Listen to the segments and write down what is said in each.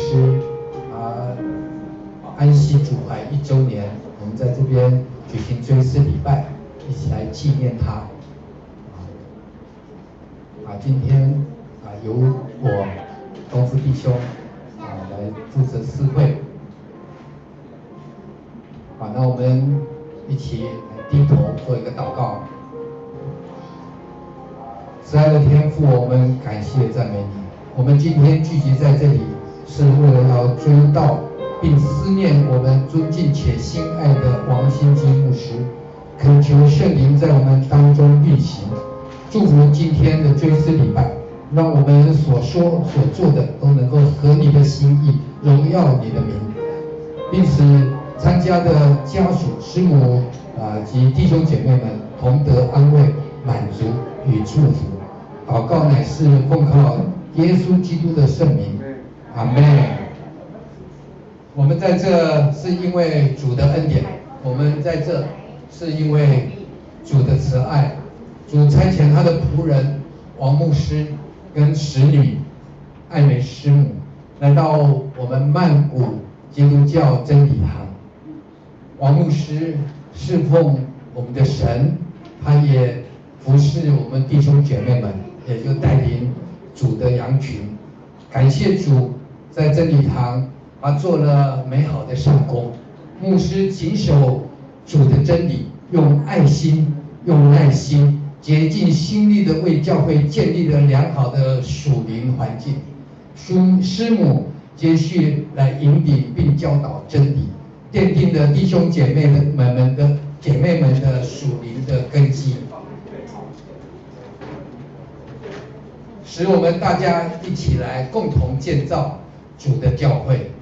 师安息主怀1周年，我们在这边举行追思礼拜，一起来纪念他。今天由我东福弟兄来负责司会。那我们一起来低头做一个祷告。慈爱的天父，我们感谢赞美你。我们今天聚集在这里，是为了要追悼并思念我们尊敬且心爱的王新基牧师，恳求圣灵在我们当中运行，祝福今天的追思礼拜，让我们所说所做的都能够合你的心意，荣耀你的名，并使参加的家属、师母及弟兄姐妹们同得安慰、满足与祝福。祷告乃是奉靠耶稣基督的圣名，阿们。我们在这是因为主的恩典，我们在这是因为主的慈爱。主差遣他的仆人王牧师跟使女艾美师母来到我们曼谷基督教真理堂。王牧师侍奉我们的神，他也服侍我们弟兄姐妹们，也就带领主的羊群。感谢主，在真理堂他做了美好的善工。牧师谨守主的真理，用爱心、用耐心、竭尽心力的为教会建立了良好的属灵环境。师母接续来引领并教导真理，奠定了弟兄姐妹们的属灵的根基，使我们大家一起来共同建造主的教会。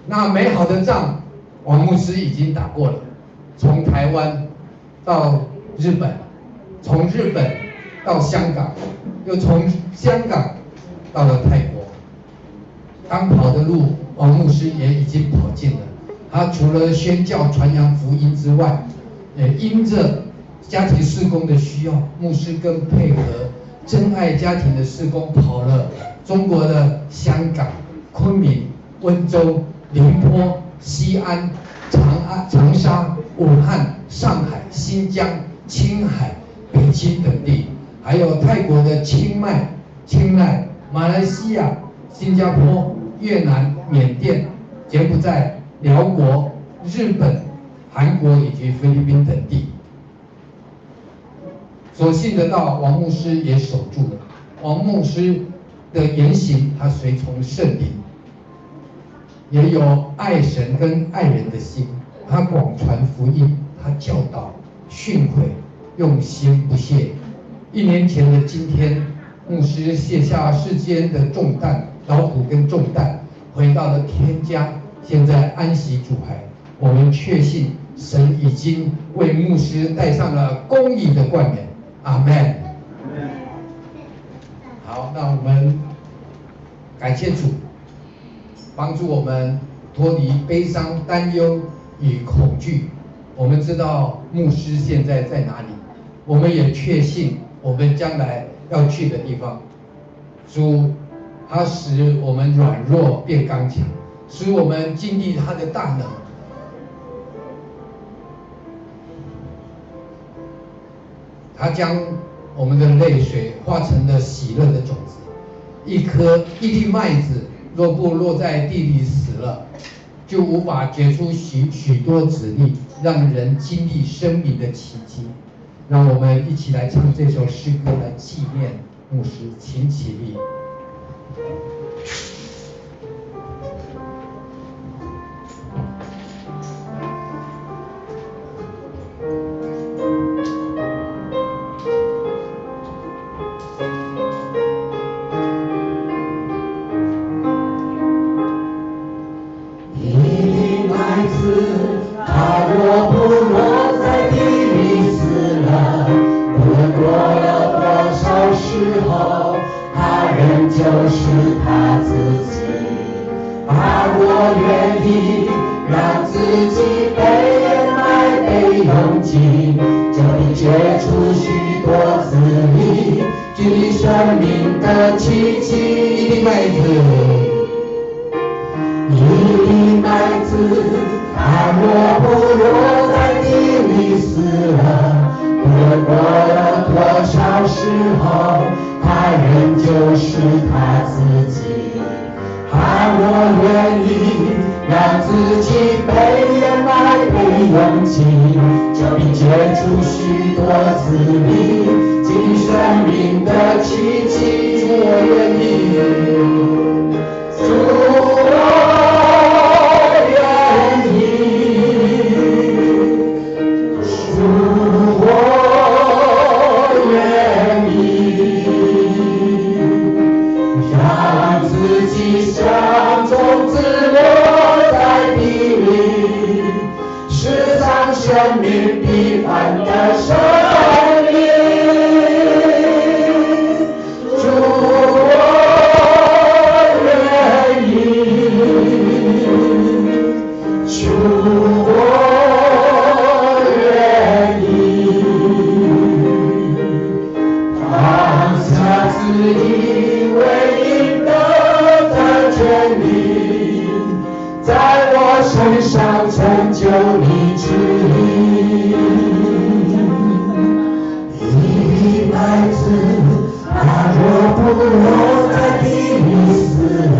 那美好的仗，王牧师已经打过了，从台湾到日本，从日本到香港，又从香港到了泰国。刚跑的路，王牧师也已经跑尽了。他除了宣教传扬福音之外，也因着家庭事工的需要，牧师更配合真爱家庭的事工，跑了中国的香港、昆明、温州、宁波、西安、长沙、武汉、上海、新疆、青海、北京等地，还有泰国的清迈、马来西亚、新加坡、越南、缅甸、柬埔寨、辽国、日本、韩国以及菲律宾等地。所信的道，王牧师也守住了。王牧师的言行，他随从圣灵，也有爱神跟爱人的心。他广传福音，他教导训诲，用心不懈。1年前的今天，牧师卸下世间的重担、劳苦跟重担，回到了天家，现在安息主怀。我们确信神已经为牧师戴上了公义的冠冕。阿们。好，那我们感谢主，帮助我们脱离悲伤、担忧与恐惧。我们知道牧师现在在哪里，我们也确信我们将来要去的地方。主，他使我们软弱变刚强，使我们经历他的大能。他将我们的泪水化成了喜乐的种子。一粒麦子若不落在地里死了，就无法结出许多子粒，让人经历生命的奇迹。让我们一起来唱这首诗歌来纪念牧师，请起立。他若不落在地里死了，不过了多少时候，他仍旧是他自己。他若愿意让自己被掩埋被拥挤，就必结出许多子民，经生命的奇迹。主我愿意，主我愿意，主我愿意，让自己像种子落在地里，时常生命平凡的生命。主我愿意，主我愿意，放下自以为应得的权利，在我身上成就你旨意。一麦子，它若不落在地里死了，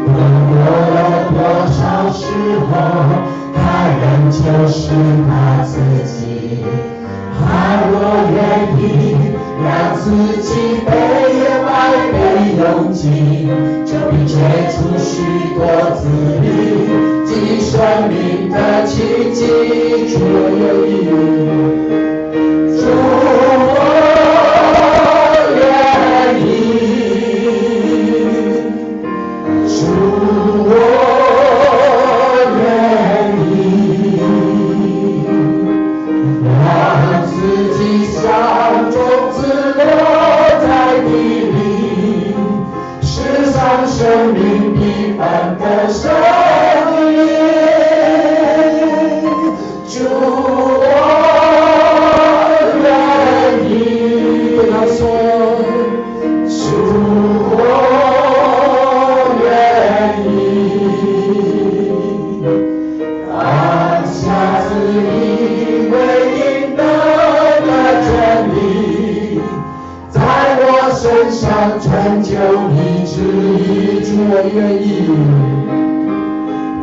不过了多少时候，它仍旧是它自己。他若愿意让自己被掩埋被拥挤，就必结出许多子民，经生命的奇迹。主我愿意，主我愿意，主我愿意，让自己像种子落在地里，世上生命平凡的生命。主我愿意，对他说，主我愿意，放下自以为应得的权利，在我身上成就你旨意。主我愿意，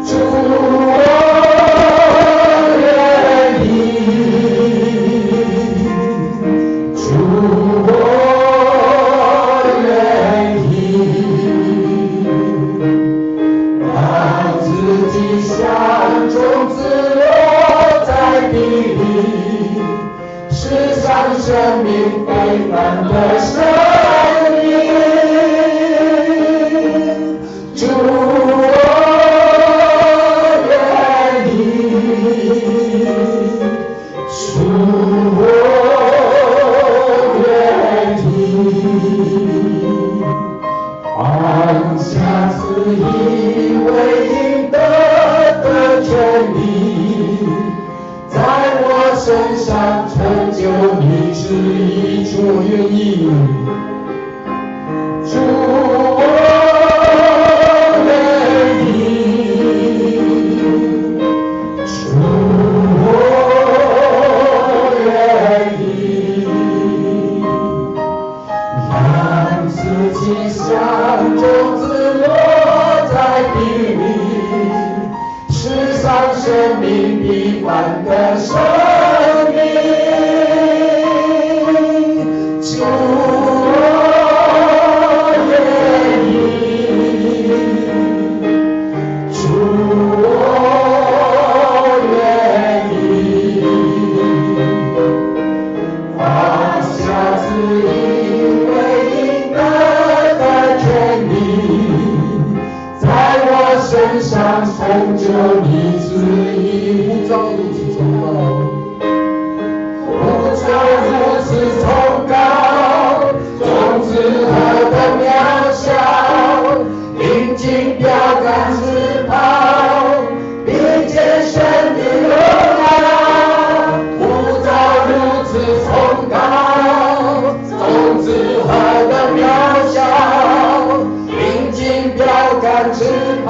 主我愿意，主我愿意，让自己像种子落在地里，世上生命非凡的生命。主我愿意，主我愿意，放下自以为应得的权利，在我身上成就你旨意。主我愿意，主我愿意，主我愿意，让自己像种子落在地里，世上生命平凡的生命。主我愿意，主我愿意，放下自以为应得的权利，在我身上成就你旨意。呼召如此崇高，呼召如此崇高，种子何等渺小，临近标杆直跑，并肩神的荣耀。呼召如此崇高，种子何等渺小，临近标杆直跑，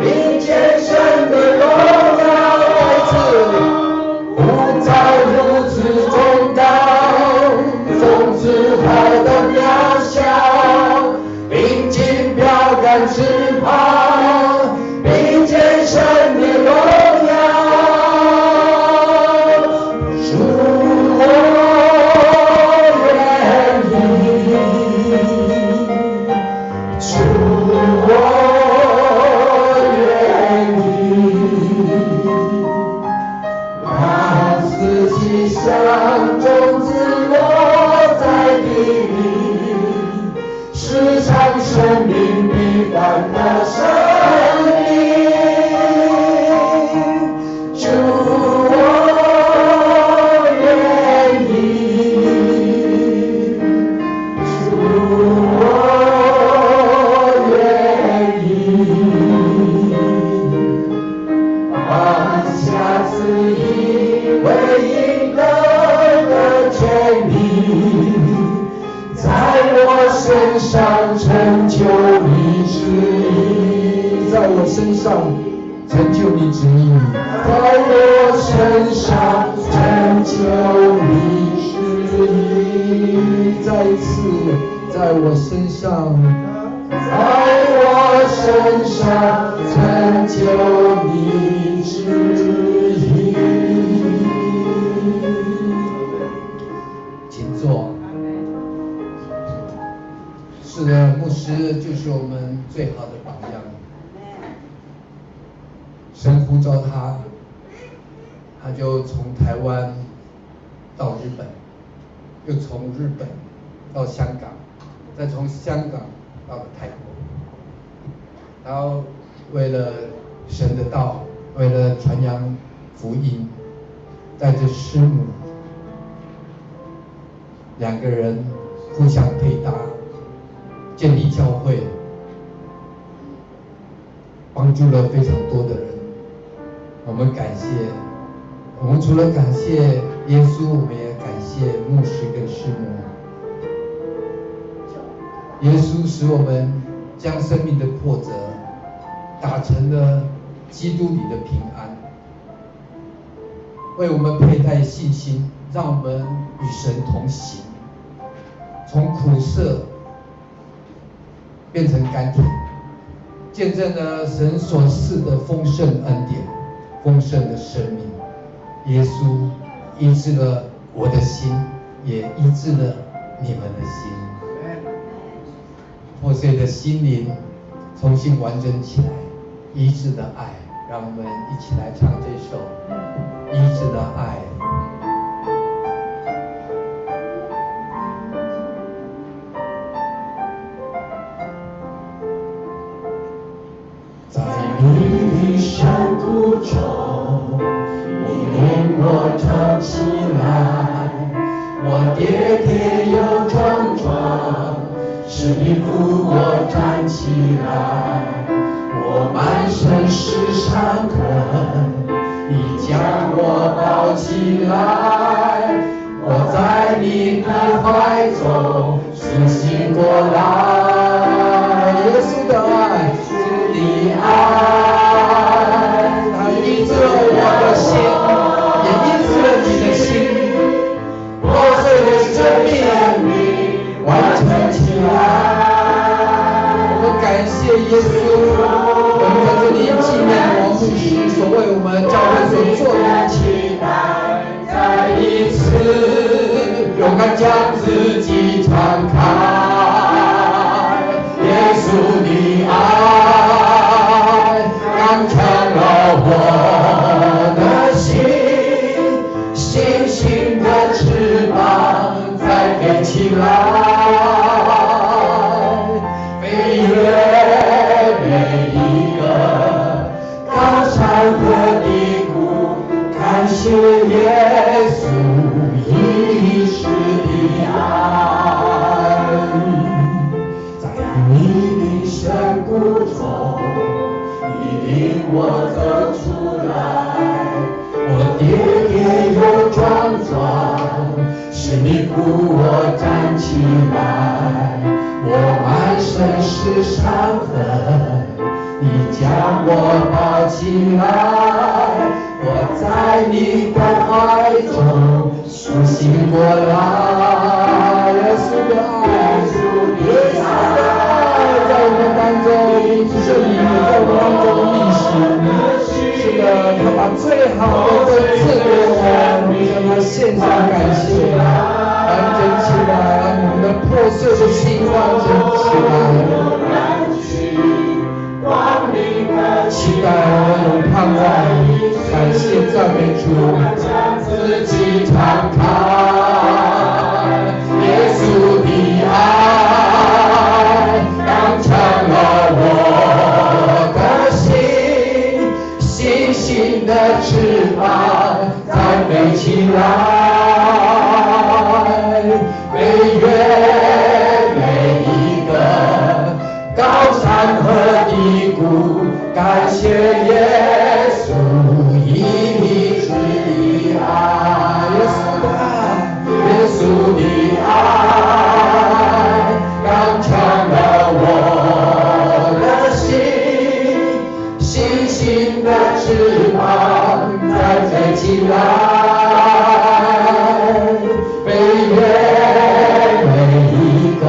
并肩山之旁，并见神的荣耀。主，我愿意，主，我愿意，让自己像种子落在地里，时常生命平凡的生命。主，我愿意，主，我愿意，放下自以为应得的权利，在我身上成就你旨意，在我身上成就你旨意，在我身上成就你旨意，再一次在我身上，在我身上成就你旨意。请坐。是的，牧师就是我们最好的榜样。神呼召他，他就从台湾到日本，又从日本到香港，再从香港到了泰国，然后为了神的道，为了传扬福音，带着师母，两个人互相配搭，建立教会，帮助了非常多的人。我们感谢，我们除了感谢耶稣，我们也感谢牧师跟师母。耶稣使我们将生命的挫折打成了基督里的平安，为我们佩戴信心，让我们与神同行，从苦涩变成甘甜，见证了神所赐的丰盛恩典、丰盛的生命。耶稣医治了我的心，也医治了你们的心。破碎的心灵重新完整起来，医治的爱，让我们一起来唱这首《医治的爱》。在你的山谷中，你领我跳起来，我跌跌又撞撞，是你扶我站起来，我满身是伤痕，你将我抱起来，我在你的怀中苏醒过来。耶稣的爱，主的爱，它医治了我的心，也医治了你的心，破碎的生命完成起来。我们感谢耶稣，我们在这里纪念我牧师所为我们教会所做的期待，再一次勇敢将自己敞开，耶稣的爱刚强了我的心，信心的翅膀再飞起来，飞越每一个高山和低谷，感谢耶稣医治的爱，在你的山谷中，你领我走出来，我跌跌又撞撞，是你扶我站起来，我满身是伤痕，你将我抱起来，我在你的怀中苏醒过来。耶稣的爱，耶稣的爱在我们当中。最好的赐给我们，让它献上感谢，完整起来，让我们的破碎的心完整起来。期待我们有盼望，感谢赞美主，自己敞开，耶稣的爱刚强了我的心，信心的翅膀赞美起来，每月每一个高山和低谷，感谢耶稣医治的爱，耶稣的爱，耶稣的爱刚强了我的心，信心的翅膀再飞起来，飞越每一个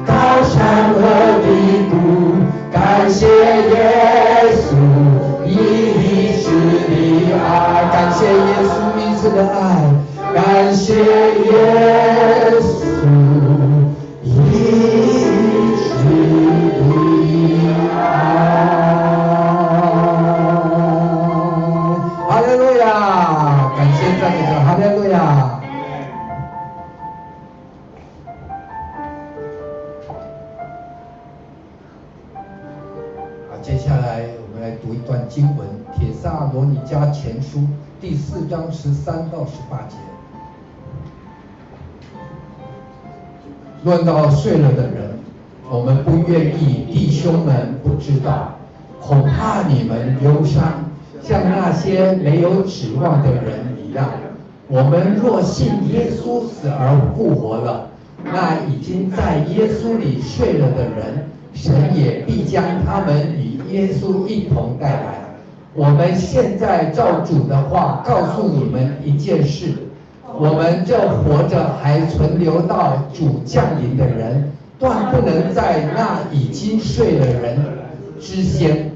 高山和低谷，感谢耶稣医治的爱，感谢耶稣医治的爱，感谢耶稣医治的爱。哈利路亚，感谢赞美主，哈利路亚。接下来我们来读一段经文，《帖撒罗尼迦前书》第4章13到18节。论到睡了的人，我们不愿意弟兄们不知道，恐怕你们忧伤，像那些没有指望的人一样。我们若信耶稣死而复活了，那已经在耶稣里睡了的人，神也必将他们与耶稣一同带来。我们现在照主的话告诉你们一件事：我们这活着还存留到主降临的人，断不能在那已经睡的人之先，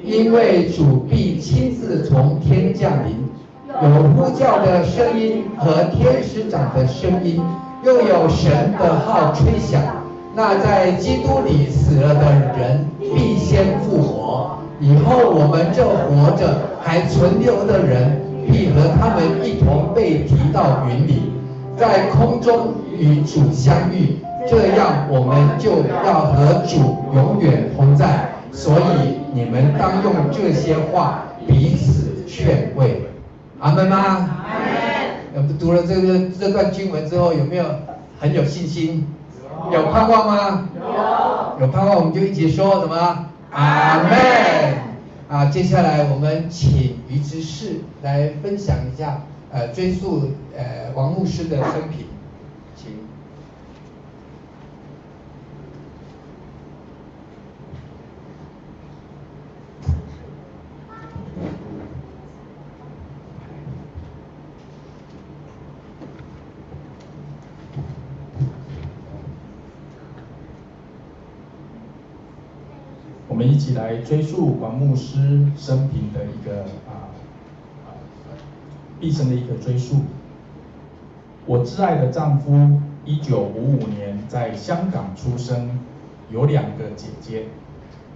因为主必亲自从天降临，有呼叫的声音和天使长的声音，又有神的号吹响。那在基督里死了的人必先复活，以后我们这活着还存留的人必和他们一同被提到云里，在空中与主相遇，这样我们就要和主永远同在。所以你们当用这些话彼此劝慰。阿们吗？阿们。读了这段经文之后，有没有很有信心？有盼望吗？有盼望，我们就一起说什么？阿们。接下来我们请于执事来分享一下追溯王牧师的生平，请。我们一起来追溯王牧师生平的一个毕生的一个追溯。我挚爱的丈夫，1955年在香港出生，有2个姐姐，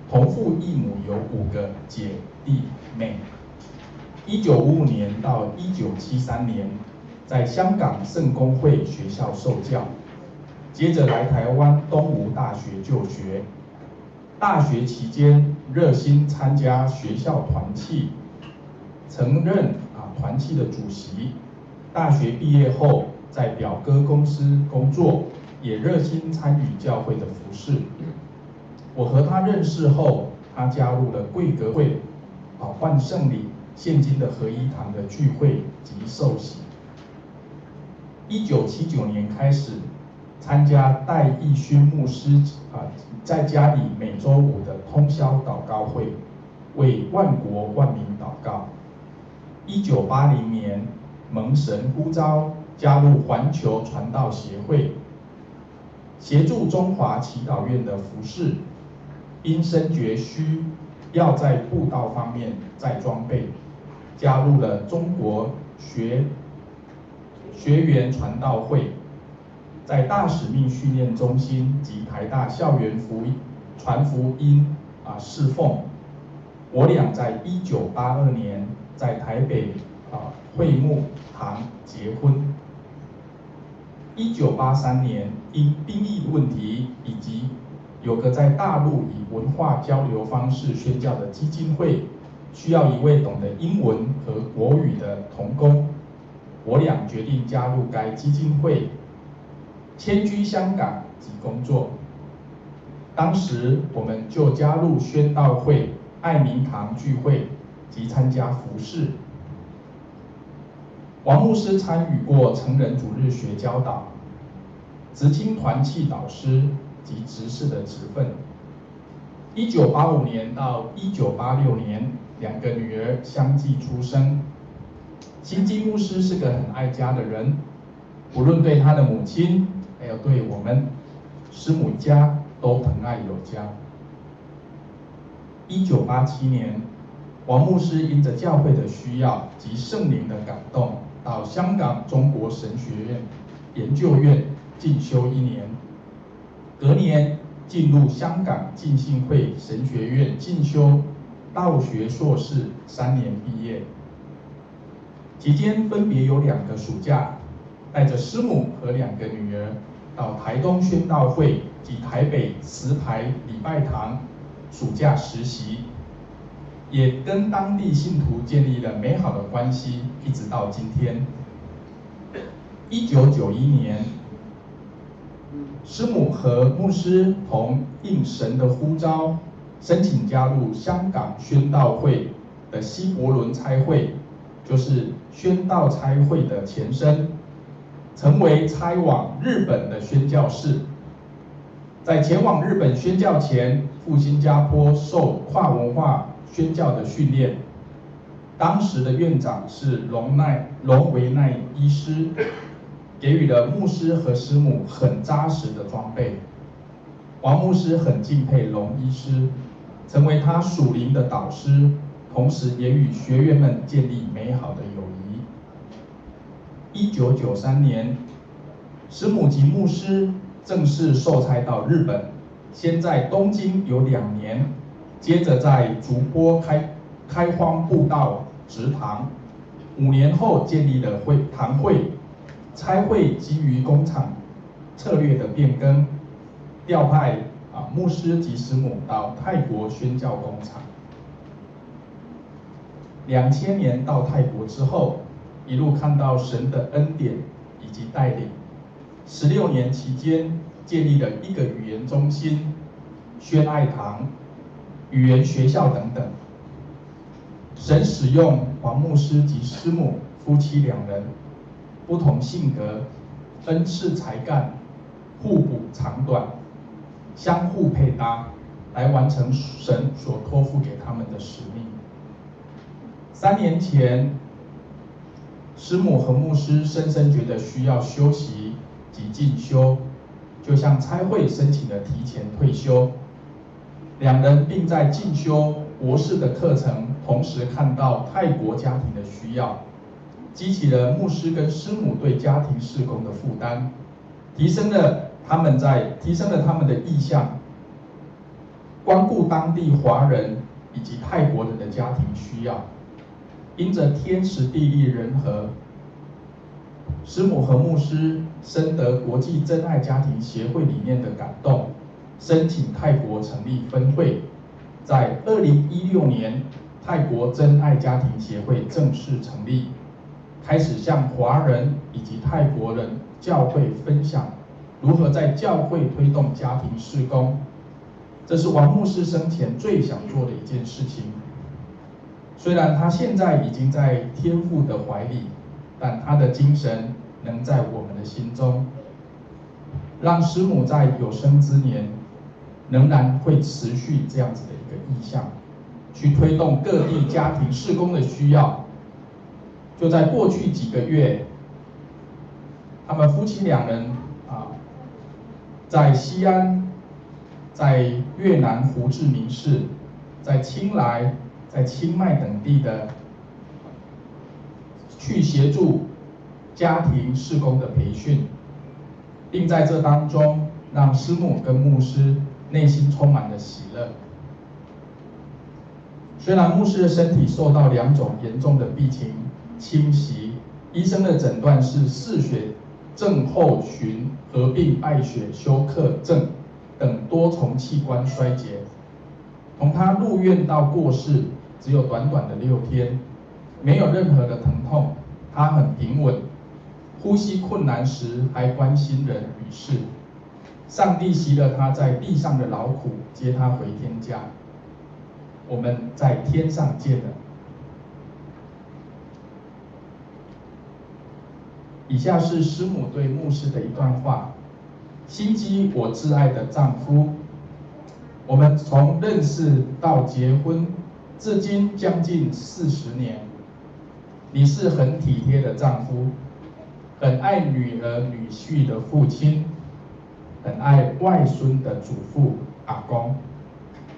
同父异母有5个姐弟妹。1955年到1973年，在香港圣公会学校受教，接着来台湾东吴大学就学。大学期间热心参加学校团契，曾任团契的主席。大学毕业后在表哥公司工作，也热心参与教会的服事。我和他认识后，他加入了贵格会万圣礼现今的合一堂的聚会及受洗。1979年开始参加戴义勋牧师在家里每周5的通宵祷告会，为万国万民祷告。1980年蒙神呼召，加入环球传道协会，协助中华祈祷院的服事。因深觉需要在布道方面再装备，加入了中国学员传道会，在大使命训练中心及台大校园传福音侍奉。我俩在1982年在台北会幕堂结婚。1983年因兵役问题以及有个在大陆以文化交流方式宣教的基金会，需要一位懂得英文和国语的同工，我俩决定加入该基金会，迁居香港及工作。当时我们就加入宣道会、爱民堂聚会及参加服事。王牧师参与过成人主日学教导、执青团契导师及执事的职分。1985年到1986年，2个女儿相继出生。新基牧师是个很爱家的人，无论对他的母亲，还有对我们师母家都疼爱有加。1987年，王牧师因着教会的需要及圣灵的感动，到香港中国神学院研究院进修1年，隔年进入香港浸信会神学院进修道学硕士，3年毕业。期间分别有2个暑假，带着师母和2个女儿到台东宣道会及台北石牌礼拜堂暑假实习，也跟当地信徒建立了美好的关系，一直到今天。1991年，师母和牧师同应神的呼召，申请加入香港宣道会的西伯伦差会，就是宣道差会的前身，成为差往日本的宣教士。在前往日本宣教前，赴新加坡受跨文化宣教的训练。当时的院长是龙维奈医师，给予了牧师和师母很扎实的装备。王牧师很敬佩龙医师，成为他属灵的导师，同时也与学员们建立美好的友谊。1993年，师母及牧师正式受差到日本，先在东京有2年，接着在竹坡开荒布道植堂，5年后建立了堂会。差会基于工厂策略的变更，调派牧师及师母到泰国宣教工厂。2000年到泰国之后，一路看到神的恩典以及带领。16年期间，建立了1个语言中心、宣爱堂、语言学校等等。神使用王牧师及师母夫妻2人，不同性格、恩赐才干、互补长短，相互配搭，来完成神所托付给他们的使命。3年前，师母和牧师深深觉得需要休息及进修，就向差会申请了提前退休。2人并在进修博士的课程，同时看到泰国家庭的需要，激起了牧师跟师母对家庭事工的负担，提升了他们的意向，关顾当地华人以及泰国人的家庭需要。因着天时地利人和，师母和牧师深得国际真爱家庭协会理念的感动，申请泰国成立分会。在2016年，泰国真爱家庭协会正式成立，开始向华人以及泰国人教会分享如何在教会推动家庭事工。这是王牧师生前最想做的一件事情。虽然他现在已经在天父的怀里，但他的精神能在我们的心中，让师母在有生之年仍然会持续这样子的一个意向，去推动各地家庭事工的需要。就在过去几个月，他们夫妻2人在西安、在越南胡志明市、在清莱、在清迈等地的去协助家庭事工的培训，并在这当中让师母跟牧师内心充满了喜乐。虽然牧师的身体受到2种严重的病情侵袭，医生的诊断是嗜血症候群合并败血休克症等多重器官衰竭。从他入院到过世，只有短短的6天，没有任何的疼痛，他很平稳，呼吸困难时还关心人与事。上帝习了他在地上的劳苦，接他回天家。我们在天上见了。以下是师母对牧师的一段话：心机我挚爱的丈夫，我们从认识到结婚，至今将近40年。你是很体贴的丈夫，很爱女儿女婿的父亲，很爱外孙的祖父阿公，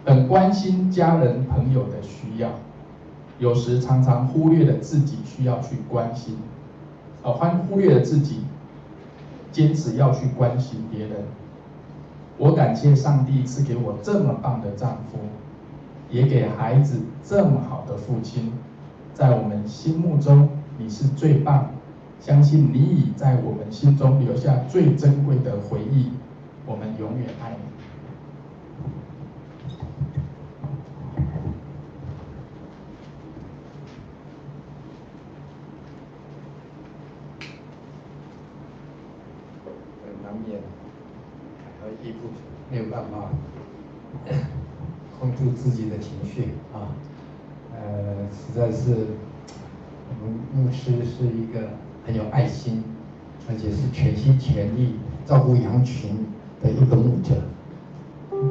很关心家人朋友的需要，有时常常忽略了自己需要去关心，忽略了自己，坚持要去关心别人。我感谢上帝赐给我这么棒的丈夫，也给孩子这么好的父亲。在我们心目中，你是最棒，相信你已在我们心中留下最珍贵的回忆。我们永远爱你。难免和一部没有办法控制自己的情绪啊，实在是我们牧师是一个很有爱心，而且是全心全力照顾羊群的一个牧者。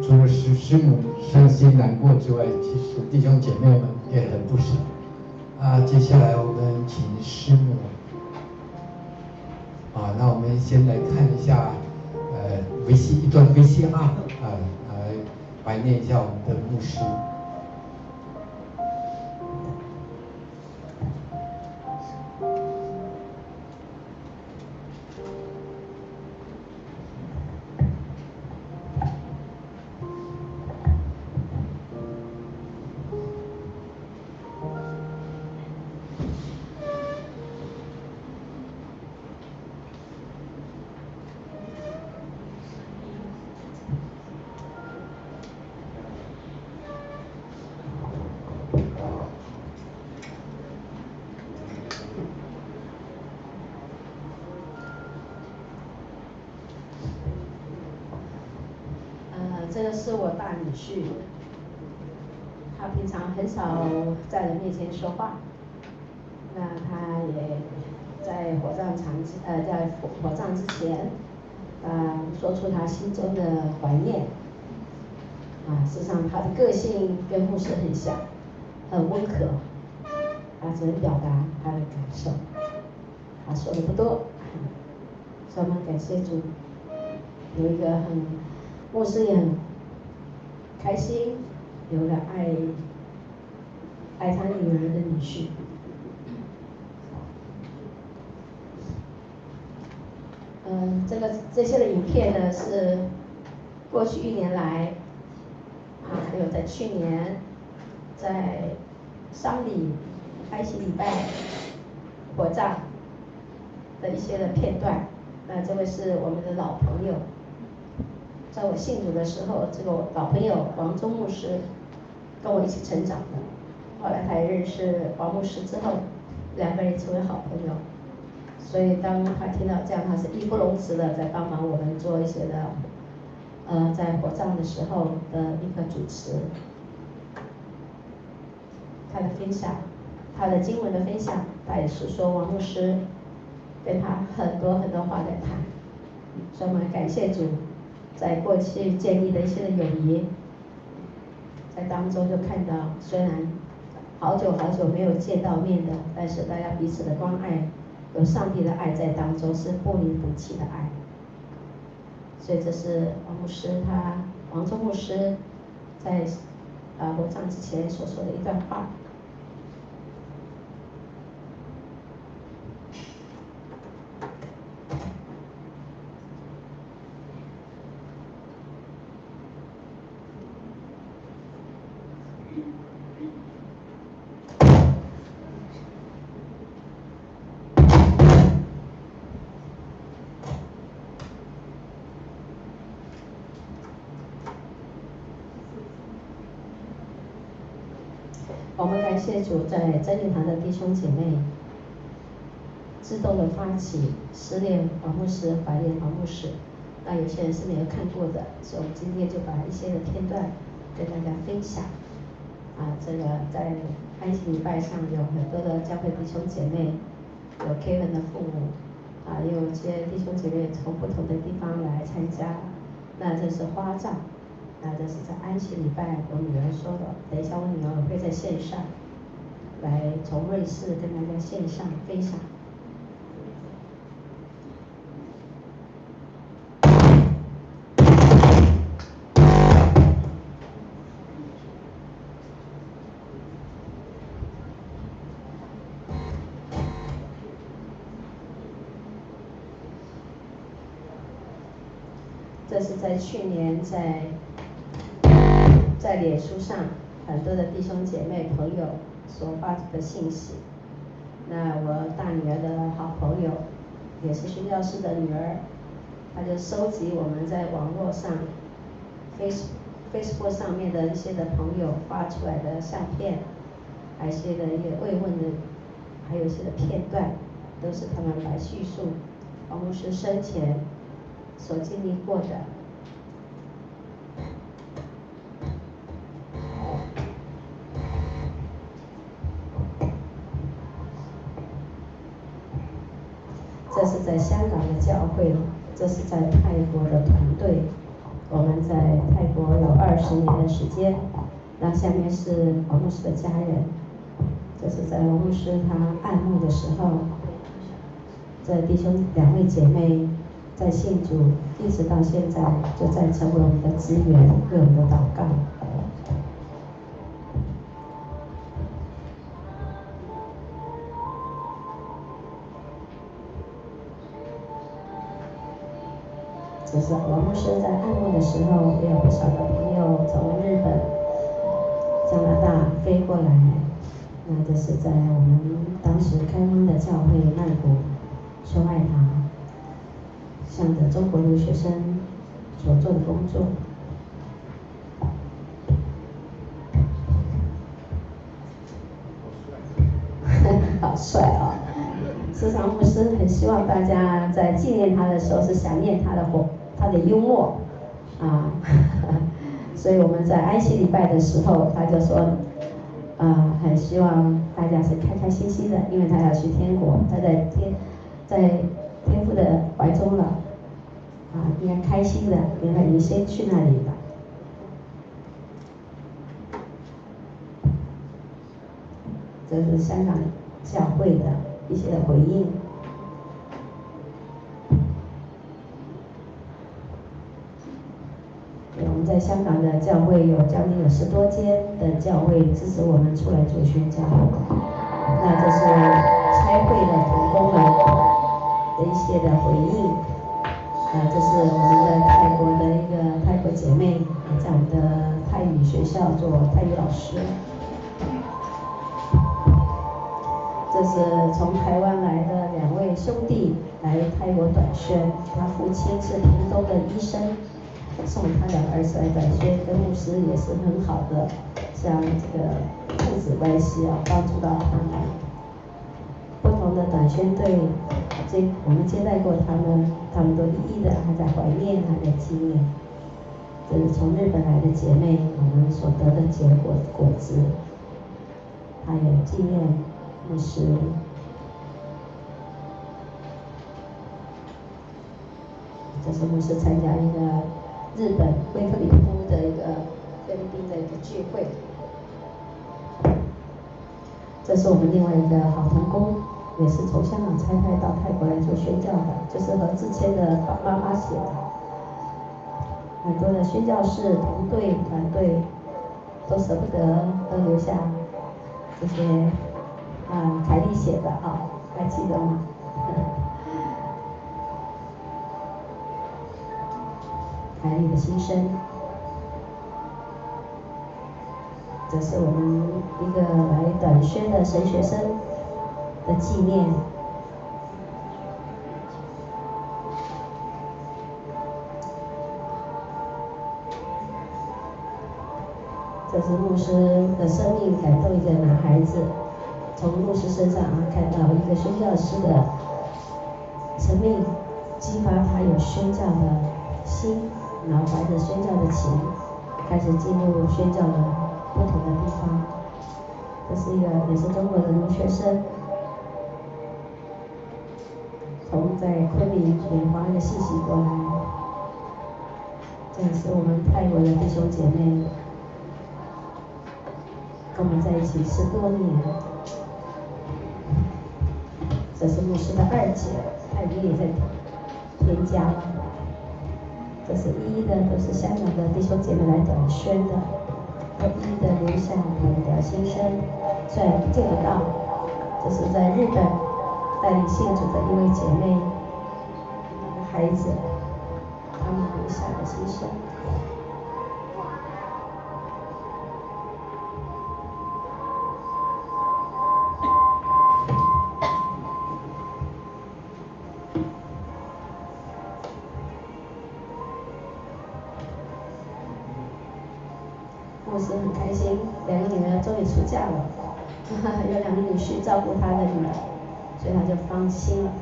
除了师母伤心难过之外，其实弟兄姐妹们也很不舍。接下来我们请师母。那我们先来看一下，一段 VCR 来怀念一下我们的牧师。这个是我大女婿，他平常很少在人面前说话，那他也在火葬之前，说出他心中的怀念。事实上他的个性跟牧师很像，很温和，他只能表达他的感受，他说的不多，所以我们感谢主，有一个牧师也很开心，有了爱他女儿的女婿。这些的影片呢，是过去1年来，还有在去年，在丧礼、哀喜礼拜、火葬的一些的片段。这位是我们的老朋友。在我信主的时候，这个老朋友王忠牧师跟我一起成长的，后来他也认识王牧师之后，2个人成为好朋友。所以当他听到这样，他是义不容辞的在帮忙我们做一些的，在火葬的时候的一个主持，他的分享，他的经文的分享，他也是说王牧师跟他很多很多话在谈，所以我们感谢主。在过去建立的一些的友谊，在当中就看到，虽然好久好久没有见到面的，但是大家彼此的关爱，有上帝的爱在当中，是不离不弃的爱。所以这是王忠牧师在火葬之前所说的一段话。我们感谢主，在真理堂的弟兄姐妹自动的发起失恋黄牧师、怀念黄牧师。那有些人是没有看过的，所以我们今天就把一些的片段跟大家分享。这个在安息礼拜上有很多的教会弟兄姐妹，有 Kevin 的父母，也有一些弟兄姐妹从不同的地方来参加。那这是花葬。那这是在安息礼拜，我女儿说的，等一下我女儿会在线上来从瑞士跟大家线上分享。这是在去年在脸书上很多的弟兄姐妹朋友所发出的信息。那我大女儿的好朋友，也是宣教士的女儿，她就收集我们在网络上 Facebook 上面的一些的朋友发出来的相片，还有一些的一个慰问的，还有一些的片段，都是他们来叙述黄牧师生前所经历过的。这是在香港的教会，这是在泰国的团队，我们在泰国有20年的时间。那下面是黄牧师的家人，这是在黄牧师他暗墓的时候，这弟兄2位姐妹在信主，一直到现在就在成为我们的资源，为我们的祷告。这是王牧师在暗墓的时候，也有不少的朋友从日本、加拿大飞过来。那这是在我们当时开荒的教会曼谷修爱堂，向着中国留学生所做的工作。好帅啊！事实上，牧师很希望大家在纪念他的时候是想念他的幽默所以我们在安息礼拜的时候，他就说很希望大家是开开心心的，因为他要去天国，他在天父的怀中了应该开心的，因为他已经先去那里了。这是香港教会的一些的回应。我们在香港的教会有将近10多间的教会支持我们出来做宣教。那这是差会的同工们的一些的回应。这是我们的泰国的一个泰国姐妹，在我们的泰语学校做泰语老师。这是从台湾来的2位兄弟来泰国短宣，他父亲是屏东的医生，送他2个儿子来短宣，跟牧师也是很好的，像这个父子关系帮助到他们。不同的短宣队，我们接待过他们，他们都一一的还在怀念，还在纪念。这是从日本来的姐妹，我们所得的结果子，她也纪念牧师。这是牧师参加一个日本威克里夫的一个菲律宾的一个聚会。这是我们另外一个好同工，也是从香港差派到泰国来做宣教的，就是和志谦的妈妈写的。很多的宣教士同队团队都舍不得，都留下这些凯莉写的还记得吗？凯莉的心声。这是我们一个来短宣的神学生的纪念。这是牧师的生命感动一个男孩子，从牧师身上看到一个宣教师的生命，激发他有宣教的心，然后怀着宣教的情，开始进入宣教的不同的地方。这是一个也是中国的留学生，从在昆明也发一个信息过来。这也是我们泰国的弟兄姐妹，跟我们在一起10多年。这是牧师的2姐，她也在添加了。这是一的，都是香港的弟兄姐妹来短宣的，都一的留下他们的心声，虽然不见得到。这是在日本带领信主的一位姐妹，孩子，他们留下的心声。牧师很开心，2个女儿终于出嫁了，有2个女婿照顾他的女儿，所以他就放心了。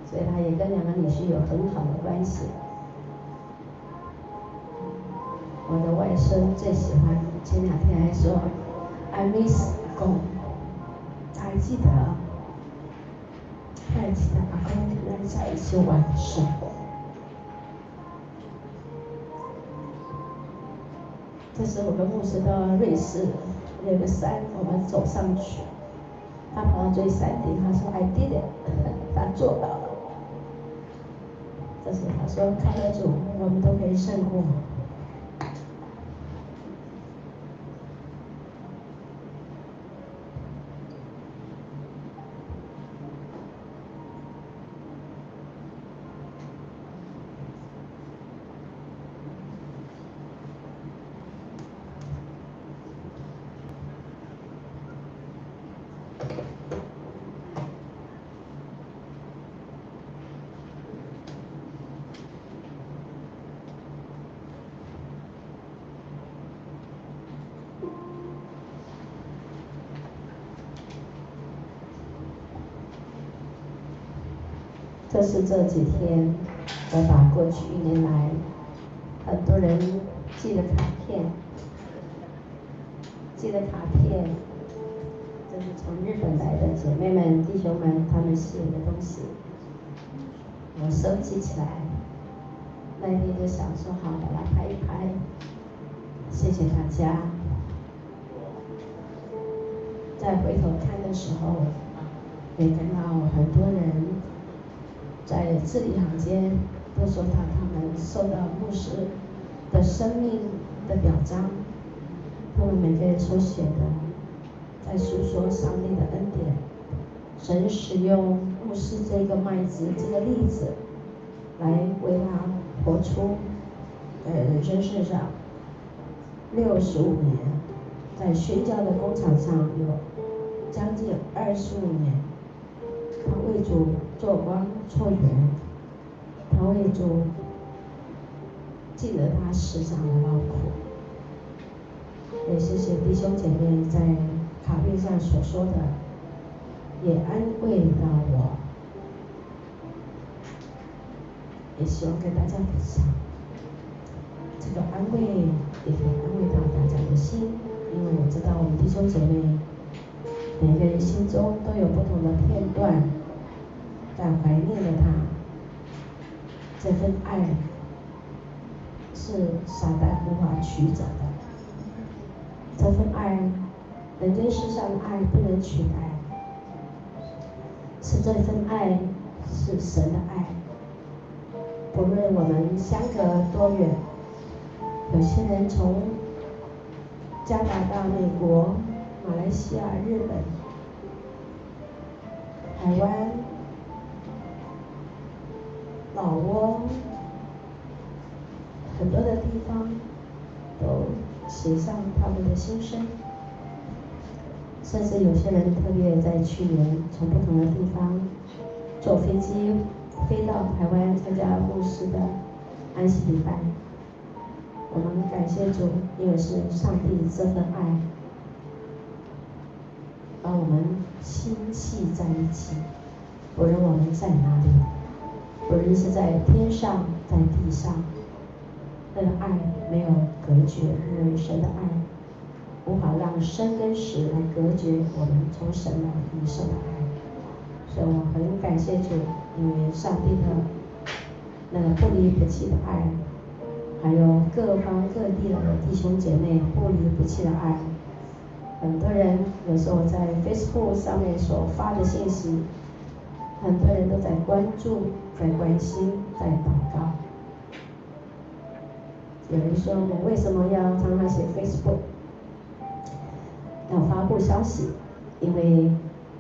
所以他也跟2个女婿有很好的关系。我的外甥最喜欢，前2天还说 I miss 公，他还记得阿公跟他在一起玩的时候。这是我跟牧师到瑞士有个山，我们走上去，他跑到最山顶，他说 I did it， 他做到了。这是他说靠得住，我们都可以胜过。这是这几天我把过去1年来很多人寄的卡片，这是从日本来的姐妹们、弟兄们他们写的东西，我收集起来。那天就想说好，把它拍一拍，谢谢大家。再回头看的时候，也看到很多人在字里行间都说他们受到牧师的生命的表彰，他们每个人所写的，在诉说上帝的恩典。神使用牧师这个麦子这个例子，来为他活出，人生事上65年，在宣教的工场上有将近25年，他为主做光做盐，他为主尽了他世上的劳苦。也谢谢弟兄姐妹在卡片上所说的，也安慰到我，也希望跟大家分享。这个安慰也可以安慰到大家的心，因为我知道我们弟兄姐妹每个人心中都有不同的片段，在怀念着他。这份爱是撒旦无法取走的，这份爱，人间世上的爱不能取代，是这份爱是神的爱。不论我们相隔多远，有些人从加拿大、美国、马来西亚、日本、台湾、老挝，很多的地方都希写上他们的心声。甚至有些人特别在去年从不同的地方坐飞机飞到台湾参加牧师的安息礼拜。我们感谢主，因为是上帝这份爱把我们心系在一起，不论我们在哪里，不论是在天上在地上，那个爱没有隔绝，因为神的爱无法让生跟死来隔绝我们从神来领受的爱。所以我很感谢主，因为上帝的那个不离不弃的爱，还有各方各地的弟兄姐妹不离不弃的爱。很多人有时候在 Facebook 上面所发的信息，很多人都在关注、在关心、在祷告。有人说我为什么要常常写 Facebook， 要发布消息？因为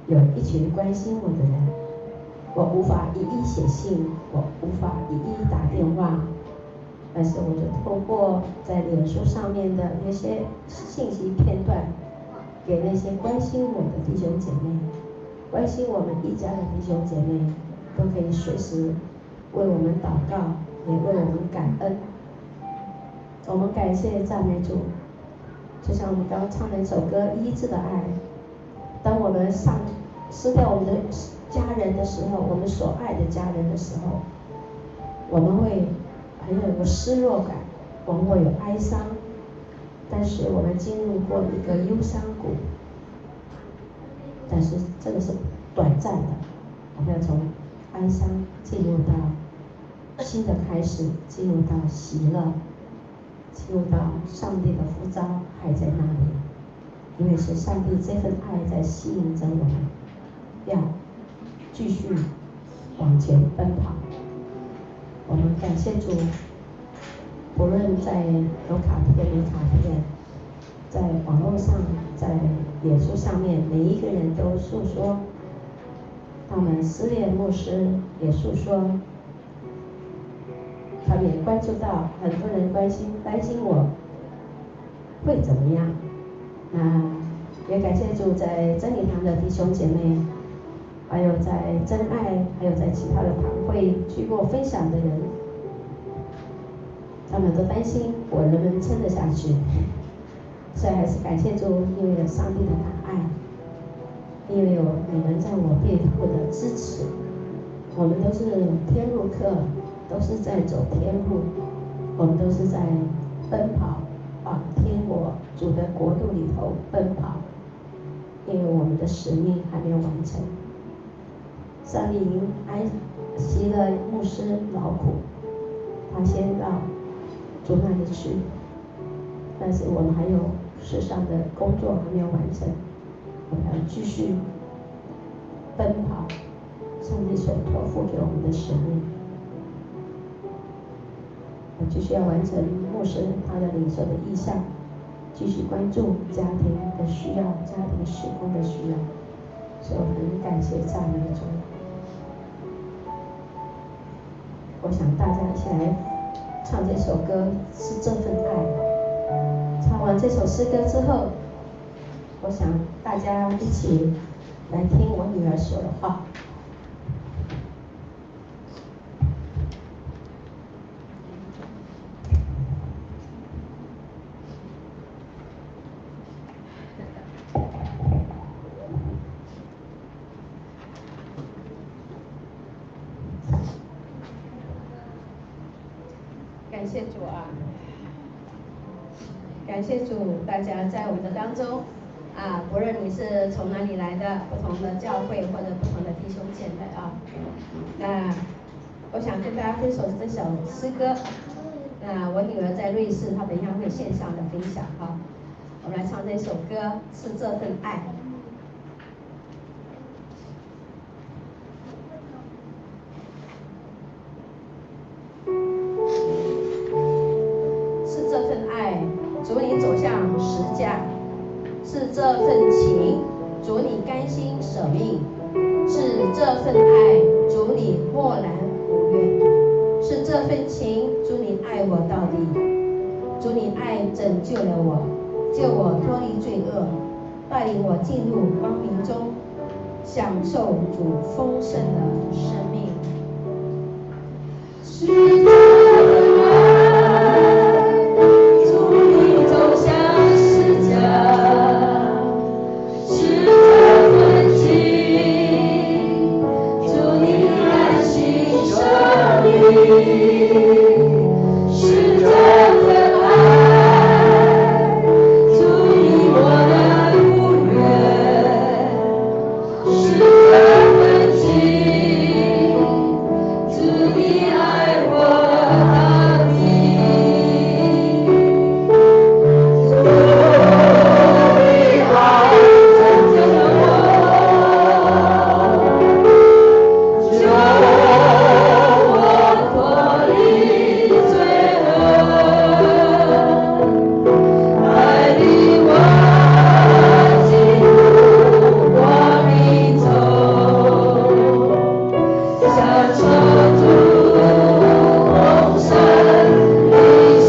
有一群关心我的人，我无法一一写信，我无法一一打电话，但是我就透过在脸书上面的那些信息片段，给那些关心我的弟兄姐妹，关心我们一家的弟兄姐妹，都可以随时为我们祷告，也为我们感恩。我们感谢赞美主，就像我们刚刚唱的一首歌《医治的爱》。当我们失掉我们的家人的时候，我们所爱的家人的时候，我们会很有个失落感，我们会有哀伤，但是我们进入过一个忧伤谷，但是这个是短暂的，我们要从哀伤进入到新的开始，进入到喜乐，进入到上帝的呼召还在那里，因为是上帝这份爱在吸引着我们，要继续往前奔跑。我们感谢主，不论在有卡片没卡片，在网络上，在脸书上面，每一个人都诉说他们失恋，牧师也诉说，他们也关注到很多人担心我会怎么样。也感谢主，在真理堂的弟兄姐妹，还有在真爱，还有在其他的堂会去过分享的人，他们都担心我能不能撑得下去。所以还是感谢主，因为有上帝的大爱，因为有你们在我背后的支持。我们都是天路客，都是在走天路，我们都是在奔跑，往天国主的国度里头奔跑，因为我们的使命还没有完成。上帝已经安息了牧师劳苦，他先到主那里去，但是我们还有世上的工作还没有完成，我们要继续奔跑上帝所托付给我们的使命。我继续要完成牧师他的领受的意向，继续关注家庭的需要，家庭事工的需要，所以我很感谢赞美主。我想大家一起来唱这首歌，是这份爱。唱完这首诗歌之后，我想大家一起来听我女儿说的话。感谢主啊！感谢主，大家在我们的当中啊，不论你是从哪里来的，不同的教会或者不同的弟兄姐妹啊，那我想跟大家分享这首诗歌。我女儿在瑞士，她等一下会线上的分享啊。我们来唱这首歌，是这份爱。主你走向十架，是这份情，主你甘心舍命，是这份爱，主你默然不怨，是这份情，主你爱我到底，主你爱拯救了我，救我脱离罪恶，带领我进入光明中，享受主丰盛的生命。是这样爱，主你走向十字架，是这份情，主你甘心舍命，是这份爱，主你我的不愿，是这份情，主你爱我到底。主你爱拯救我，救我脱离罪恶，带领我进入光明中，享受主丰盛的生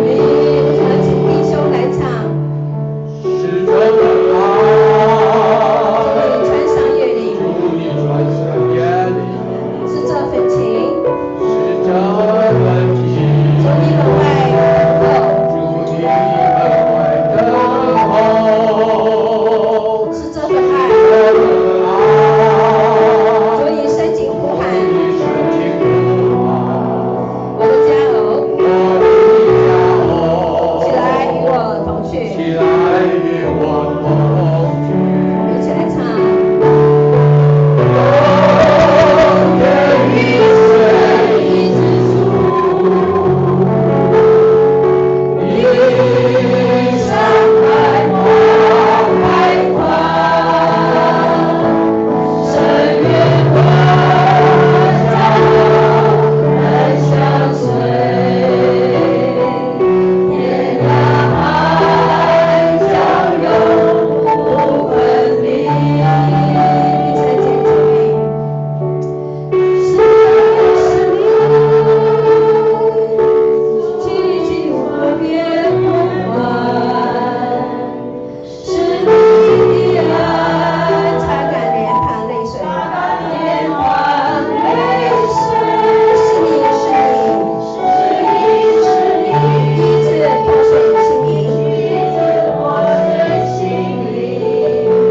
命。有请弟兄来唱，是这份爱，主你穿上越岭，主你穿上耶利，是这份情，是这份情，主你本爱后，主你本外等候，是这份爱，这份爱，主你深情呼喊，你深情呼唤，我的佳偶，我的家伙，起来与我同去，起来与我同去。一起来唱。愿一生一之主，一山开花开花，深渊万丈人相随，天涯海角永不分离。一起来见主名。是你，激起我变幻，是你的爱，擦干脸庞泪水，脸庞泪水，是你，医治破碎心灵，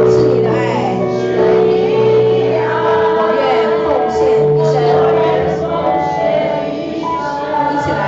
是你的爱，我愿奉献一生，一起来。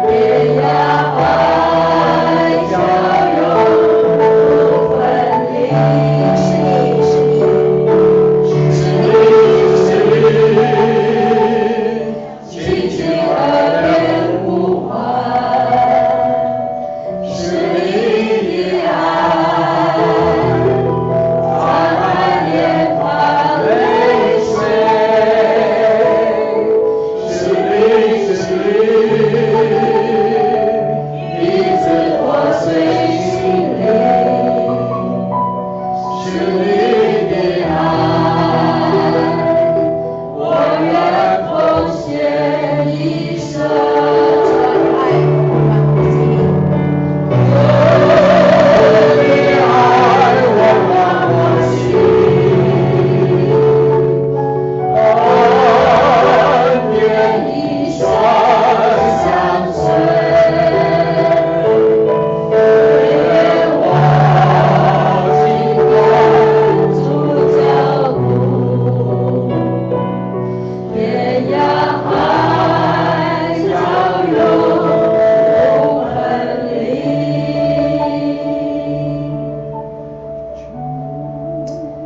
天涯海角永不分离。轻轻耳边呼唤，是你的爱，擦干脸庞泪水，是你，医治破碎心灵，是你的爱，我愿奉献一生。主的爱温暖我心，恩典一生相随，愿我尽管主脚步，天涯海角永不分离。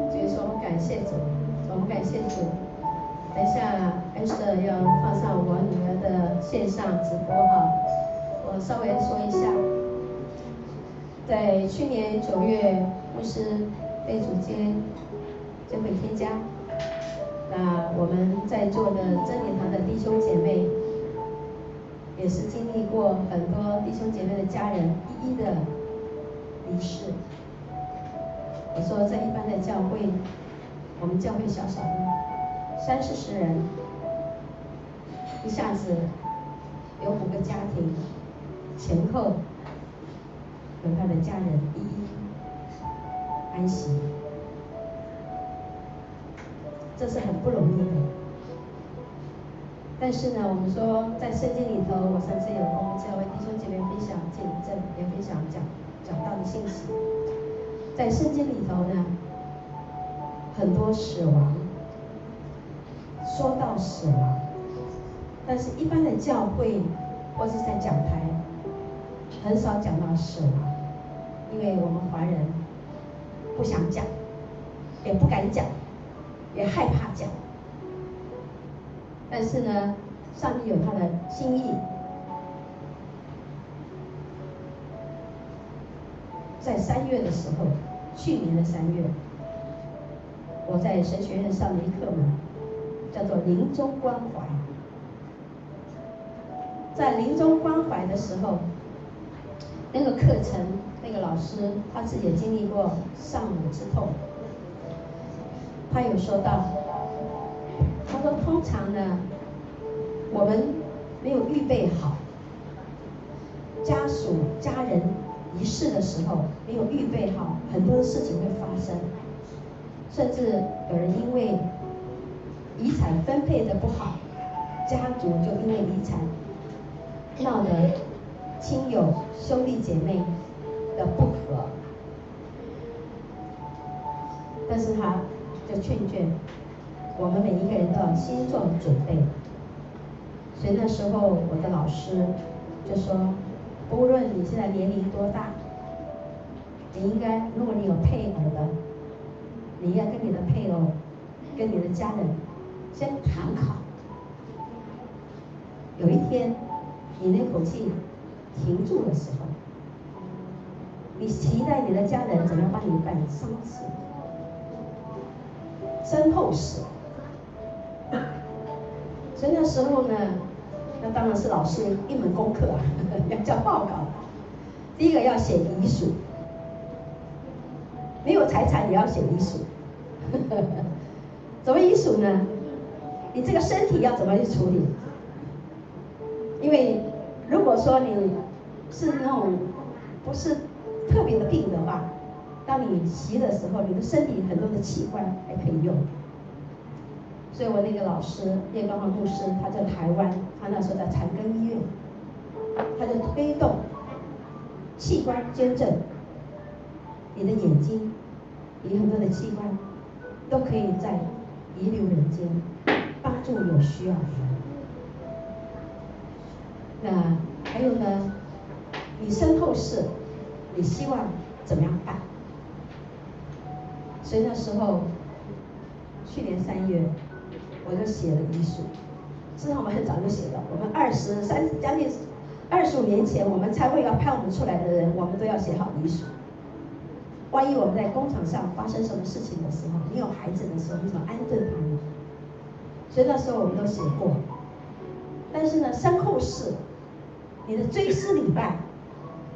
所以说，我们感谢主，我们感谢主。等一下，艾瑟要放上我女儿的线上直播哈，我稍微说一下，在去年9月，牧师被主接就会添加。那我们在座的真理堂的弟兄姐妹，也是经历过很多弟兄姐妹的家人一一的离世。我说在一般的教会，我们教会小小的30-40人，一下子有5个家庭前后有他的家人一一安息，这是很不容易的。但是呢，我们说在圣经里头，我上次有跟我们教会弟兄姐妹分享见证，也分享讲到的信息。在圣经里头呢，很多死亡，说到死亡，但是一般的教会或是在讲台，很少讲到死亡，因为我们华人不想讲，也不敢讲，也害怕讲。但是呢，上帝有他的心意，在3月的时候，去年的3月，我在神学院上了一课嘛，叫做临终关怀。在临终关怀的时候，那个课程，那个老师他自己也经历过丧母之痛，他有说到，他说通常呢，我们没有预备好，家属家人离世的时候没有预备好，很多的事情会发生，甚至有人因为遗产分配的不好，家族就因为遗产闹得亲友兄弟姐妹的不和，但是他就劝我们每一个人都要先做准备。所以那时候我的老师就说，不论你现在年龄多大，你应该，如果你有配偶的，你应该跟你的配偶跟你的家人先谈好，有一天你那口气停住的时候，你期待你的家人怎么样帮你办丧事、身后事。所以那时候呢，那当然是老师一门功课啊，要交报告。第一个要写遗属，没有财产也要写遗属。怎么遗属呢？你这个身体要怎么去处理？因为如果说你是那种不是特别的病的话，当你习的时候，你的身体很多的器官还可以用。所以我那个老师叶光华牧师，他在台湾，他那时候在长庚医院，他就推动器官捐赠，你的眼睛，你很多的器官都可以在遗留人间，帮助有需要的人。那还有呢，你身后事，你希望怎么样办？所以那时候，去年3月。我就写了遗属，实际上我们很早就写了，我们将近25年前，我们差会要派我们出来的人，我们都要写好遗属。万一我们在工厂上发生什么事情的时候，你有孩子的时候，你怎么安顿他们？所以那时候我们都写过。但是呢，身后事，你的追思礼拜，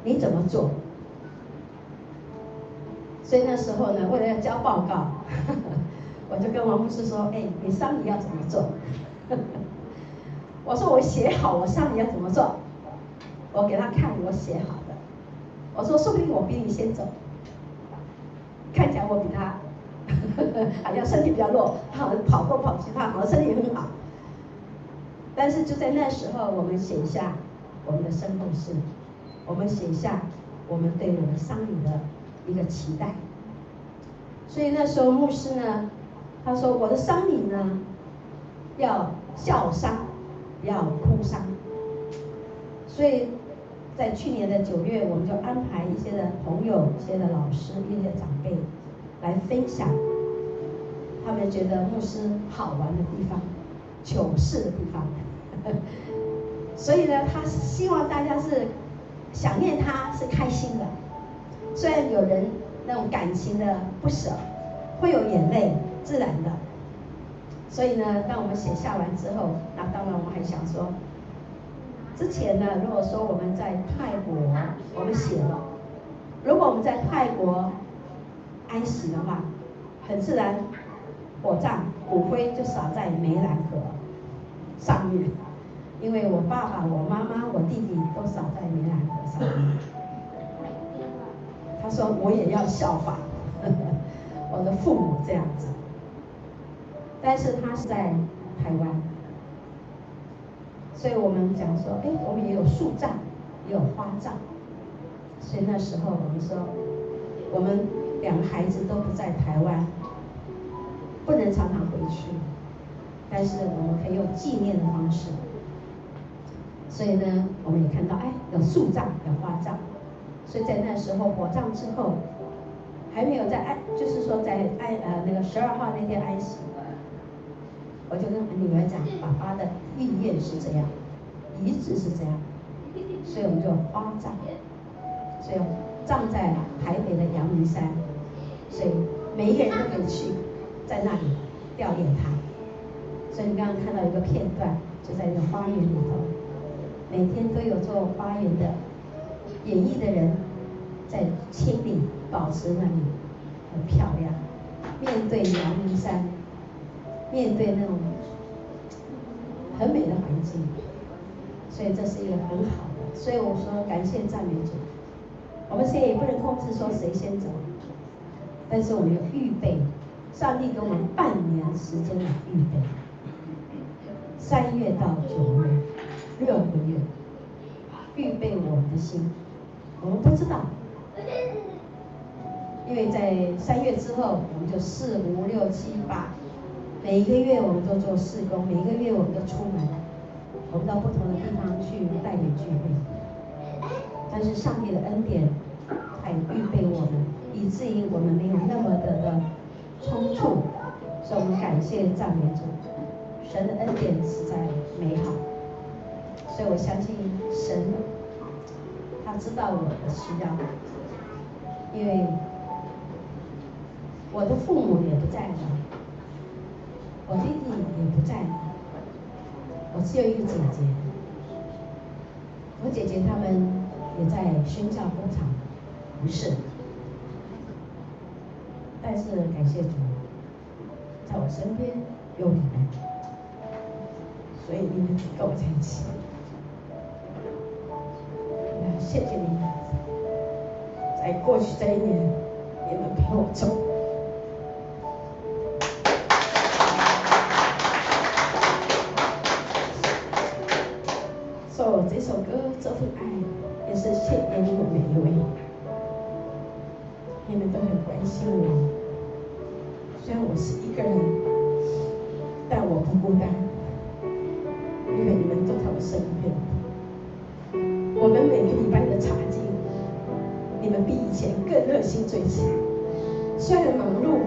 你怎么做？所以那时候呢，为了要交报告。我就跟王牧师说，你丧礼要怎么做？我说我写好我丧礼要怎么做，我给他看我写好的。我说说不定我比你先走，看起来我比他好像身体比较弱，他好像跑过跑去，他好像身体很好。但是就在那时候，我们写下我们的身后事，我们写下我们对我们丧礼的一个期待。所以那时候牧师呢，他说我的丧礼呢，要笑丧，不要哭丧。所以在去年的9月，我们就安排一些的朋友、一些的老师、一些长辈来分享他们觉得牧师好玩的地方、糗事的地方。所以呢，他希望大家是想念他，是开心的。虽然有人那种感情的不舍，会有眼泪，自然的。所以呢，当我们写下完之后，那当然我们还想说，之前呢，如果说我们在泰国，我们写了，如果我们在泰国安息的话，很自然，火葬骨灰就撒在湄兰河上面，因为我爸爸、我妈妈、我弟弟都撒在湄兰河上面。他说我也要效仿我的父母这样子，但是他是在台湾，所以我们讲说，哎，我们也有树葬，也有花葬，所以那时候我们说，我们两个孩子都不在台湾，不能常常回去，但是我们可以用纪念的方式，所以呢，我们也看到，哎，有树葬，有花葬。所以在那时候火葬之后，还没有在安，就是说在那个12号那天安息，我就跟女儿讲，爸爸的意愿是这样，遗旨是这样，所以我们就花葬，所以葬在台北的阳明山，所以每一个人都可以去，在那里吊唁他。所以你刚刚看到一个片段，就在那个花园里头，每天都有做花园的演艺的人在清理，保持那里很漂亮。面对阳明山，面对那种很美的环境，所以这是一个很好的。所以我说感谢赞美主。我们现在也不能控制说谁先走，但是我们有预备，上帝给我们半年时间来预备。3月到9月，6个月，预备我们的心。我们不知道，因为在3月之后，我们就4、5、6、7、8，每一个月我们都做事工，每一个月我们都出门，我们到不同的地方去带领聚会。但是上帝的恩典，还预备我们，以至于我们没有那么的冲突，所以我们感谢赞美主，神的恩典实在美好，所以我相信神。他知道我的需要，因为我的父母也不在了，我弟弟也不在了，我只有一个姐姐，我姐姐他们也在宣教工厂服侍，但是感谢主，在我身边有你们，所以你们跟我在一起。谢谢你们，在过去这1年，你们陪我走。所以这首歌这份爱，也是献给你们每一位。你们都很关心我，虽然我是一个人，但我不孤单，因为你们都在我身边。我们每个礼拜的查经，你们比以前更热心追求。虽然忙碌，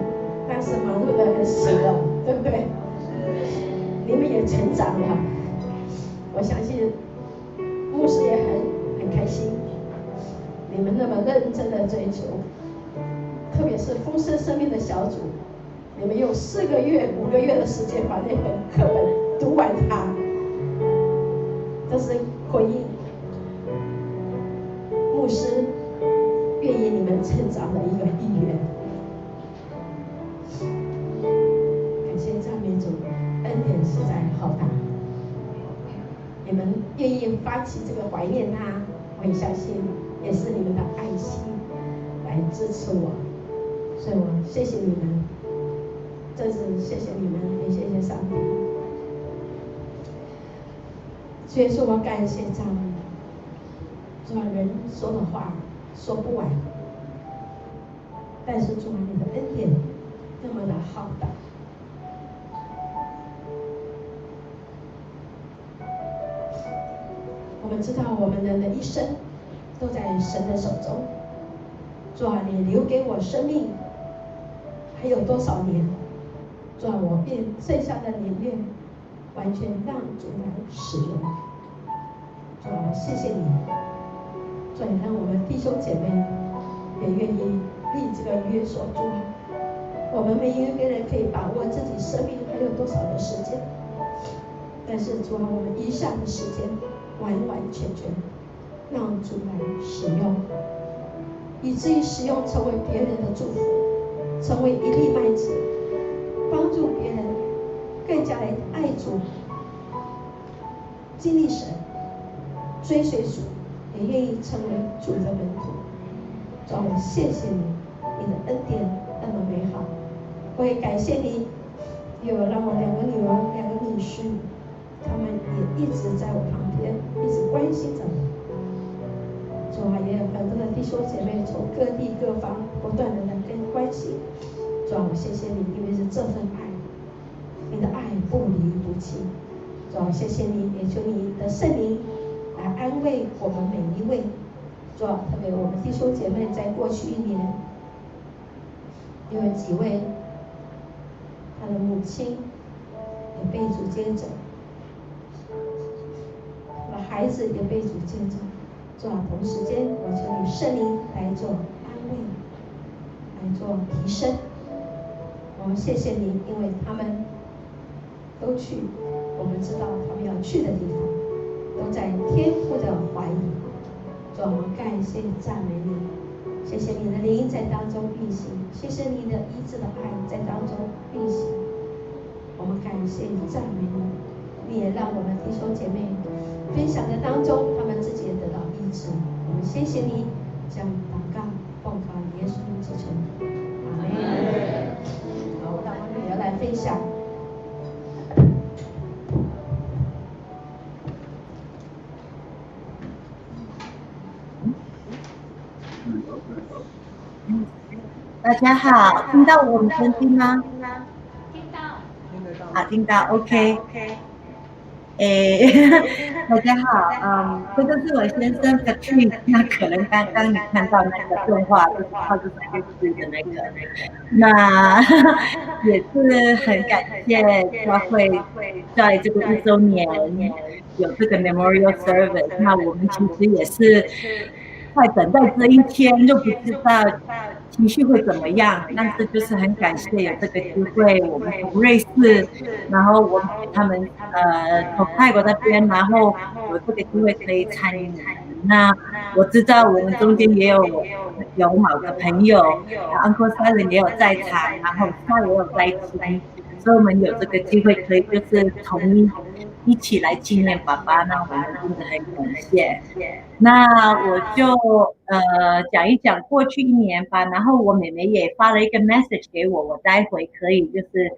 但是忙碌的很喜乐，对不对？你们也成长了，我相信牧师也很开心。你们那么认真的追求，特别是丰盛生命的小组，你们用4个月、5个月的时间把那本课本读完它，这是回应。牧师愿意你们成长的一个意愿，感谢赞美主，恩典实在好大。你们愿意发起这个怀念他，我也相信也是你们的爱心来支持我，所以我谢谢你们，真是谢谢你们，也谢谢上帝。所以说我感谢赞美。主啊，人说的话说不完，但是主啊，你的恩典那么的浩大。我们知道我们人的一生都在神的手中。主啊，你留给我生命还有多少年？主啊，我便剩下的年月完全让主来使用。主啊，谢谢你。所以让我们弟兄姐妹也愿意立这个约说，主啊，我们没有一个人可以把握自己生命还有多少的时间，但是主啊，我们余下的时间完完全全让主来使用，以至于使用成为别人的祝福，成为一粒麦子，帮助别人更加来爱主，经历神，追随主，也愿意成为主的门徒。主啊，我谢谢你，你的恩典那么美好，我也感谢你，有让我2个女儿、2个女婿，他们也一直在我旁边，一直关心着我。主啊，也有很多的弟兄姐妹从各地各方不断的来跟你关心。主啊，我谢谢你，因为是这份爱，你的爱不离不弃。主啊，谢谢你，也求你的圣灵来安慰我们每一位。主啊，特别我们弟兄姐妹在过去1年，有几位他的母亲也被主接走，他的孩子也被主接走。主啊，同时间我求你圣灵来做安慰，来做提升。我们谢谢你，因为他们都去我们知道他们要去的地方，都在天父的怀里。主啊，我们感谢赞美你，谢谢你的灵在当中运行，谢谢你的医治的爱在当中运行。我们感谢你，赞美你，你也让我们弟兄姐妹分享的当中，他们自己也得到医治。我们谢谢你，将祷告奉靠耶稣基督。阿门。好，我让我女儿来分享。大家好，听到我们声音吗？听到。好，听到 ，OK。大家好，这个是我先生 Patrick， 那可能刚刚你看到那个动画，就是靠着3个字的那个，那也是很感谢教会在这个1周年有这个 Memorial Service， 那我们其实也是在等待这一天，就不知道情绪会怎么样，但是就是很感谢有这个机会，我们从瑞士，然后我们他们从泰国那边，然后有这个机会可以参与。那我知道我们中间也有某个朋友 Uncle Simon 也有在场，然后他也有在听，所以我们有这个机会可以就是一起来纪念爸爸，那我们真的很感谢。那我就讲一讲过去1年吧，然后我妹妹也发了一个 message 给我，我待会可以就是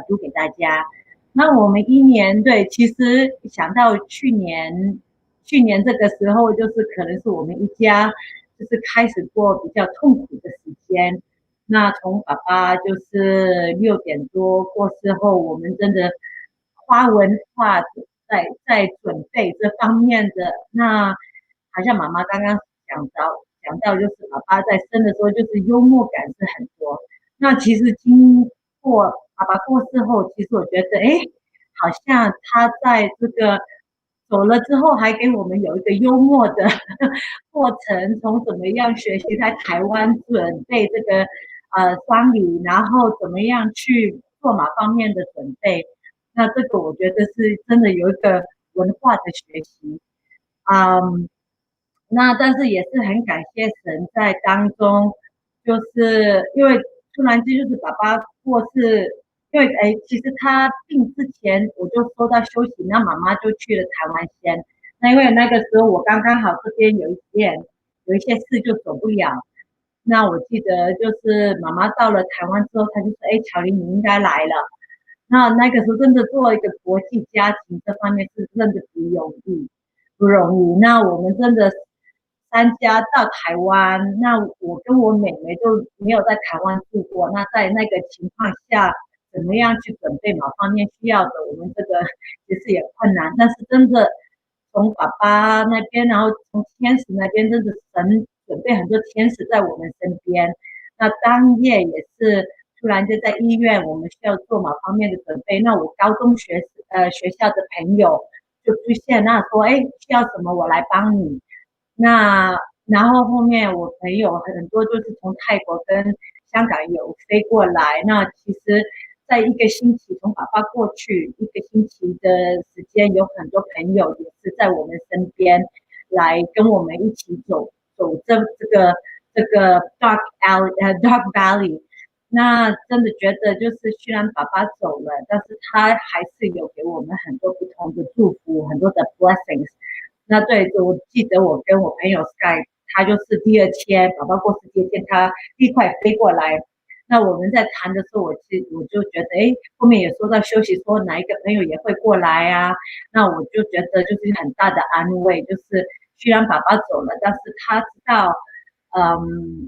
读给大家。那我们1年，对，其实想到去年这个时候，就是可能是我们一家就是开始过比较痛苦的时间。那从爸爸就是6点多过世后，我们真的花文化在准备这方面的。那好像妈妈刚刚讲到，就是爸爸在生的时候，就是幽默感是很多。那其实经过爸爸过世后，其实我觉得，好像他在这个走了之后，还给我们有一个幽默的过程，从怎么样学习在台湾准备这个丧礼，然后怎么样去做哪方面的准备。那这个我觉得是真的有一个文化的学习，那但是也是很感谢神在当中，就是因为突然间就是爸爸过世，因为其实他病之前我就说到休息，那妈妈就去了台湾先。那因为那个时候我刚刚好这边有一些事就走不了，那我记得就是妈妈到了台湾之后，她就说巧玲你应该来了。那个时候真的做一个国际家庭这方面是真的不容易。那我们真的3家到台湾，那我跟我妹妹都没有在台湾住过，那在那个情况下怎么样去准备某方面需要的，我们这个其实也困难。但是真的从爸爸那边，然后从天使那边，真的神准备很多天使在我们身边。那当夜也是突然就在医院，我们需要做某方面的准备。那我高中学校的朋友就出现，那说需要什么我来帮你。那然后后面我朋友很多就是从泰国跟香港有飞过来。那其实在一个星期，从爸爸过去一个星期的时间，有很多朋友也是在我们身边来跟我们一起走这个 Dark Valley。那真的觉得就是虽然爸爸走了，但是他还是有给我们很多不同的祝福，很多的 blessings。那对，我记得我跟我朋友 Sky， 他就是第二天爸爸过世第二天，他立刻飞过来。那我们在谈的时候，我就觉得，后面也说到休息，说哪一个朋友也会过来啊。那我就觉得就是很大的安慰，就是虽然爸爸走了，但是他知道，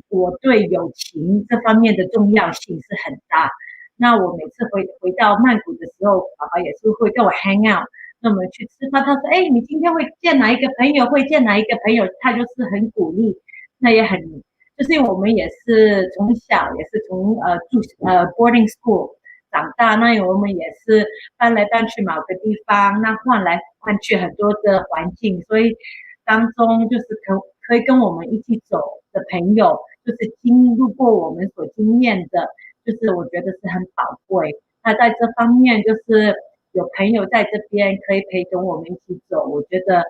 我对友情这方面的重要性是很大。那我每次回到曼谷的时候，爸爸也是会跟我 hang out。那我们去吃饭，他说：“你今天会见哪一个朋友？会见哪一个朋友？”他就是很鼓励，那也很，就是因为我们也是从小也是从boarding school 长大，那我们也是搬来搬去某个地方，那换来换去很多的环境，所以当中就是可以跟我们一起走的朋友，就是经历过我们所经验的，就是我觉得是很宝贵。那在这方面就是有朋友在这边可以陪同我们一起走，我觉得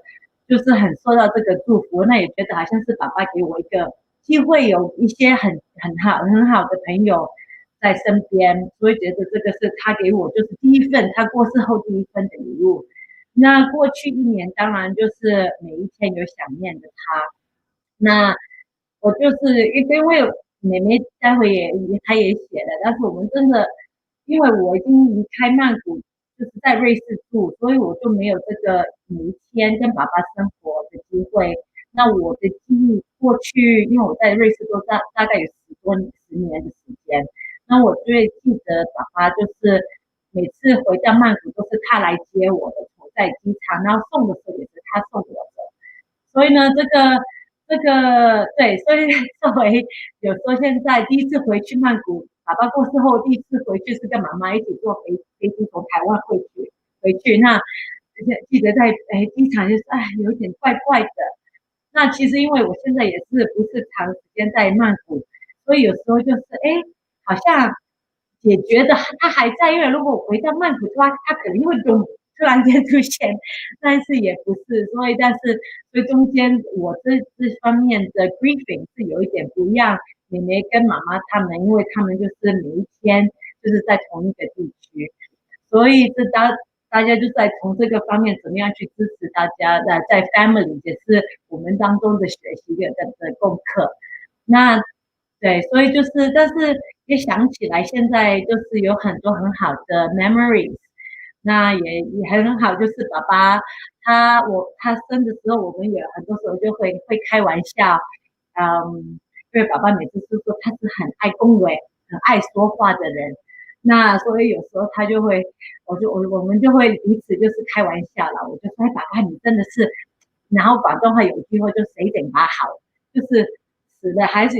就是很受到这个祝福。那也觉得好像是爸爸给我一个机会，有一些很好的朋友在身边，所以觉得这个是他给我就是第一份，他过世后第一份的礼物。那过去1年当然就是每一天有想念的他。那我就是因为妹妹待会她也写了，但是我们真的因为我已经离开曼谷，就是在瑞士住，所以我就没有这个每一天跟爸爸生活的机会。那我的记忆过去，因为我在瑞士都大概有10年的时间，那我最记得爸爸就是每次回到曼谷都是他来接我的，我在机场，然后送的时候也是他送我的。所以呢，这个对，所以作为有时候现在第一次回去曼谷，爸爸过世后第一次回去是跟妈妈一起坐飞机从台湾回去，那记得在机场就是有点怪怪的。那其实因为我现在也是不是长时间在曼谷，所以有时候就是好像也觉得他还在，因为如果我回到曼谷的话，他可能会突然间出现，但是也不是，所以中间我这方面的 briefing 是有一点不一样。妹妹跟妈妈他们，因为他们就是每一天就是在同一个地区，所以大家就在从这个方面怎么样去支持大家的，在 family 也是我们当中的学习的功课。那对，所以就是，但是也想起来，现在就是有很多很好的 memories。那也很好，就是爸爸他生的时候，我们也很多时候就会开玩笑，因为爸爸每次是说他是很爱恭维、很爱说话的人，那所以有时候他就会，我们就会彼此就是开玩笑啦。我就说，爸爸你真的是，然后广东话有一句话就谁整把好，就是死的还是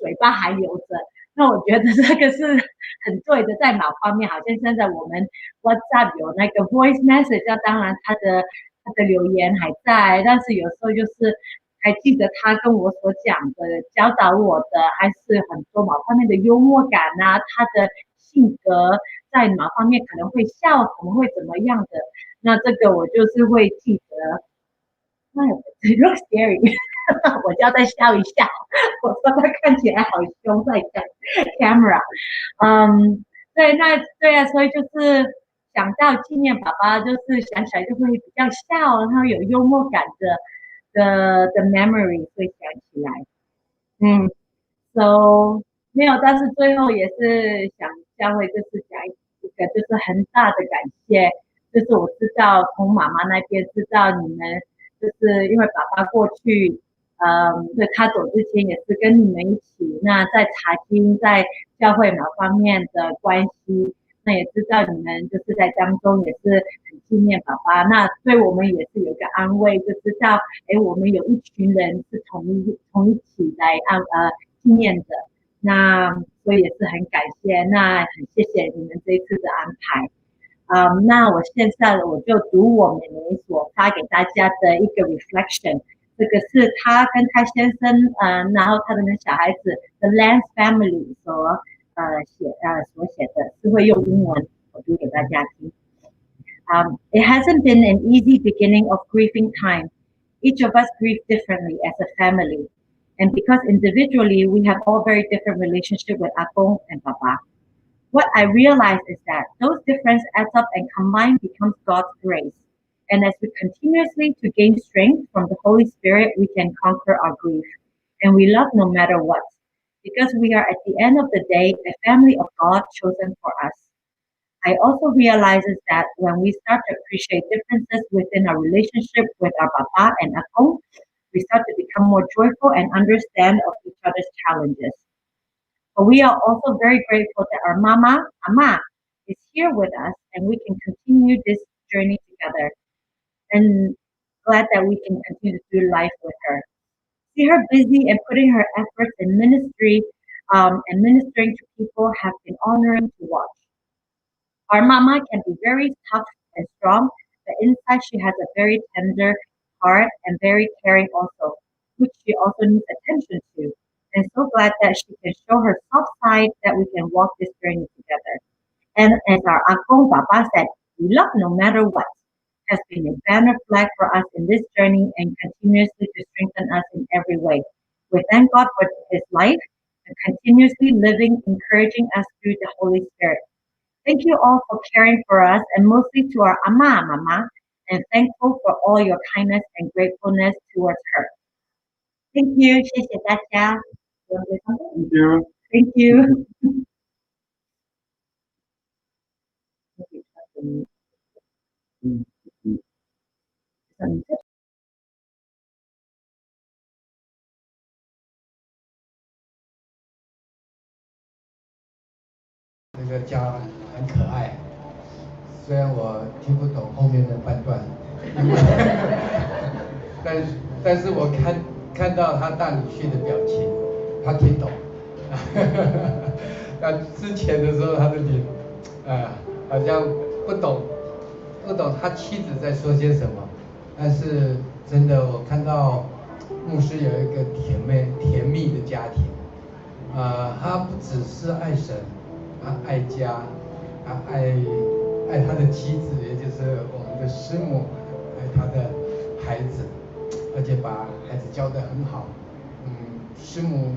嘴巴还留着。那我觉得这个是很对的，在某方面，好像现在我们 WhatsApp 有那个 voice message， 当然他的留言还在，但是有时候就是还记得他跟我所讲的、教导我的，还是很多某方面的幽默感啊，他的性格在某方面可能会笑，可能会怎么样的，那这个我就是会记得。It looks scary 我就要再笑一笑，我说他看起来好凶在camera。对啊，所以就是想到纪念爸爸，就是想起来就会比较笑，然后有幽默感的 memory 会想起来。So 没有，但是最后也是想教会就是讲一个就是很大的感谢，就是我知道从妈妈那边知道你们。就是因为爸爸过去，对他走之前也是跟你们一起，那在查经在教会某方面的关系，那也知道你们就是在当中也是很纪念爸爸，那对我们也是有一个安慰，就知道我们有一群人是同一起来纪念的，那所以也是很感谢，那很谢谢你们这一次的安排。那我现在我就读我妹妹所发给大家的一个 reflection，这个是他跟他先生然后他的小孩子 The Lance Family 所写的，是会用英文我读给大家听。It hasn't been an easy beginning of grieving time. Each of us grieve differently as a family. And because individually we have all very different relationship with Akong and Papa. What I realize is that those differences adds up and combined becomes God's grace. And as we continuously to gain strength from the Holy Spirit, we can conquer our grief. And we love no matter what. Because we are at the end of the day, a family of God chosen for us. I also realize that when we start to appreciate differences within our relationship with our Papa and Akong, we start to become more joyful and understand of each other's challenges. But we are also very grateful that our Ama, is here with us and we can continue this journey together. And glad that we can continue to do life with her. See her busy and putting her efforts in ministry and ministering to people have been honoring to watch. Our mama can be very tough and strong, but inside she has a very tender heart and very caring also, which she also needs attention to. And so glad that she can show her soft side that we can walk this journey together. And as our Akong Papa said, we love no matter what, has been a banner flag for us in this journey and continuously to strengthen us in every way. We thank God for his life and continuously living, encouraging us through the Holy Spirit. Thank you all for caring for us and mostly to our Mama, and thankful for all your kindness and gratefulness towards her. Thank you. 谢谢大家. Thank you. Thank you. 这个家很可爱，虽然我听不懂后面的半段，但是我看到他大女婿的表情，他听懂。那之前的时候他的脸，好像不懂他妻子在说些什么，但是真的我看到牧师有一个甜蜜的家庭，他不只是爱神。他爱家，他爱他的妻子，也就是我们的师母，爱他的孩子，而且把孩子教得很好。师母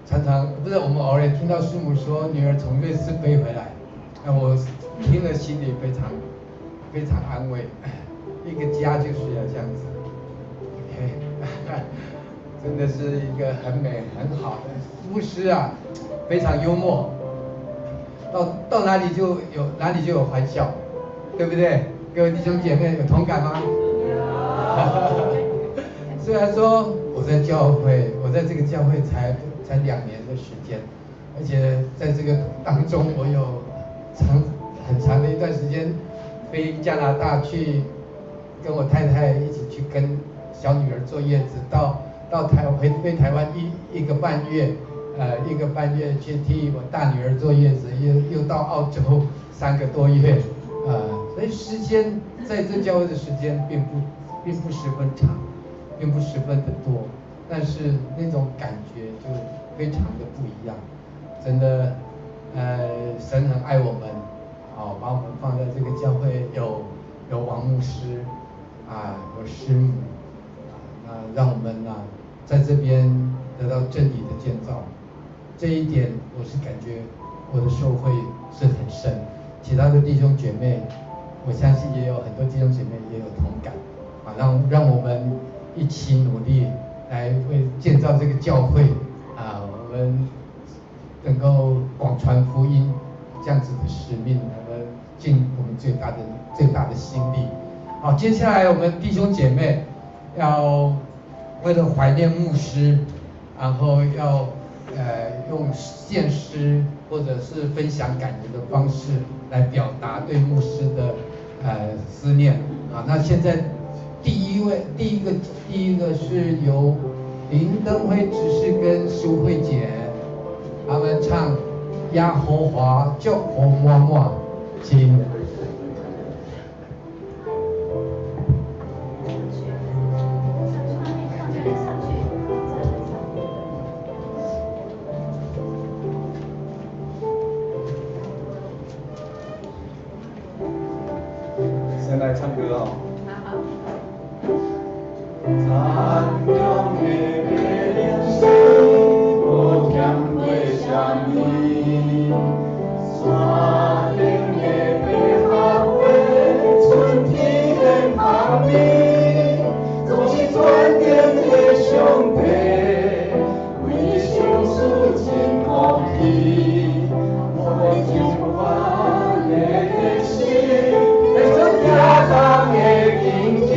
常常不是我们偶尔听到师母说女儿从瑞士飞回来，我听了心里非常安慰。一个家就是要这样子 ，OK， 真的是一个很美很好的牧师啊，非常幽默。到哪里就有欢笑，对不对？各位弟兄姐妹有同感吗？虽然说我在这个教会才2年的时间，而且在这个当中我有很长的一段时间飞加拿大去跟我太太一起去跟小女儿坐月子，飞台湾一个半月。1个半月去替我大女儿坐月子，又到澳洲3个多月，所以时间在这教会的时间并不十分长，并不十分的多，但是那种感觉就非常的不一样，真的，神很爱我们，把我们放在这个教会有王牧师，有师母，让我们在这边得到真理的建造。这一点我是感觉我的受惠是很深，其他的弟兄姐妹，我相信也有很多弟兄姐妹也有同感，让我们一起努力来为建造这个教会，我们能够广传福音这样子的使命，我们尽我们最大的心力。好，接下来我们弟兄姐妹要为了怀念牧师，然后要用献诗或者是分享感人的方式来表达对牧师的思念。那现在第一个是由林登辉执事跟苏慧姐他们唱耶和华祝福我们，请。先来唱歌哦。好。山中的月亮是无欠过什么，山顶的百合花，春天的香味，总是传点的上帝，为你相思真可惜，我情话的心，会出听人的经济。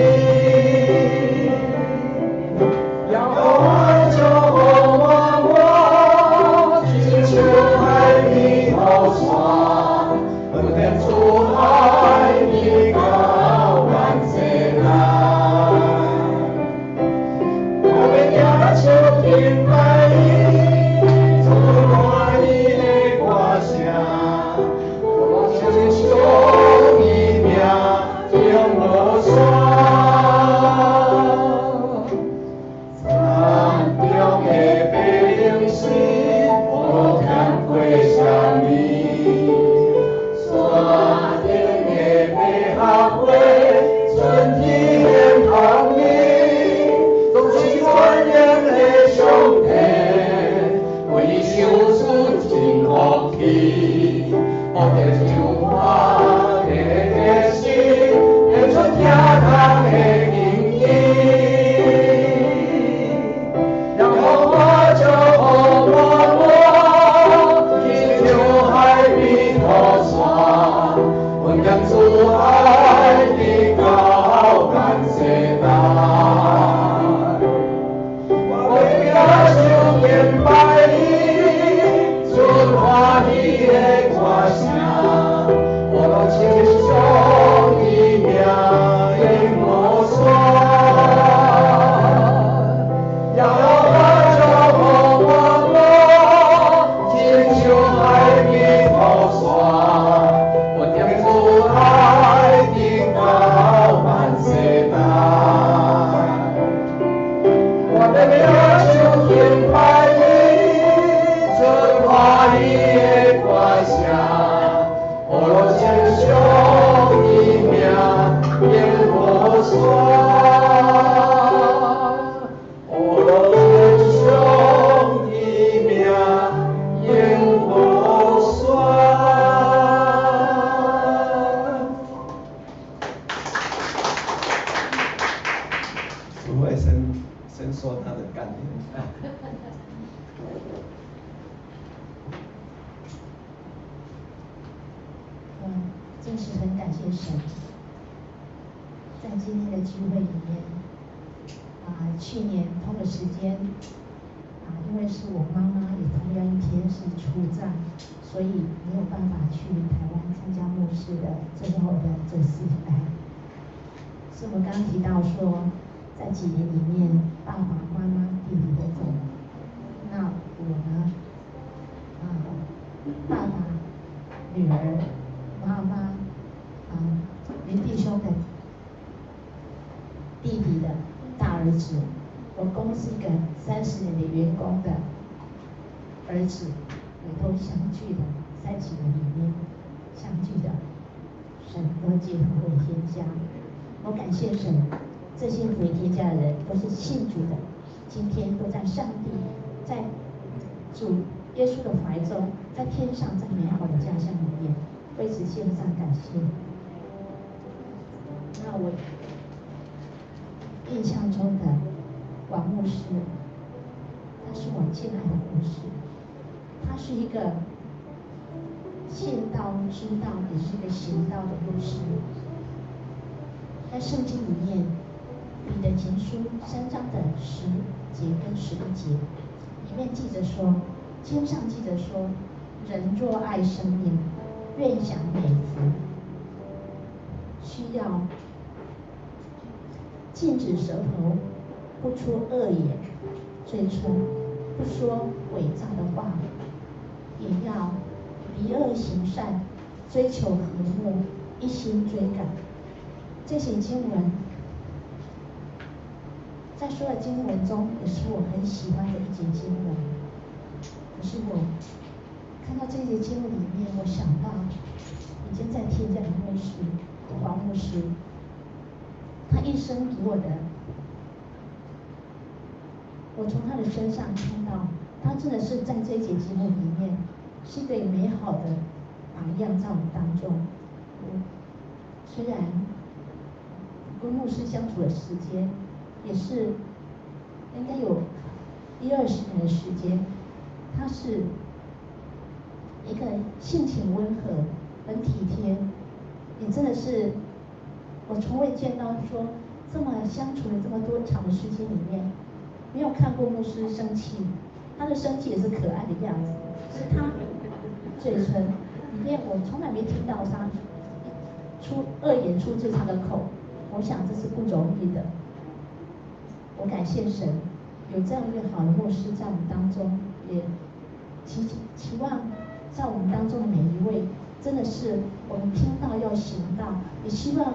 先说他的感言。真是很感谢神，在今天的聚会里面，去年同个时间，因为是我妈妈也同样一天是出葬，所以没有办法去台湾参加牧师的最后的这4礼拜。是我刚刚提到说，在几年里面，爸爸妈妈弟弟都走了，那我呢，爸爸、女儿、妈妈。林弟兄的弟弟的大儿子，我公司一个30年的员工的儿子，也都相聚的，在几年里面相聚的，神都接他回天家。我感谢神，这些回天家的人都是信主的，今天都在上帝，在主耶稣的怀中，在天上，在美好的家乡里面，为此献上感谢。那我印象中的王牧师，他是我敬爱的牧师，他是一个信道知道，也是一个行道的牧师。在圣经里面，彼得前书3章的10节跟11节，里面记着说，经上记着说，人若爱生命，愿享美福，需要禁止舌头不出恶言，嘴唇不说伪造的话，也要离恶行善，追求和睦，一心追赶。这些经文在所有经文中也是我很喜欢的一节经文。可是我看到这节经文里面，我想到已经在天家的牧师华王牧师，他一生给我的，我从他的身上看到，他真的是在这一节节目里面是一个美好的榜样在我们当中。虽然跟牧师相处的时间也是应该有10-20年的时间，他是一个性情温和、很体贴，也真的是我从未见到说这么相处了这么多长的时间里面，没有看过牧师生气，他的生气也是可爱的样子，是他嘴唇里面我从来没听到他恶言出自他的口，我想这是不容易的。我感谢神有这样一个好的牧师在我们当中，也期望在我们当中的每一位，真的是我们听到要行道，也希望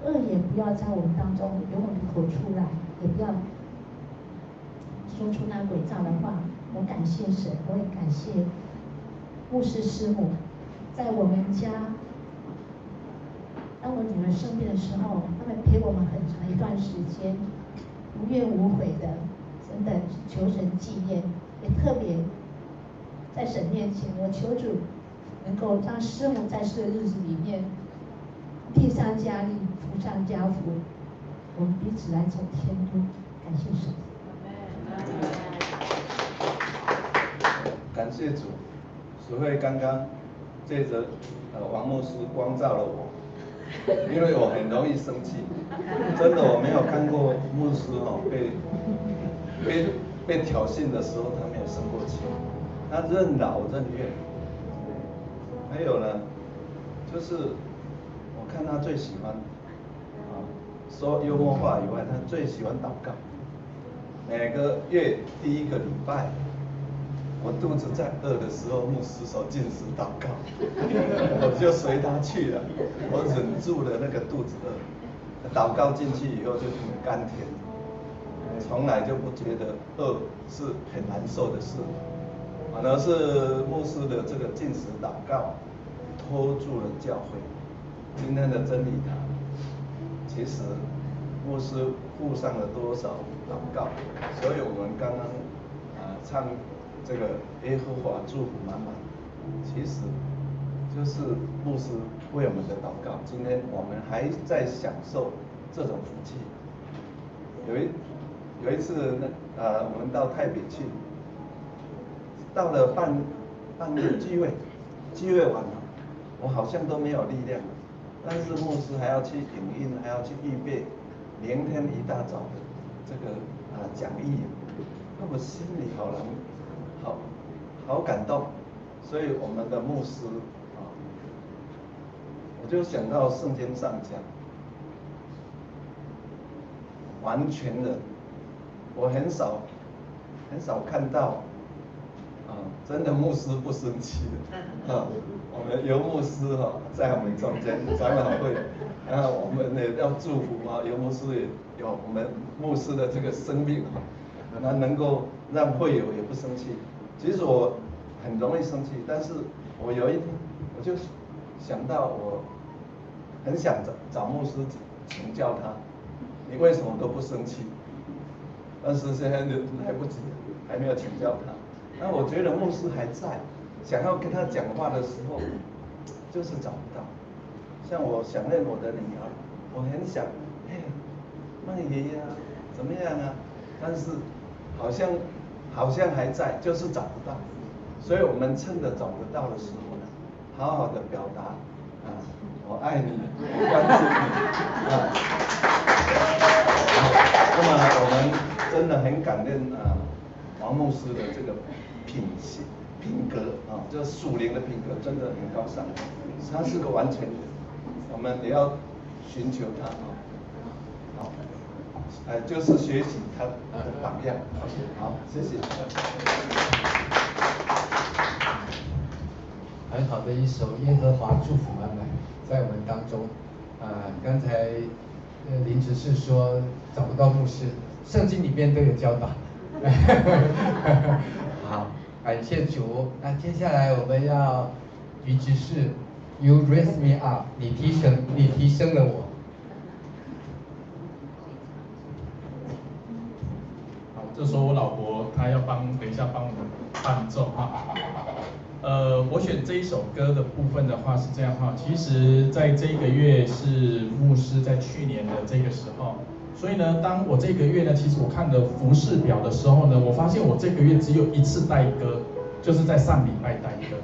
恶言不要在我们当中由我们口出来，也不要说出那诡诈的话。我感谢神，我也感谢牧师师母，在我们家，当我女儿生病的时候，他们陪我们很长一段时间，无怨无悔的，真的求神纪念，也特别在神面前，我求主能够让师母在世的日子里面，地上加力，福上加福，我们彼此来走天路。感谢神。感谢主，所会刚刚借着王牧师光照了我，因为我很容易生气，真的我没有看过牧师被挑衅的时候他没有生过气，他任劳任怨。还有呢，就是我看他最喜欢说幽默话以外，他最喜欢祷告。每个月第1个礼拜，我肚子在饿的时候，牧师说禁食祷告，我就随他去了。我忍住了那个肚子饿，祷告进去以后就很甘甜，从来就不觉得饿是很难受的事，反而是牧师的这个禁食祷告拖住了教会。今天的真理堂，其实牧师付上了多少祷告，所以我们刚刚唱这个耶和华祝福满满，其实就是牧师为我们的祷告。今天我们还在享受这种福气。有一次我们到台北去，到了半夜聚会完了，我好像都没有力量了，但是牧师还要去影印，还要去预备明天一大早的这个讲义，那我心里好感动。所以我们的牧师我就想到圣经上讲完全的，我很少看到真的牧师不生气的我们尤牧师在我们中间长老会，我们也要祝福尤牧师也有我们牧师的这个生命那能够让会友也不生气。其实我很容易生气，但是我有一天我就想到我很想找牧师请教他，你为什么都不生气？但是现在来不及，还没有请教他。那我觉得牧师还在，想要跟他讲话的时候，就是找不到。像我想念我的女儿，我很想，那爷爷怎么样啊？但是好像还在，就是找不到。所以我们趁着找得到的时候呢，好好的表达我爱你，我关注你那么我们真的很感念王牧师的这个品格这属灵的品格真的很高尚，他是个完全人，我们也要寻求他就是学习他的榜样。好，谢谢。很好的一首《耶和华祝福满满》在我们当中。刚才林执事说找不到牧师，圣经里面都有教导。好，感谢主。那接下来我们要于执事 You raise me up， 你提升了我。好，这时候我老婆她要等一下帮我们伴奏哈。我选这一首歌的部分的话是这样哈，其实在这个月是牧师在去年的这个时候，所以呢，当我这个月呢，其实我看的服事表的时候呢，我发现我这个月只有一次带歌，就是在上礼拜带歌。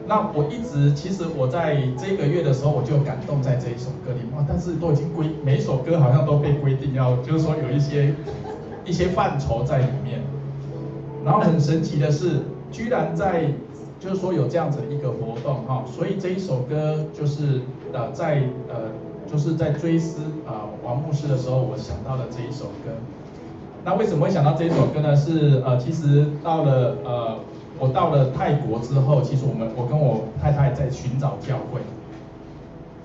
那我其实我在这个月的时候，我就感动在这一首歌里哇，但是都已经每一首歌好像都被规定要，就是说有一些范畴在里面。然后很神奇的是，居然就是说有这样子的一个活动哈，所以这一首歌就是就是在追思王牧师的时候，我想到了这一首歌。那为什么会想到这一首歌呢？是其实我到了泰国之后，其实我跟我太太在寻找教会，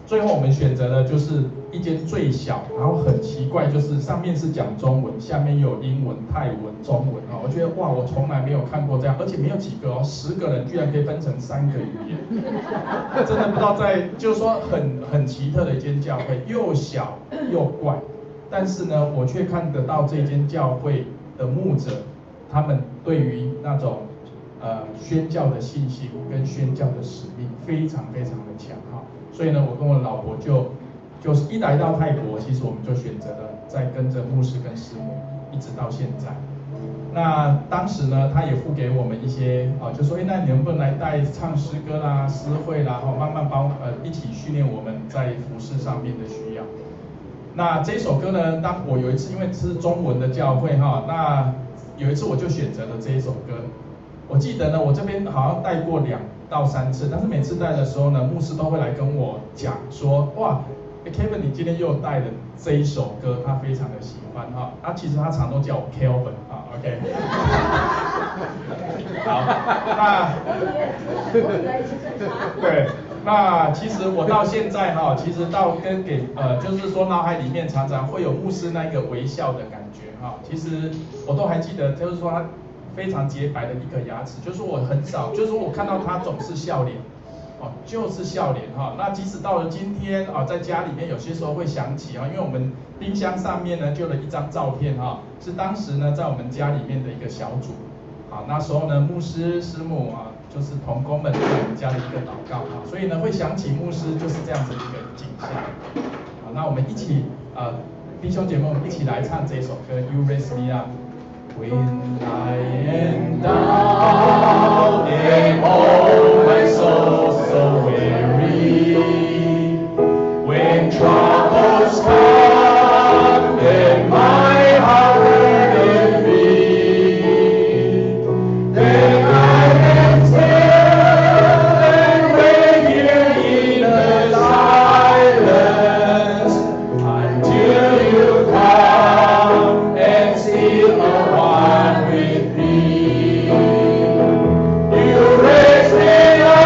最后我们选择了就是一间最小，然后很奇怪，就是上面是讲中文，下面有英文、泰文、中文啊，我觉得哇，我从来没有看过这样，而且没有几个哦，10个人居然可以分成3个语言，真的不知道就是说很奇特的一间教会，又小又怪，但是呢，我却看得到这间教会的牧者，他们对于那种宣教的信心跟宣教的使命非常非常的强哈，所以呢，我跟我老婆就是一来到泰国，其实我们就选择了在跟着牧师跟师母一直到现在。那当时呢，他也付给我们一些就说那你能不能来带唱诗歌啦、诗会啦，慢慢一起训练我们在服事上面的需要。那这首歌呢，当我有一次因为是中文的教会哈，那有一次我就选择了这一首歌。我记得呢，我这边好像带过2到3次，但是每次带的时候呢，牧师都会来跟我讲说，哇 ，Kevin 你今天又带了这一首歌，他非常的喜欢哈。其实他常都叫我 Kelvin 啊 ，OK 好，对，那其实我到现在哈，其实就是说脑海里面常常会有牧师那个微笑的感觉哈。其实我都还记得，就是说他非常洁白的一颗牙齿，就是我很少，就是说我看到他总是笑脸，就是笑脸哈。那即使到了今天在家里面有些时候会想起因为我们冰箱上面呢就有一张照片是当时呢在我们家里面的一个小组，那时候呢牧师师母就是同工们在我们家的一个祷告所以呢会想起牧师就是这样子一个景象。那我们一起弟兄姐妹，我们一起来唱这首歌 You Raise Me Up。When I am down and oh my soul so weary, when troubles come and my heart burdens me, then I am still and wait here in the silence until you come and steal away with me. You raise me up.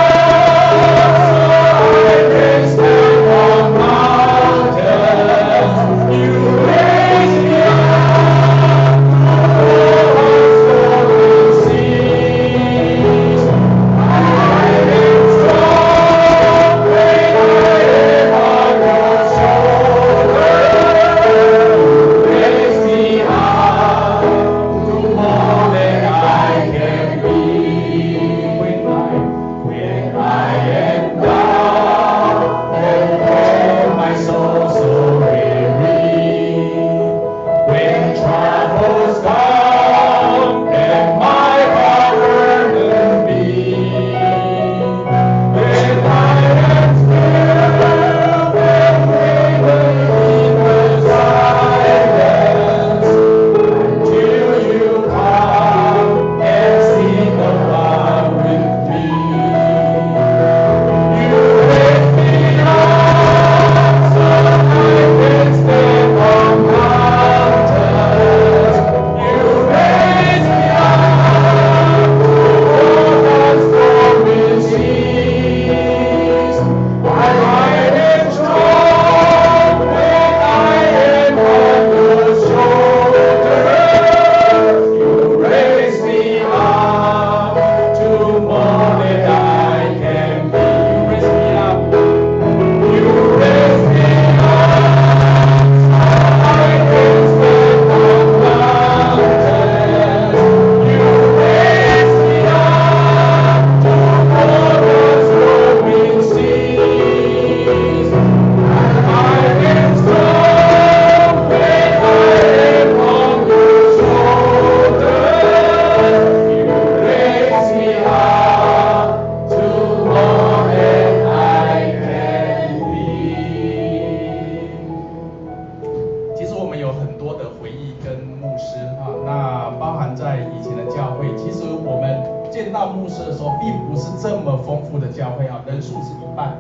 到牧师的时候，并不是这么丰富的教会啊，人数是1半，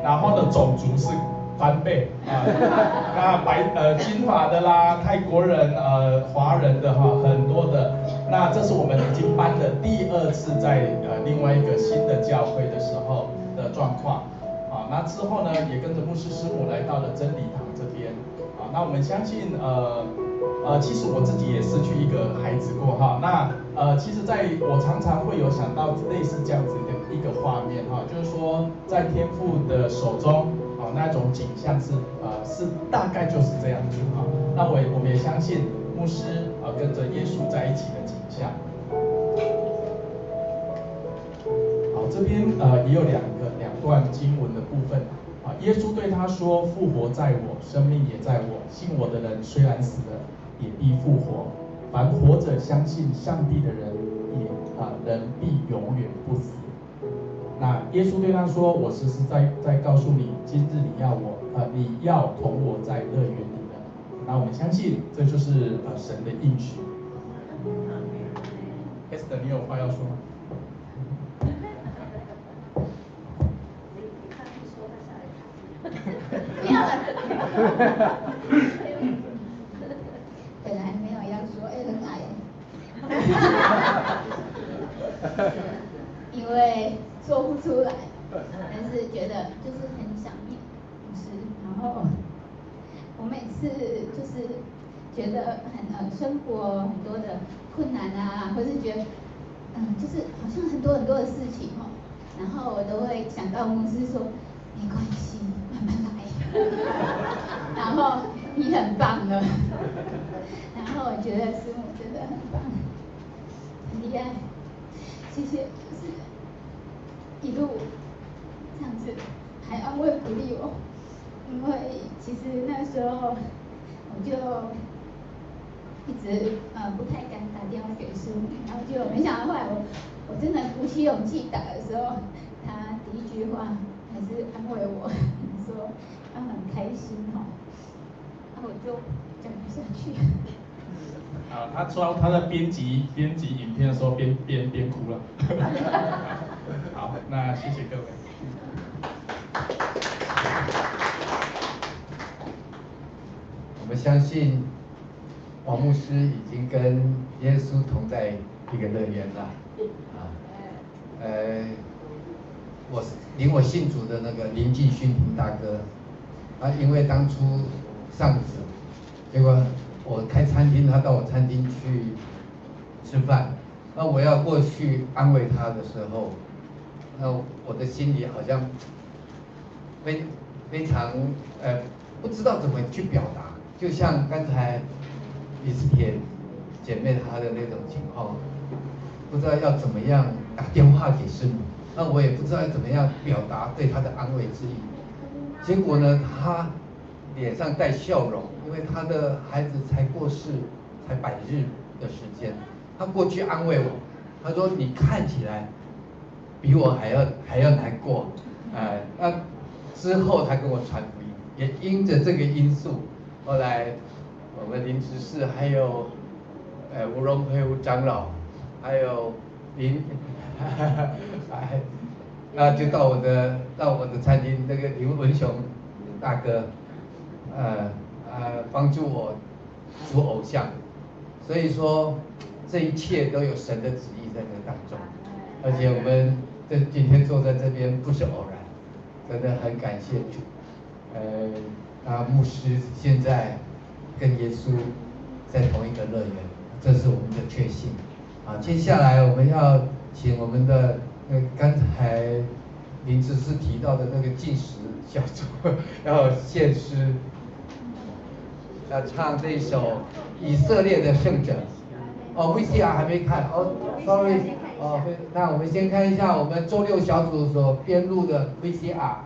然后呢种族是翻倍啊，那金发的啦，泰国人华人的很多的，那这是我们已经搬的第2次在另外一个新的教会的时候的状况啊，那之后呢也跟着牧师师母来到了真理堂这边啊，那我们相信其实我自己也失去一个孩子过哈，那其实我常常会有想到类似这样子的一个画面哈，就是说在天父的手中那种景象是大概就是这样子哈，那我们也相信牧师跟着耶稣在一起的景象。好，这边也有两段经文的部分啊，耶稣对他说：“复活在我，生命也在我，信我的人虽然死了，也必复活。凡活着相信上帝的人，人必永远不死。”那耶稣对他说：“我实实在告诉你，今日你要同我在乐园里的。”那我们相信这就是神的应许。Esther， 你有话要说吗？本来没有要说，很矮，因为说不出来，但是觉得就是很想念牧师，然后我每次就是觉得生活很多的困难啊，或是觉得就是好像很多的事情然后我都会想到牧师说没关系，慢慢来。然后你很棒了，然后我觉得师母真的很棒，很厉害，谢谢，就是一路这样子还安慰鼓励我，因为其实那时候我就一直不太敢打电话给师母，然后就没想到后来我真的鼓起勇气打的时候，他第一句话还是安慰我说他很开心然后我就讲不下去。他说他在编辑影片的时候边哭了。好，那谢谢各位。我们相信王牧师已经跟耶稣同在一个乐园了我信主的那个林继勋大哥，因为当初丧子，结果我开餐厅，他到我餐厅去吃饭，那我要过去安慰他的时候，那我的心里好像非常不知道怎么去表达，就像刚才李思田姐妹她的那种情况，不知道要怎么样打电话给师母，那我也不知道要怎么样表达对她的安慰之意。结果呢，她脸上带笑容，因为她的孩子才过世，才100日的时间，她过去安慰我，她说你看起来比我还要难过，那之后她跟我传福音，也因着这个因素，后来我们林执事还有吴荣培吴长老，还有那就到我的餐厅，那个林文雄大哥，帮助我组偶像，所以说这一切都有神的旨意在那当中，而且我们今天坐在这边不是偶然，真的很感谢主。牧师现在跟耶稣在同一个乐园，这是我们的确信。接下来我们要请我们的刚才林执事提到的那个禁食小组要献诗，要唱这首以色列的圣者。VCR 还没看，sorry， 那我们先看一下我们周六小组所编录的 VCR。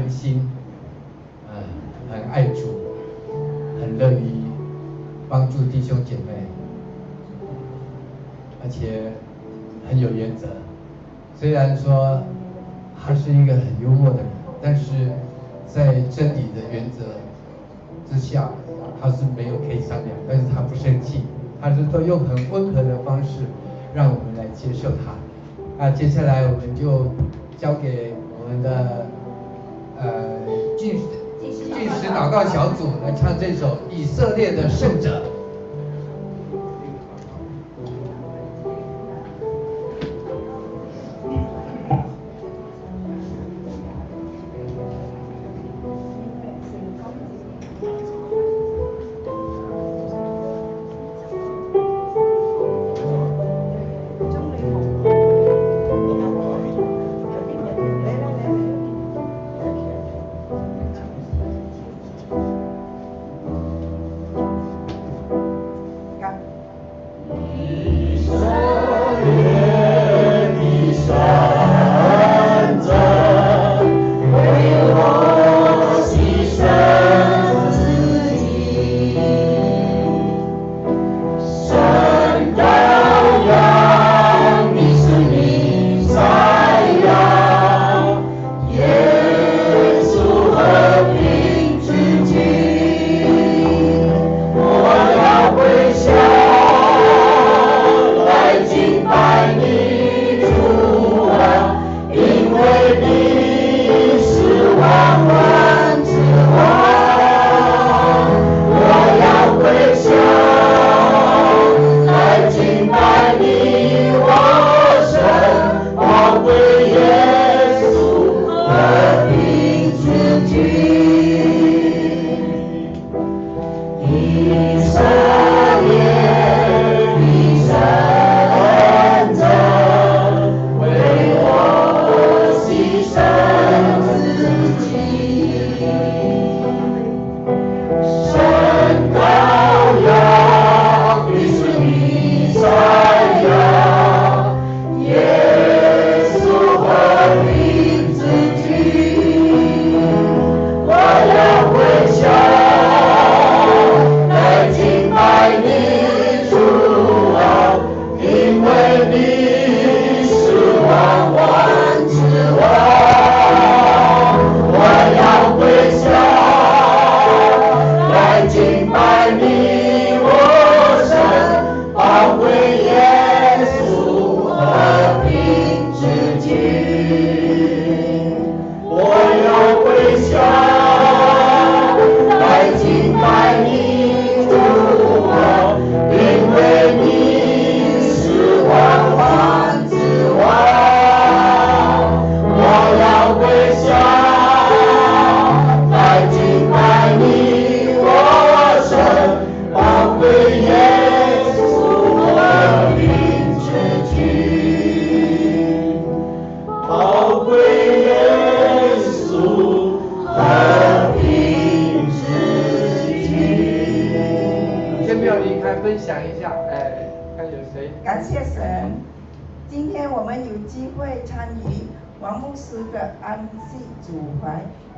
温馨，很爱主，很乐于帮助弟兄姐妹，而且很有原则。虽然说他是一个很幽默的人，但是在真理的原则之下，他是没有可以商量，但是他不生气，他是都用很温和的方式让我们来接受他。那接下来我们就交给我们的进食祷告小组来唱这首《以色列的圣者》。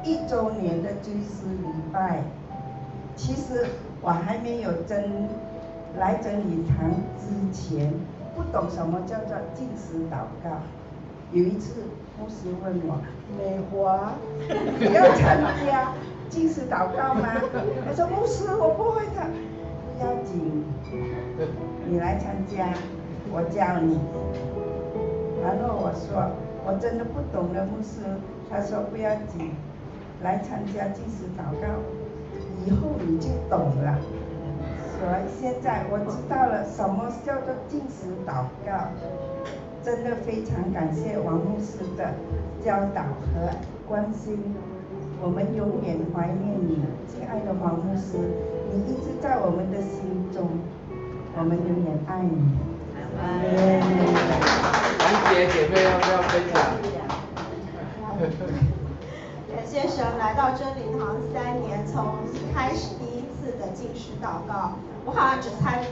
1周年的追思礼拜，其实我还没有来真理堂之前，不懂什么叫做禁食祷告。有一次牧师问我：“美华，你要参加禁食祷告吗？”我说：“牧师，我不会的。”不要紧，你来参加，我教你。然后我说：“我真的不懂的，牧师。”他说：“不要紧。”来参加禁食祷告，以后你就懂了。所以现在我知道了什么叫做禁食祷告，真的非常感谢王牧师的教导和关心。我们永远怀念你，亲爱的王牧师，你一直在我们的心中，我们永远爱你。兰姐姐妹要不要分享？感谢神来到真理堂3年，从开始第一次的禁食祷告，我好像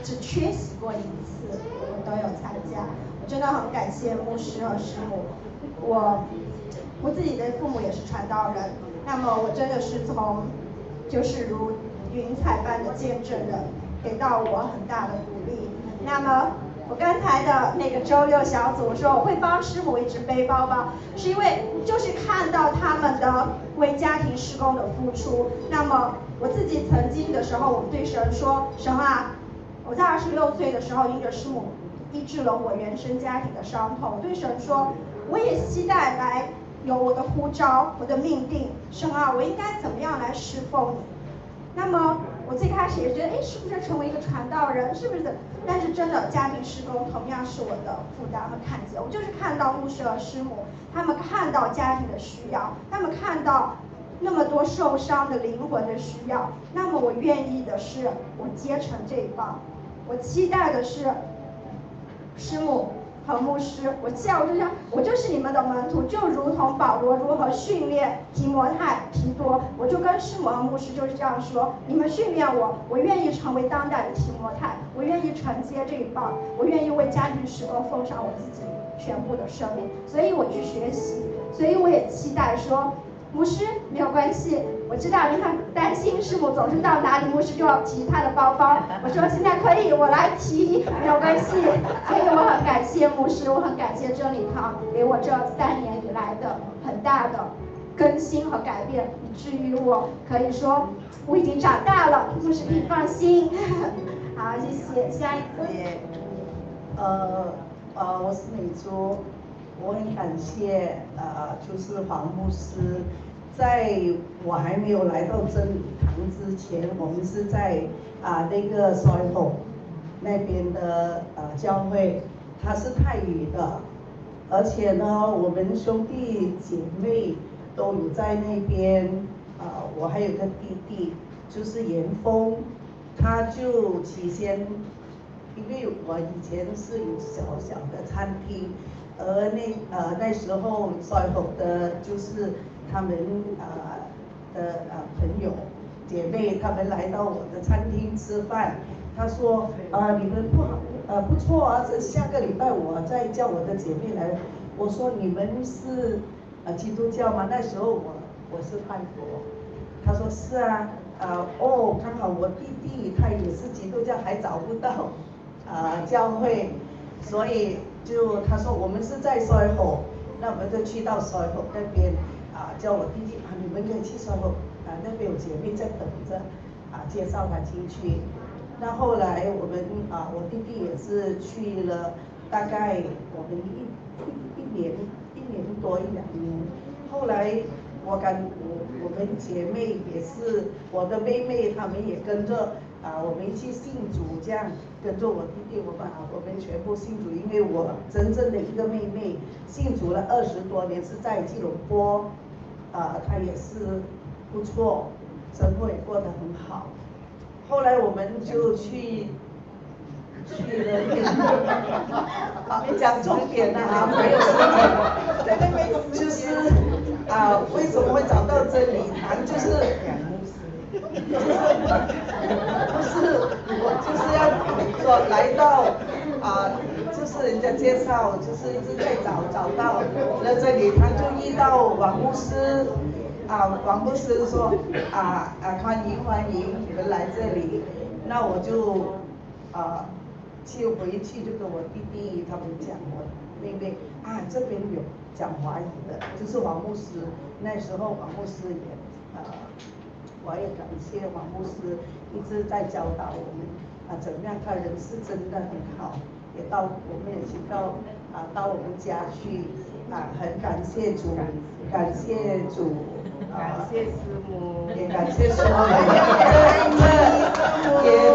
只缺席过1次，我都有参加。我真的很感谢牧师和师母。我我自己的父母也是传道人，那么我真的是就是如云彩般的见证人，给到我很大的鼓励。那么我刚才的那个周六小组说我会帮师母一直背包包，是因为就是看到他们的为家庭事工的付出。那么我自己曾经的时候，我对神说，神啊，我在26岁的时候因着师母医治了我原生家庭的伤痛，我对神说，我也期待来有我的呼召，我的命定，神啊，我应该怎么样来侍奉你？那么我最开始也觉得，是不是成为一个传道人，是不是？但是真的家庭事工同样是我的负担和看见。我就是看到牧师和师母，他们看到家庭的需要，他们看到那么多受伤的灵魂的需要，那么我愿意的是我接成这一棒，我期待的是师母和牧师，我就是你们的门徒，就如同保罗如何训练提摩太、提多，我就跟师母和牧师就是这样说，你们训练我，我愿意成为当代的提摩太，我愿意承接这一棒，我愿意为家庭事工奉上我自己全部的生命，所以我去学习，所以我也期待说，牧师没有关系，我知道你很担心师母总是到哪里牧师就要提他的包包，我说现在可以我来提，没有关系。所以我很感谢牧师，我很感谢真理堂给我这3年以来的很大的更新和改变，以至于我可以说我已经长大了，牧师可以放心。好，谢谢。下一个。我是美珠，我很感谢就是黄牧师。在我还没有来到真理堂之前，我们是在那个衰后那边的教会，它是泰语的，而且呢，我们兄弟姐妹都有在那边。我还有个弟弟，就是严峰，他就起先，因为我以前是有小的餐厅，而那时候衰后的就是他们的朋友姐妹，他们来到我的餐厅吃饭，他说你们不错啊，这下个礼拜我再叫我的姐妹来。我说你们是基督教吗？那时候我是拜佛。他说是啊，刚好我弟弟他也是基督教，还找不到教会，所以他说我们是在衰后，那我们就去到衰后那边。叫我弟弟你们可以去衰后那边有姐妹在等着介绍他进去。那后来我们我弟弟也是去了，大概我们一年多1-2年。后来我们姐妹也是，我的妹妹她们也跟着我们一起信主，这样跟着我弟弟我们全部信主。因为我真正的一个妹妹信主了20多年，是在吉隆坡。他也是不错，生活也过得很好。后来我们就去了，没讲重点没有时间。就是为什么会找到真理堂？就是我就是要说来到就是人家介绍，就是一直在找到了这里，他就遇到王牧师，王牧师说欢迎你们来这里。那我就回去就跟我弟弟他们讲，我妹妹这边有讲华语的，就是王牧师。那时候王牧师也我也感谢王牧师一直在教导我们怎么样，他人是真的很好。我们也去到我们家去很感谢主，感谢主，感谢师母，也感谢师母。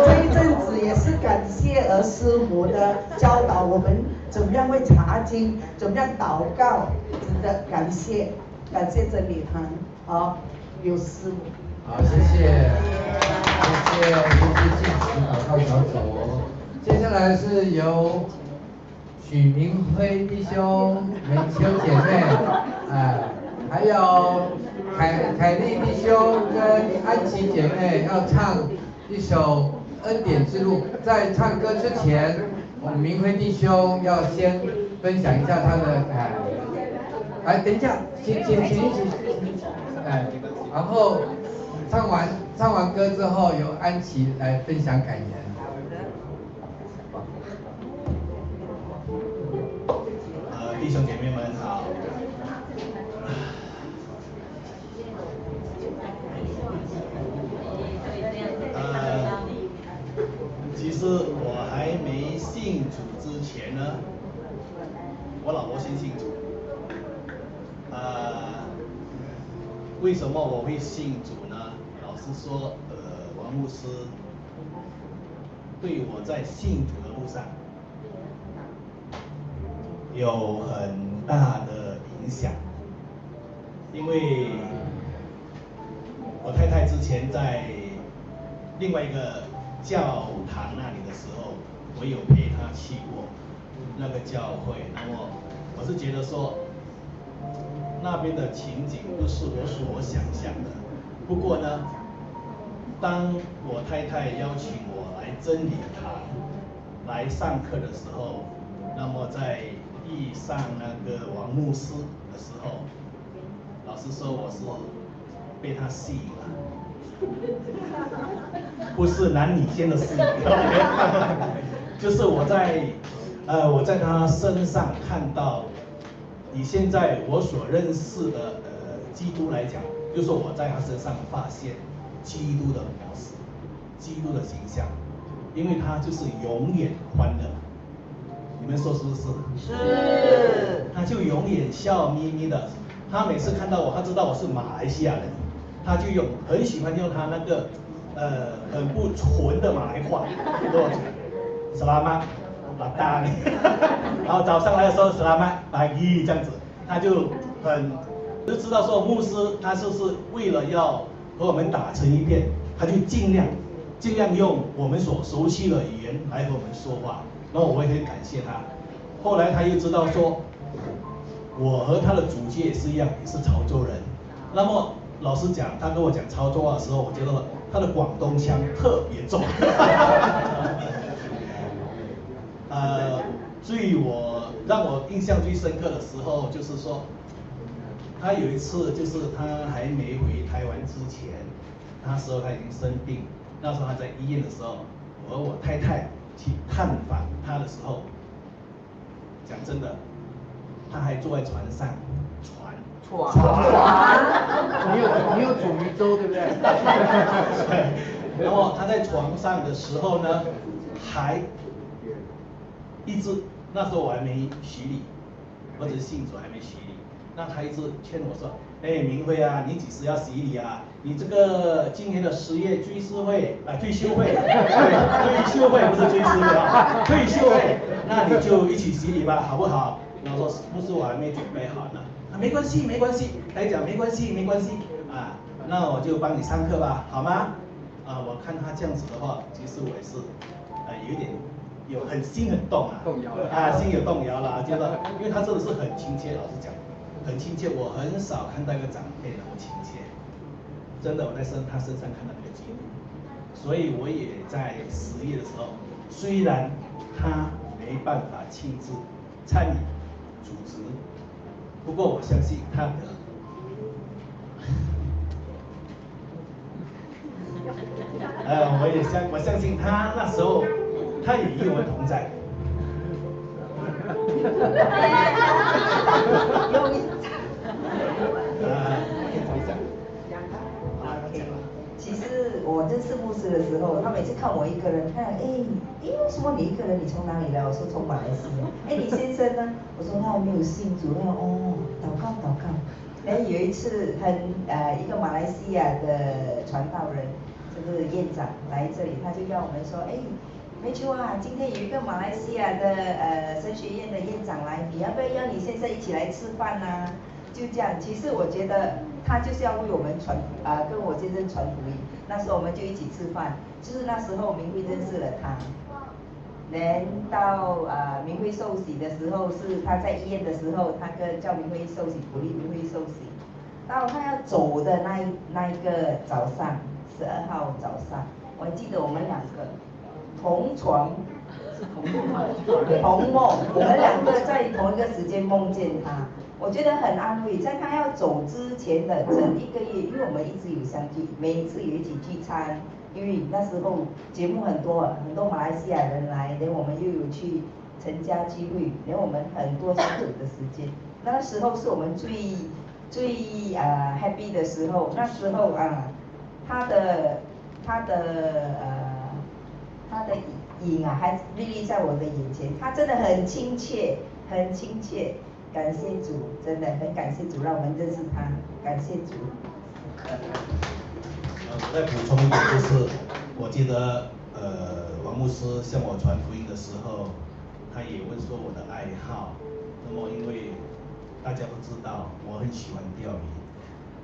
这一阵子也是感谢儿师母的教导，我们怎么样会查经，怎么样祷告，真的感谢真理堂有师母。好，谢谢进行祷告小组。接下来是由许明辉弟兄、美秋姐妹，还有凯丽弟兄跟安琪姐妹要唱一首《恩典之路》。在唱歌之前，我们明辉弟兄要先分享一下他的来，等一下，请一起，哎，然后唱完歌之后，由安琪来分享感言。弟兄姐妹们好。其实我还没信主之前呢，我老婆先信主。为什么我会信主呢？老实说，王牧师对我在信主的路上有很大的影响，因为我太太之前在另外一个教堂那里的时候，我有陪她去过那个教会，那么我是觉得说那边的情景不是我想象的。不过呢，当我太太邀请我来真理堂来上课的时候，那么在遇上那个王牧师的时候，老实说我是被他吸引了，不是男女间的吸引，就是我在他身上看到，以现在我所认识的基督来讲，就是我在他身上发现基督的模式，基督的形象，因为他就是永远欢乐。你们说是不是？是。他就永远笑眯眯的。他每次看到我，他知道我是马来西亚人，他就很喜欢用他那个很不纯的马来话跟我讲，Selamat datang，然后早上来的时候Selamat pagi这样子，他就知道说牧师他就是为了要和我们打成一片，他就尽量用我们所熟悉的语言来和我们说话。然后我也很感谢他。后来他又知道说，我和他的祖籍也是一样，也是潮州人。那么老实讲，他跟我讲潮州话的时候，我觉得他的广东腔特别重。让我印象最深刻的时候，就是说，他有一次就是他还没回台湾之前，那时候他已经生病，那时候他在医院的时候，我和我太太去探访他的时候，讲真的，他还坐在船上，你有煮鱼粥对不对？然后他在床上的时候呢，还一直那时候我还没洗礼，我只是信主还没洗礼，那他一直劝我说，明辉啊，你几时要洗礼啊？你这个今年的10月追思会退休会，退休会不是追思会啊，退休会，那你就一起洗礼吧，好不好？然后说不是我还没准备好呢，没关系，他讲没关系啊，那我就帮你上课吧，好吗？我看他这样子的话，其实我也是有点心很动啊，心有动摇了，觉得因为他真的是很亲切，老实讲，很亲切，我很少看到一个长辈那么亲切。真的，我在他身上看到那个基督，所以我也在10月的时候，虽然他没办法亲自参与组织，不过我相信他的，我相信他那时候他也与我们同在。其实我认识牧师的时候，他每次看我一个人，看，为什么你一个人？你从哪里来？我说从马来西亚。你先生呢？我说他还没有信主。他说祷告。有一次一个马来西亚的传道人，就是院长来这里，他就要我们说，梅秋啊，今天有一个马来西亚的神学院的院长来，你要不要邀你先生一起来吃饭啊？就这样，其实我觉得他就是要为我们跟我先生传福音。那时候我们就一起吃饭，就是那时候明辉认识了他。到明辉受洗的时候，是他在医院的时候，他叫明辉受洗，鼓励明辉受洗。到他要走的那一个早上，12号早上，我还记得我们两个同床。同梦，我们两个在同一个时间梦见他，我觉得很安慰。在他要走之前的整1个月，因为我们一直有相聚，每一次有一起聚餐，因为那时候节目很多马来西亚人来，然后我们又有去陈家聚会，然后我们很多相处的时间。那个时候是我们最happy 的时候。那时候他的影还历历在我的眼前，他真的很亲切，很亲切。感谢主，真的很感谢主，让我们认识他，感谢主。我再补充一点，就是我记得王牧师向我传福音的时候，他也问说我的爱好。那么因为大家都知道我很喜欢钓鱼，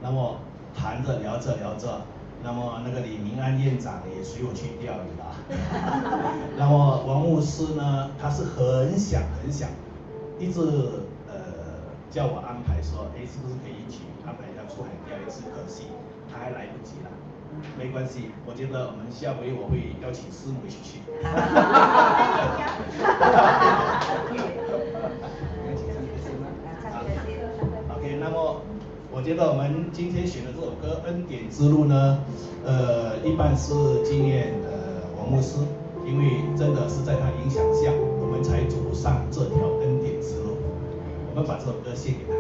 那么谈着聊着，那么那个李明安院长也随我去钓鱼了。那么王牧师呢，他是很想，一直叫我安排说，是不是可以一起安排一下出海钓一次？可惜他还来不及了。没关系，我觉得我们下回我会邀请师母一起去。OK， 那么我觉得我们今天选的这首歌《恩典之路》呢，一半是纪念王牧师，因为真的是在他影响下，我们才走上这条恩典之路。我们把这首歌献给他。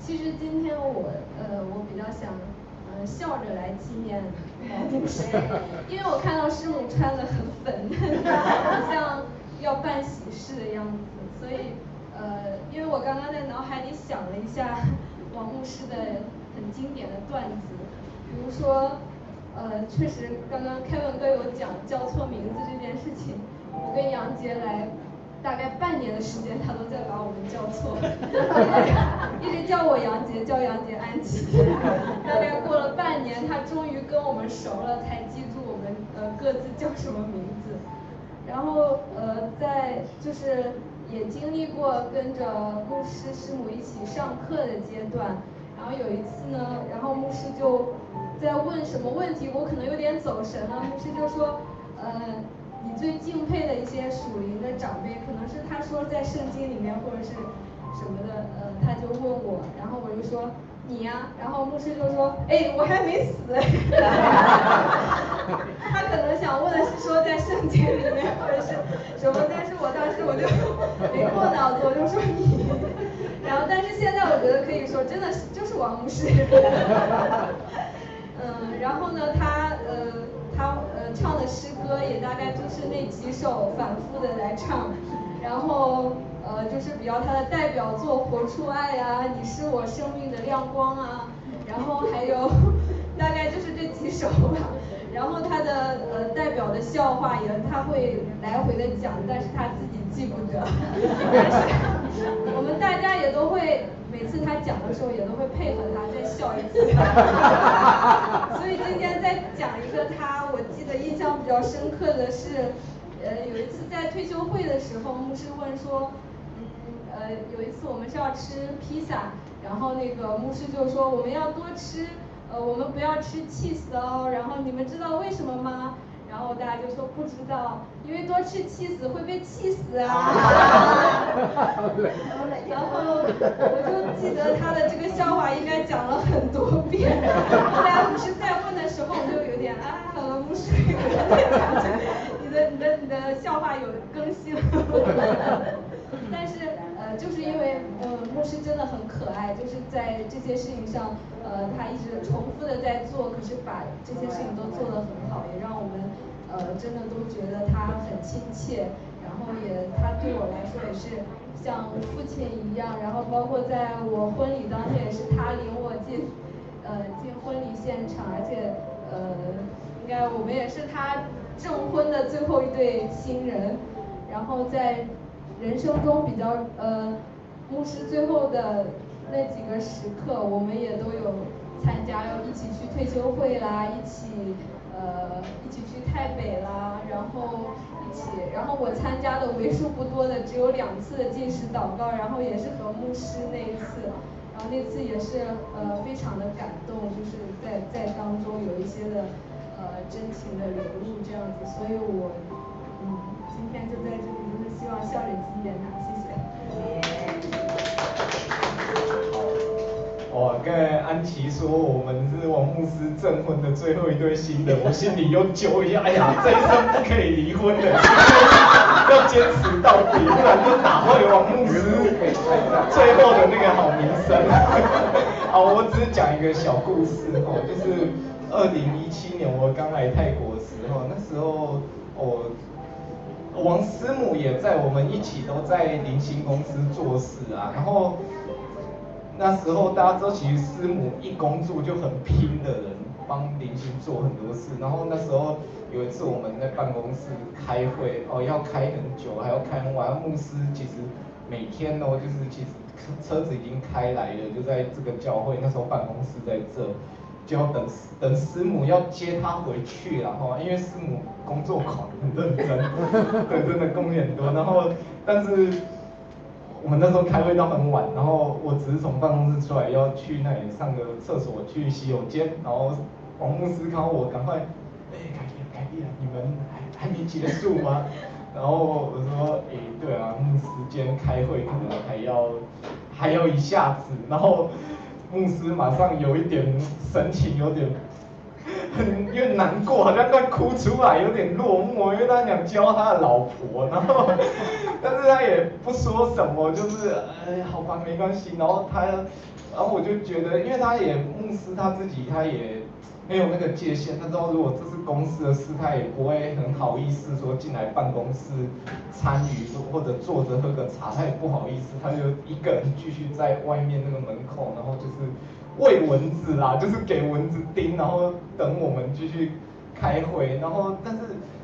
其实今天我比较想笑着来纪念牧师，因为我看到师母穿得很粉嫩，好像要办喜事的样子，所以因为我刚刚在脑海里想了一下王牧师的很经典的段子，比如说确实刚刚Kevin哥有讲叫错名字这件事情，我跟杨杰来大概半年的时间，他都在把我们叫错，一直叫我杨杰，叫杨杰安琪。大概过了半年，他终于跟我们熟了，才记住我们各自叫什么名字。然后在就是也经历过跟着牧师师母一起上课的阶段。然后有一次呢，然后牧师就在问什么问题，我可能有点走神了，牧师就说你最敬佩的一些属灵的长辈，可能是他说在圣经里面或者是什么的，他就问我，然后我就说你呀，然后牧师就说，哎，我还没死，他可能想问的是说在圣经里面或者是什么，但是我当时我就没过脑子，我就说你，然后但是现在我觉得可以说真的是就是王牧师，然后呢他唱的诗歌也大概就是那几首反复的来唱，然后就是比较他的代表作《活出爱》啊，你是我生命的亮光啊，然后还有大概就是这几首吧。然后他的代表的笑话也他会来回的讲，但是他自己记不得。但是我们大家也都会每次他讲的时候也都会配合他再笑一次。所以今天再讲一个我记得印象比较深刻的是，有一次在退休会的时候，牧师问说，有一次我们是要吃披萨，然后那个牧师就说我们要多吃。我们不要吃 cheese 哦，然后你们知道为什么吗？然后大家就说不知道，因为多吃 cheese 会被气死啊。然后我就记得他的这个笑话应该讲了很多遍，后来牧师再问的时候，我就有点牧师，你的笑话有更新了。但是就是因为牧师真的很可爱，就是在这些事情上他一直重复的在做，可是把这些事情都做得很好，也让我们真的都觉得他很亲切，然后他对我来说也是像父亲一样，然后包括在我婚礼当天也是他领我进婚礼现场，而且应该我们也是他证婚的最后一对新人，然后在人生中比较牧师最后的那几个时刻，我们也都有参加，要一起去退休会啦，一起去台北啦，然后我参加的为数不多的只有2次的禁食祷告，然后也是和牧师那一次，然后那次也是非常的感动，就是在当中有一些的真情的流露这样子，所以我今天就在这里，就是希望笑脸基言呐，谢谢。哇，刚才安琪说我们是王牧师证婚的最后一对新人，我心里又揪一下，哎呀，这一生不可以离婚的，要坚持到底，不然就打坏王牧师最后的那个好名声。好，我只是讲一个小故事哈，就是2017年我刚来泰国的时候，那时候王师母也在，我们一起都在灵星公司做事啊，然后那时候大家知道，其实师母一工作就很拼的人，帮灵星做很多事。然后那时候有一次我们在办公室开会，要开很久，还要开很晚。牧师其实每天就是其实车子已经开来了，就在这个教会，那时候办公室在这，就要等师母要接他回去，然后因为师母工作狂，很认真，对，真的贡献很多。然后但是我们那时候开会到很晚，然后我只是从办公室出来要去那里上个厕所，去洗手间，然后王牧师看到我赶快，凯蒂啊，你们还没结束吗？然后我说，对啊，时间开会可能还要一下子，然后牧师马上有一点神情有点有点难过，好像快哭出来，有点落寞，因为他想教他的老婆，然后但是他也不说什么，就是好吧，没关系。然后我就觉得，因为牧师他自己他也没有那个界限。他知道如果这是公司的事，他也不会很好意思说进来办公室参与，或者坐着喝个茶，他也不好意思，他就一个人继续在外面那个门口，然后就是喂蚊子啦，就是给蚊子叮，然后等我们继续开会。然后但是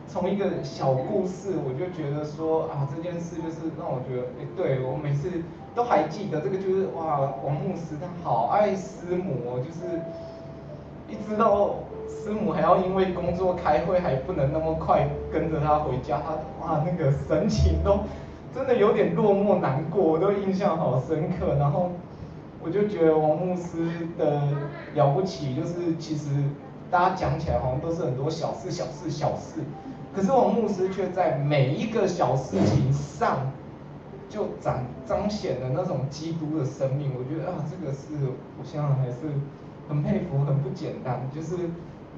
从一个小故事，我就觉得说啊，这件事就是让我觉得，对我每次都还记得这个，就是哇，王牧师他好爱师母哦，就是一直到师母还要因为工作开会，还不能那么快跟着他回家，他哇那个神情都真的有点落寞难过，我都印象好深刻。然后我就觉得王牧师的了不起，就是其实大家讲起来好像都是很多小事，可是王牧师却在每一个小事情上就彰显了那种基督的生命。我觉得啊，这个是我现在还是很佩服，很不简单。就是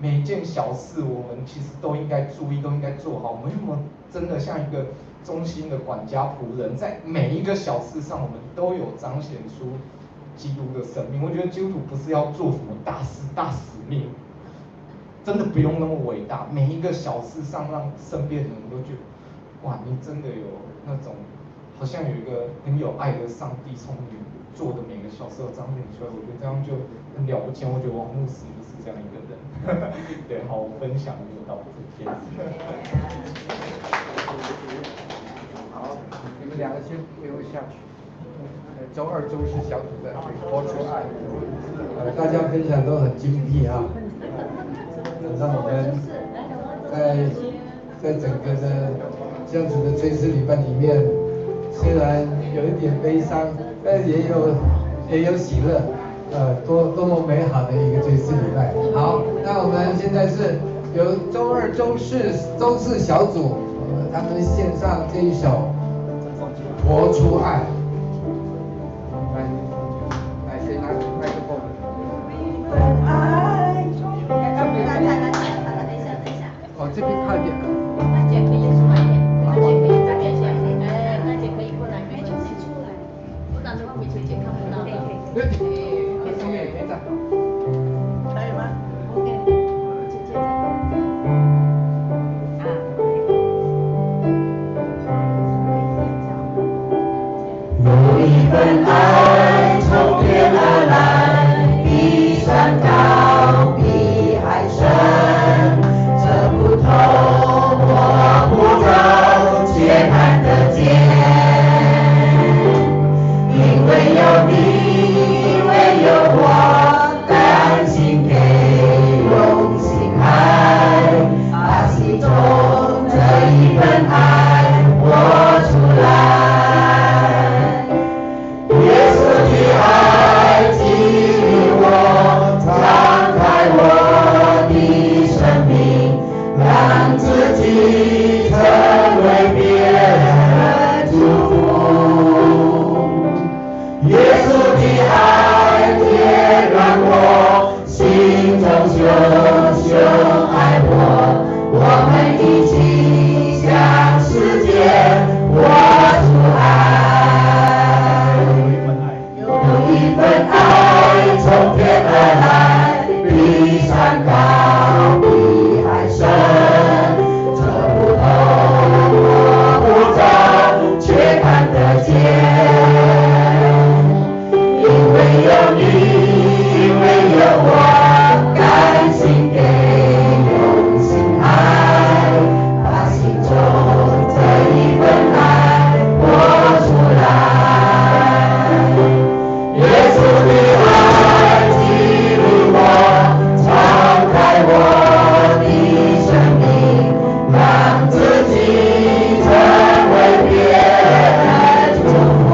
每一件小事，我们其实都应该注意，都应该做好。我们有没有真的像一个忠心的管家仆人，在每一个小事上，我们都有彰显出基督的生命？我觉得基督徒不是要做什么大事大使命，真的不用那么伟大。每一个小事上，让身边的人都觉得，哇，你真的有那种好像有一个很有爱的上帝从你做的每个小事都彰显出来。我觉得这样就很了不起。我觉得王牧师就是这样一个人。对，好，我分享就到这边。好，你们两个先给我下去。周二、周四小组的活出爱，大家分享都很精辟啊，让我们在整个的这样子的追思礼拜里面，虽然有一点悲伤，但也有喜乐，多么美好的一个追思礼拜。好，那我们现在是由周二、周四小组，他们献上这一首《活出爱》。这边靠一点。那姐可以出来一点，那姐可以这边先，那姐可以过来，没出来，不然的话美翠姐看不到的。对，可以的。可以吗 ？OK， 姐姐在。有一份爱从天而来，比山高，比海深。不透我不着，却看得见。因为有你，因为有我，甘心给，用心爱，把心中这一份爱活出来。耶稣的爱激励我，敞开我的生命。让自己成为别人祝福，耶稣的爱点燃我心中熊熊爱我们一起向世界活出爱。有一份爱从天而来，比山高，比海深。有你，因为有我，甘心给，用心爱，把心中这一份爱活出来。耶稣的爱激励我，敞开我的生命，让自己成为别人祝福。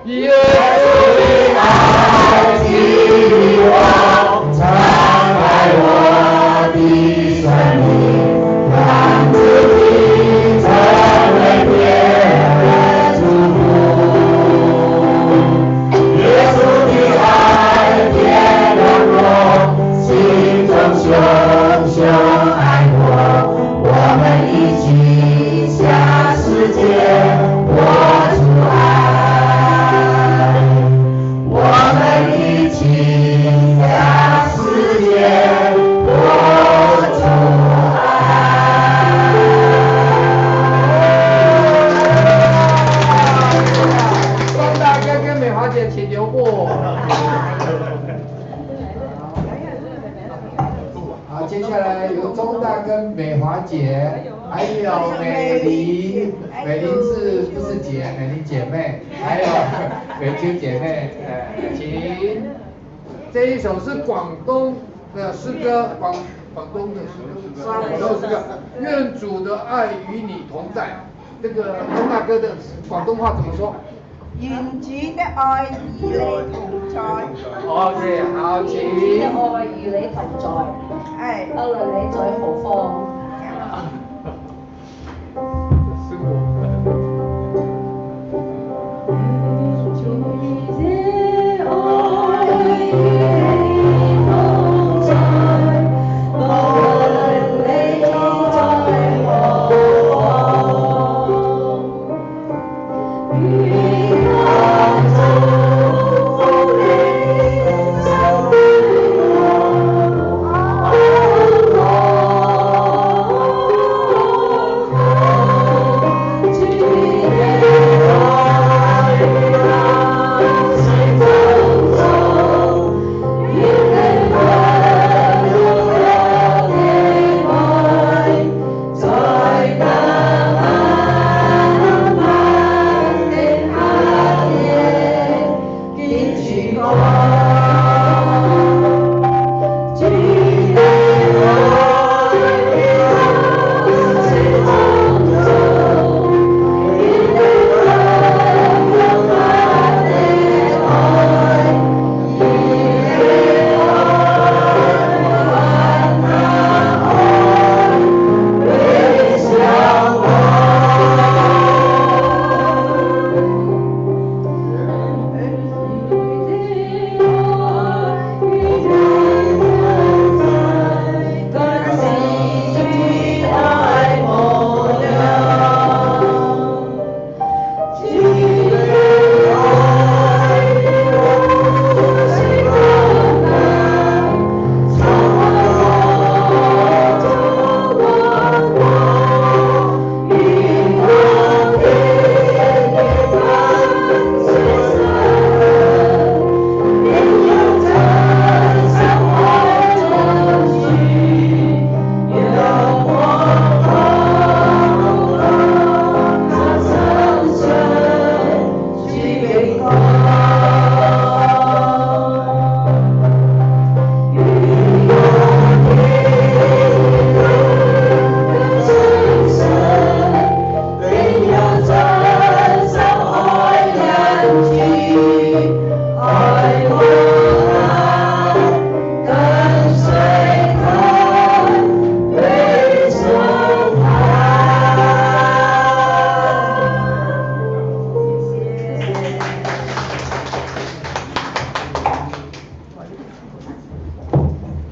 耶稣的爱激我，敞开我的生命，让自己成为别人祝福。耶稣的爱点亮我心中熊熊爱我，我们一起向世界播出爱，我们一起向世界播出爱。钟大哥跟美华姐请留步。好，接下来由钟大跟美华姐，还有美玲，美玲不是姐，美玲姐妹，还有美秋姐妹，请。这一首是广东的诗歌，广东的诗歌，愿主的爱与你同在。这个钟大哥的广东话怎么说？願主的愛與你同在。OK， 好，請。主的愛與你同在，係。不論你在何方。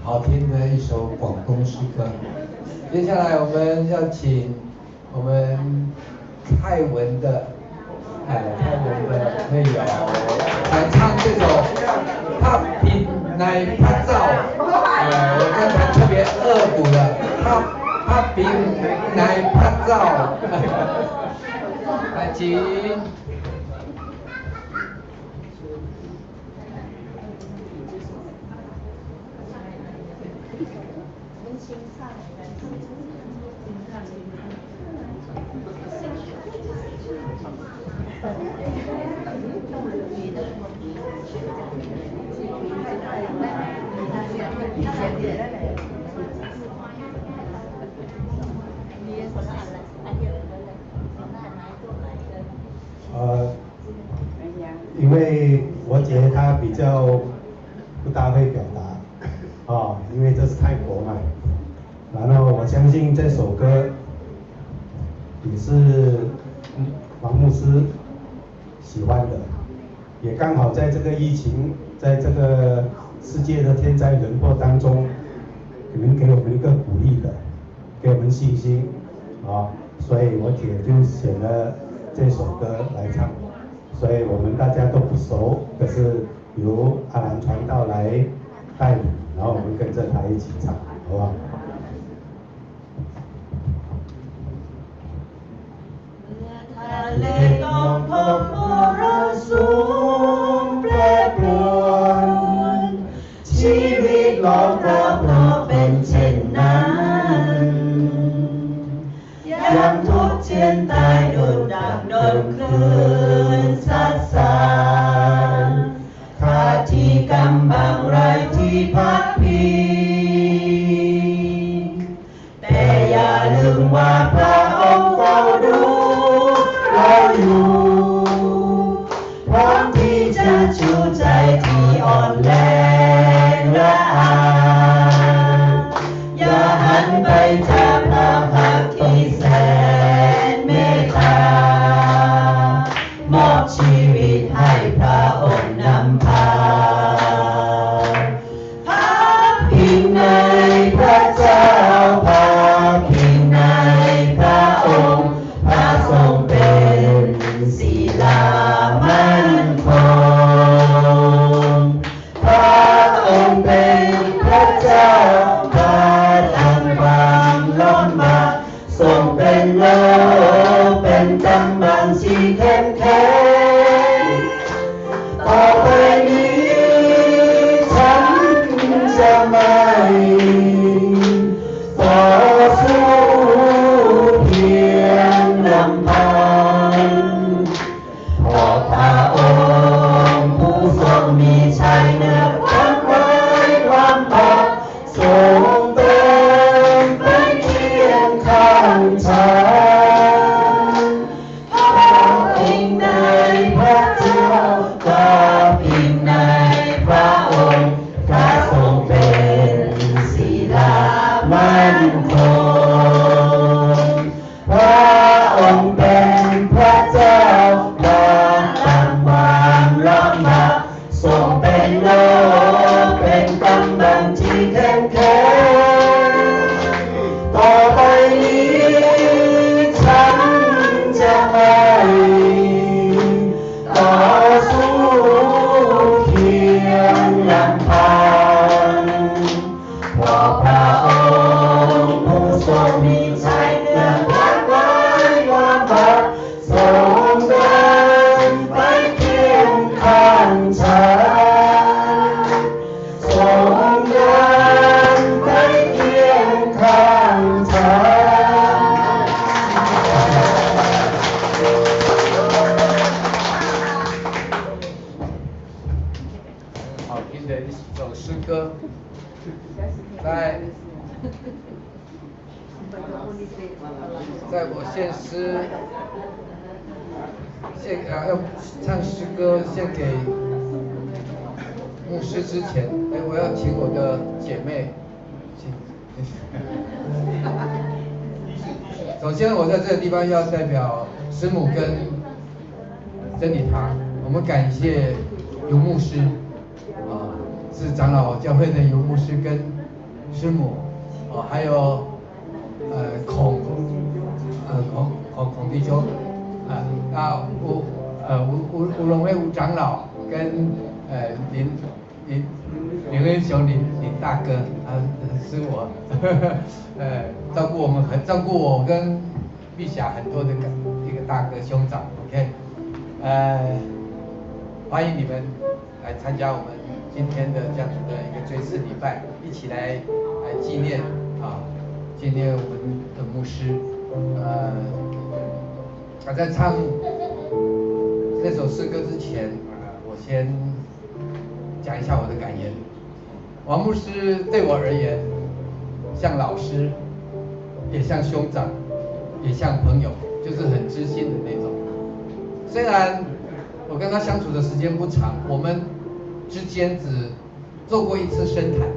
好听的一首广东诗歌。接下来我们要请我们蔡文的队友来唱这首《拍片乃拍照》。我刚才特别恶补了，拍片乃拍照。来，请。因为为我觉得他比较不大会表达，因为这是泰国嘛。然后我相信这首歌也是王牧师喜欢的，也刚好在这个疫情，在这个世界的天灾人祸当中，可能给我们一个鼓励的，给我们信心，所以我姐就选了这首歌来唱。所以我们大家都不熟，可是由阿兰传道来带领，然后我们跟着他一起唱，好不好？ทะเลต้องพบมรสุมแปรปรวนชีวิตเราก็เพราะเป็นเช่นนั้นยังทุกข์เจียนตายโดนดักโดนคลื่นซัดสายขาดที่กำบังไรที่พักพิงแต่อย่าลืมว่าพระองค์เฝ้าดูเราอยู่พร้อมที่จะชูใจที่อ่อนแรงละอาอย่าหันไปจากพระพักที่แสนเมตตามอบชีวิตให้พระองค์นำพาพักพิงในพระเจ้าพักพิงในพระองค์พระทรงเป็นศิลามั่นคงพระองค์เป็นพระเจ้าพระลังวังล้อมมาทรงเป็นโลกเป็นกำลังที่เข้มแข็งต่อไปนี้ฉันจะไม่ต่อสู้เพียงลำพังเพราะพระองค์ผู้ทรงมีชัยเหนือความร้ายความบาปทรงเป็นไปเคียงข้างฉันพระพิงในพระเจ้าพระพิงในพระองค์พระทรงเป็นศิลามั่นคงพระองค์เป็นพระเจ้าพระลังวางล้อมมาทรงเป็นโลกเป็นกำลังที่เข้มแข็งต่อไปนี้ฉันจะไม่ต่อสู้เพียงลำพังเพราะพระองค์ผู้ทรงมีชัยเหนือความร้ายความบาปทรงเดินไปเคียงข้างฉันทรงเดินไปเคียงข้างฉัน好听的一首诗歌，在我献诗要唱诗歌献给牧师之前，我要请我的姐妹，首先我在这个地方要代表师母跟真理堂，我们感谢游牧师是长老教会的游牧师跟师母还有孔弟兄吴荣辉吴长老跟林恩雄林大哥是我照顾我跟碧霞很多的一个大哥兄长 OK 欢迎你们来参加我们今天的这样子的一个追思礼拜，一起来纪念我们的牧师。在唱这首诗歌之前，我先讲一下我的感言。王牧师对我而言，像老师，也像兄长，也像朋友，就是很知心的那种。虽然我跟他相处的时间不长，我们之间只做过一次深谈，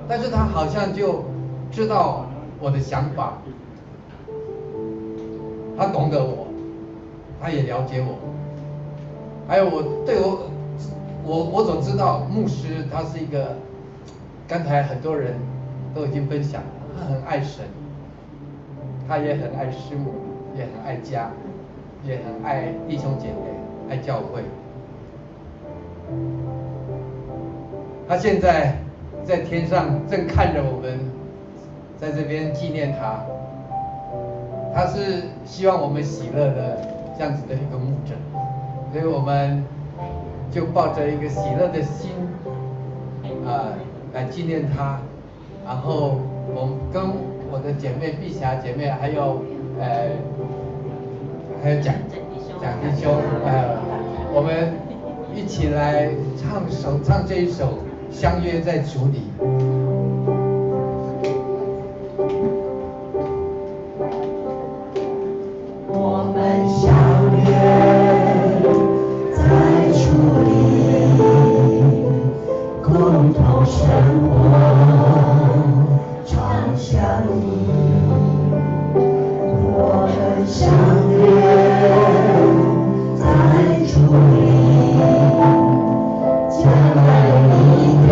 但是他好像就知道我的想法，他懂得我，他也了解我，还有我所知道牧师他是一个，刚才很多人都已经分享了，他很爱神，他也很爱师母，也很爱家，也很爱弟兄姐妹，爱教会。他现在在天上正看着我们，在这边纪念他。他是希望我们喜乐的这样子的一个牧者，所以我们就抱着一个喜乐的心，来纪念他。然后我跟我的姐妹碧霞姐妹，还有蒋弟兄，我们一起来唱这一首《相约在主里》。我们相约在主里，共同生活，常相依。我们相约在主里，将来一天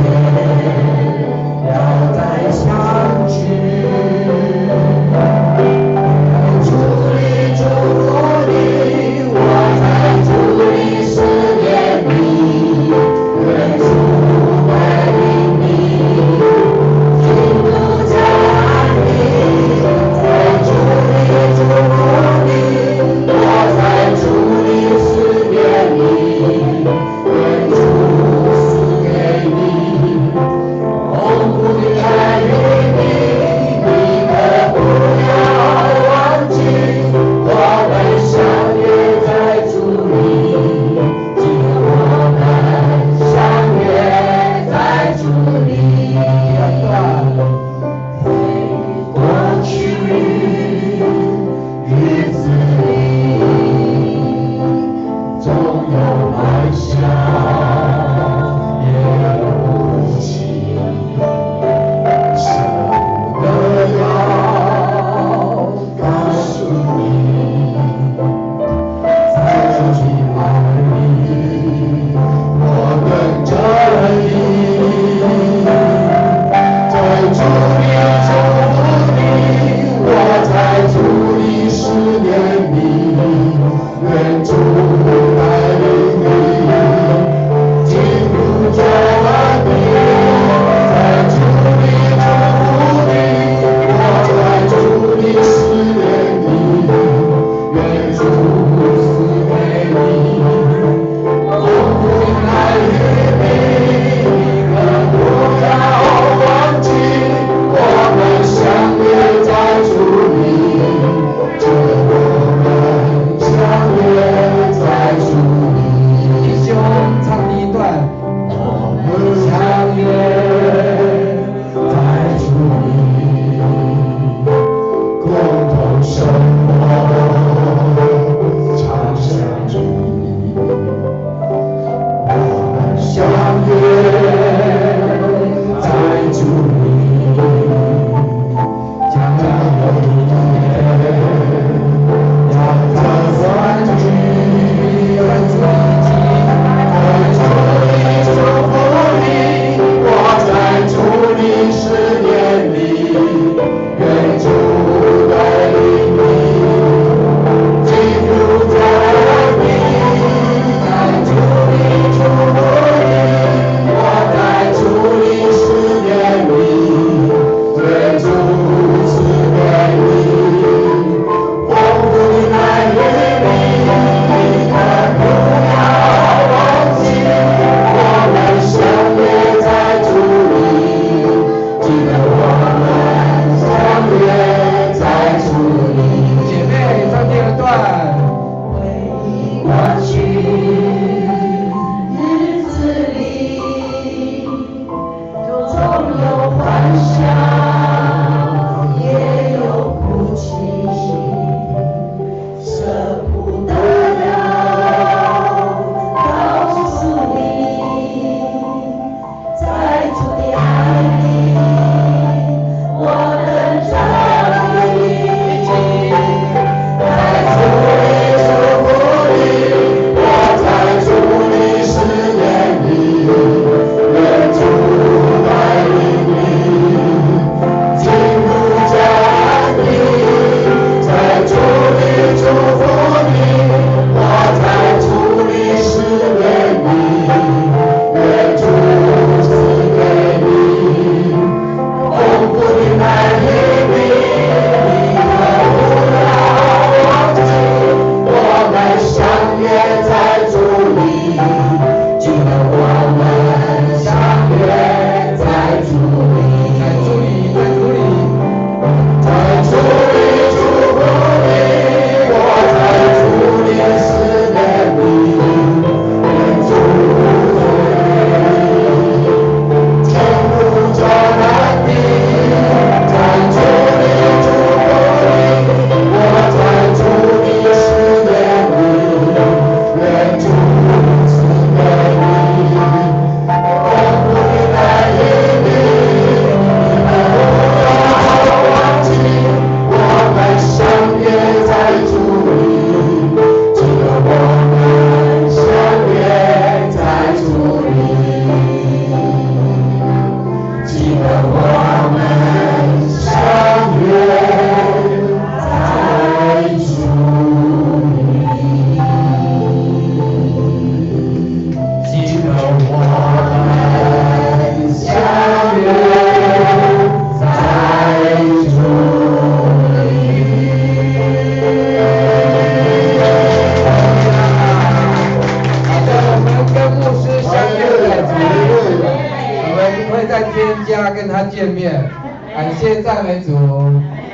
3天假跟他见面，感谢赞美主，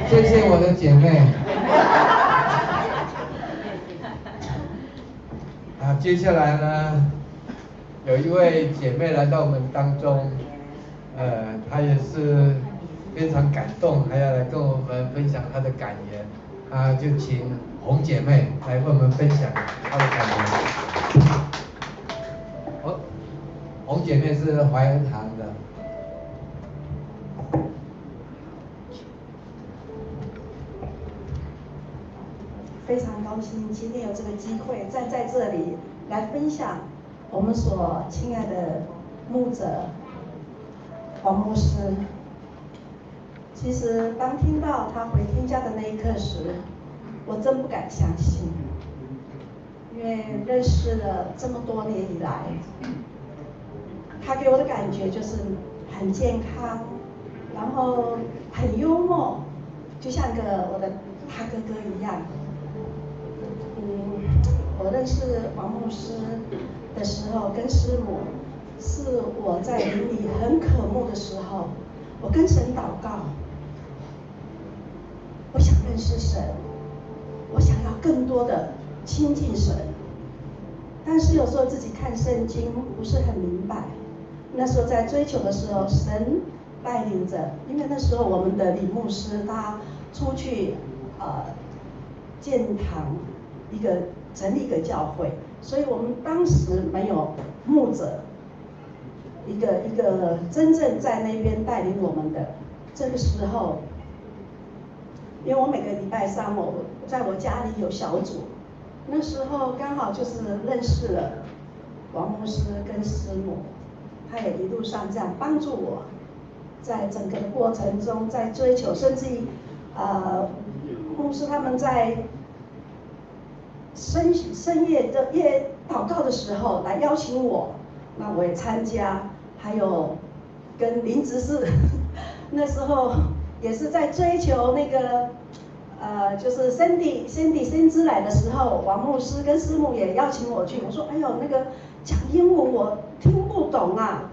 谢谢我的姐妹。接下来呢，有一位姐妹来到我们当中，她也是非常感动，还要来跟我们分享她的感言，就请洪姐妹来为我们分享她的感言。洪姐妹是怀恩堂的。非常高兴今天有这个机会站在这里来分享我们所亲爱的牧者黄牧师。其实当听到他回天家的那一刻时，我真不敢相信，因为认识了这么多年以来，他给我的感觉就是很健康，然后很幽默，就像他哥哥一样。我认识黄牧师的时候，跟师母是我在灵里很渴慕的时候，我跟神祷告，我想认识神，我想要更多的亲近神，但是有时候自己看圣经不是很明白。那时候在追求的时候，神带领着，因为那时候我们的李牧师他出去建堂成立一个教会，所以我们当时没有牧者，一个真正在那边带领我们的。这个时候，因为我每个礼拜三我在我家里有小组，那时候刚好就是认识了王牧师跟师母，他也一路上这样帮助我，在整个的过程中在追求，甚至于牧师他们在深夜的祷告的时候来邀请我，那我也参加，还有跟林执事那时候也是在追求那个就是 Cindy 先知来的时候，王牧师跟师母也邀请我去，我说哎呦那个讲英文我听不懂啊，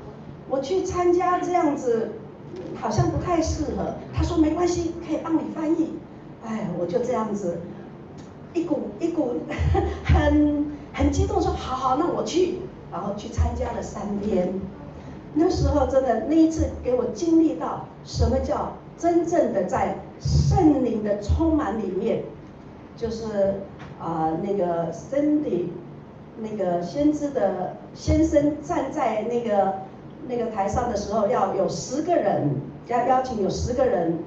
我去参加这样子好像不太适合。他说没关系，可以帮你翻译。哎，我就这样子一股很激动说好，那我去，然后去参加了3天。那时候真的那一次给我经历到什么叫真正的在圣灵的充满里面，就是那个 Cindy 那个先知的先生站在那个台上的时候，要有10个人，要邀请有10个人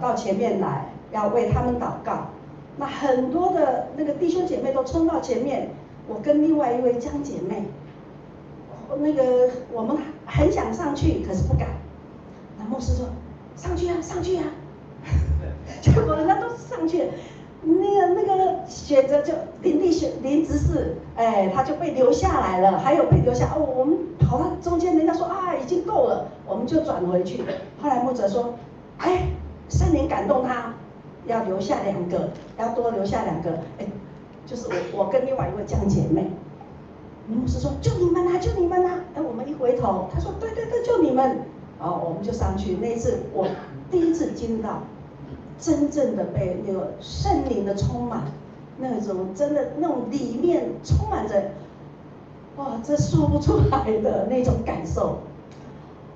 到前面来，要为他们祷告。那很多的那个弟兄姐妹都冲到前面，我跟另外一位江姐妹，那个我们很想上去，可是不敢。那牧师说上去啊，结果人家都上去了。那个选择就林执事，哎，他就被留下来了，还有被留下我们跑到中间，人家说已经够了，我们就转回去。后来牧者说，圣灵感动他，要留下2个，要多留下2个，就是我跟另外一位江姐妹。牧师说就你们啊，我们一回头，他说对，就你们，我们就上去。那一次我第一次经历到真正的被那个圣灵的充满，那种真的那种里面充满着，哇，这说不出来的那种感受。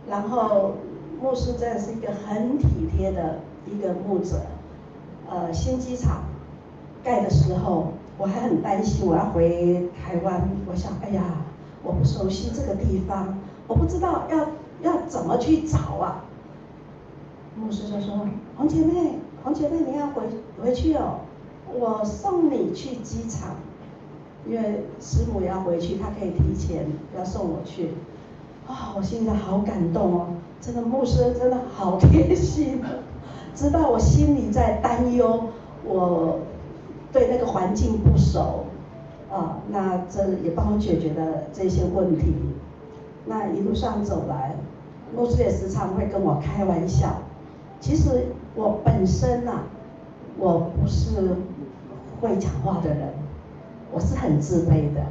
然后牧师真的是一个很体贴的一个牧者。新机场盖的时候，我还很担心我要回台湾，我想哎呀，我不熟悉这个地方，我不知道要怎么去找啊。牧师就说黄姐妹你要回去哦，我送你去机场，因为师母也要回去，她可以提前要送我去。我现在好感动哦，真的牧师真的好贴心，知道我心里在担忧，我对那个环境不熟那这也帮我解决了这些问题。那一路上走来，牧师也时常会跟我开玩笑。其实我本身我不是会讲话的人，我是很自卑的。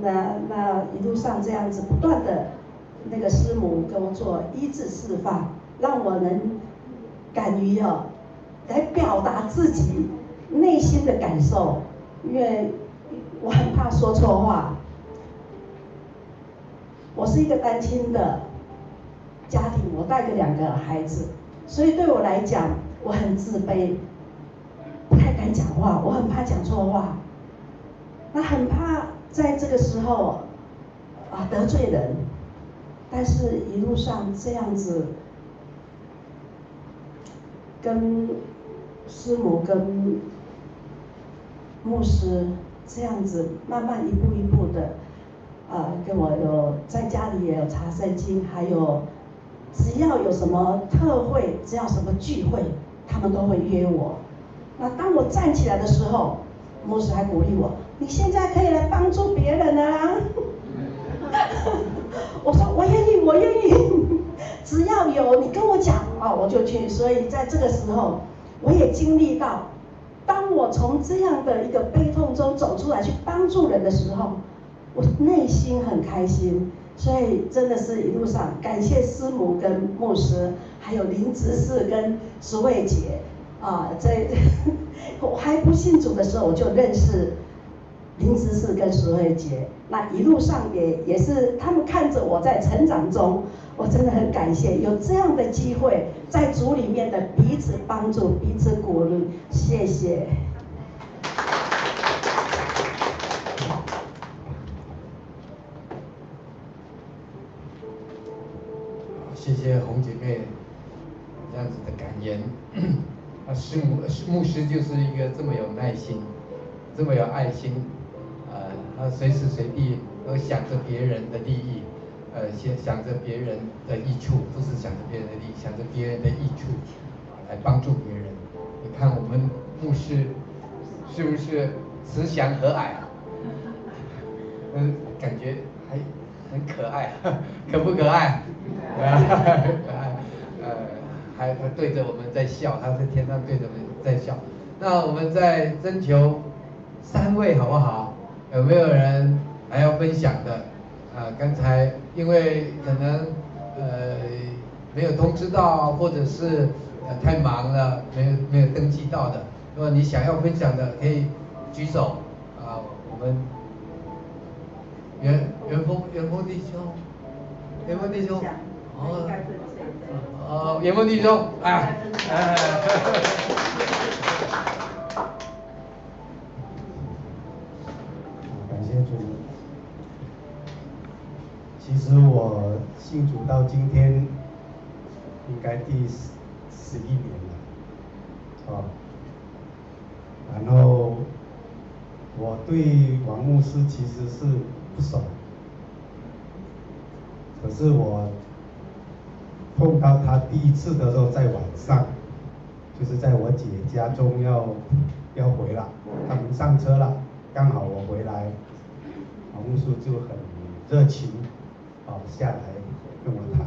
那一路上这样子不断的那个师母跟我做医治释放，让我能敢于来表达自己内心的感受，因为我很怕说错话。我是一个单亲的家庭，我带着2个孩子，所以对我来讲，我很自卑，不太敢讲话，我很怕讲错话，那很怕在这个时候得罪人。但是一路上这样子跟师母跟牧师这样子慢慢一步一步的跟我有在家里也有查圣经，还有只要有什么特会，只要什么聚会，他们都会约我。那当我站起来的时候，牧师还鼓励我：“你现在可以来帮助别人啊！”我说：“我愿意，我愿意，只要有你跟我讲我就去。”所以在这个时候，我也经历到，当我从这样的一个悲痛中走出来去帮助人的时候，我内心很开心。所以真的是一路上感谢师母跟牧师，还有林执事跟淑慧姐在我还不信主的时候，我就认识林执事跟淑慧姐。那一路上也是他们看着我在成长中，我真的很感谢有这样的机会，在主里面的彼此帮助、彼此鼓励，谢谢。谢谢洪姐妹这样子的感言。牧师就是一个这么有耐心、这么有爱心，他随时随地都想着别人的利益，想着别人的益处，不是想着别人的利益，想着别人的益处，来帮助别人。你看我们牧师是不是慈祥和蔼？感觉还很可爱，可不可爱？可爱，还对着我们在笑，他在天上对着我们在笑。那我们再征求3位好不好？有没有人还要分享的？刚才因为可能没有通知到，或者是太忙了，没有登记到的。如果你想要分享的，可以举手我们元丰弟兄，元丰弟兄，元丰弟兄，感谢主。其实我信主到今天，应该第11年了，然后我对王牧师其实是不熟，可是我碰到他第一次的时候，在晚上，就是在我姐家中要回了，他们上车了，刚好我回来，王牧师就很热情，下来跟我谈，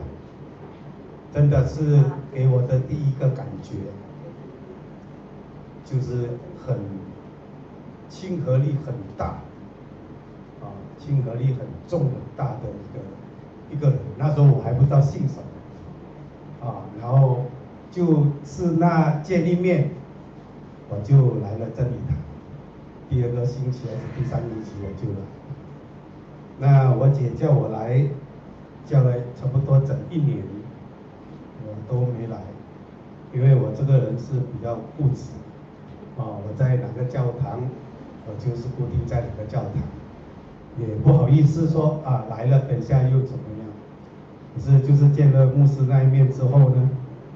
真的是给我的第一个感觉，就是很亲和力很大，亲和力很重很大的一个人。那时候我还不知道姓什么，然后就是那见一面，我就来了真理堂。第2个星期还是第3星期我就来。那我姐叫我来，叫了差不多整1年，我都没来，因为我这个人是比较固执，我在哪个教堂，我就是固定在哪个教堂，也不好意思说来了等下又怎么样。可是就是见了牧师那一面之后呢，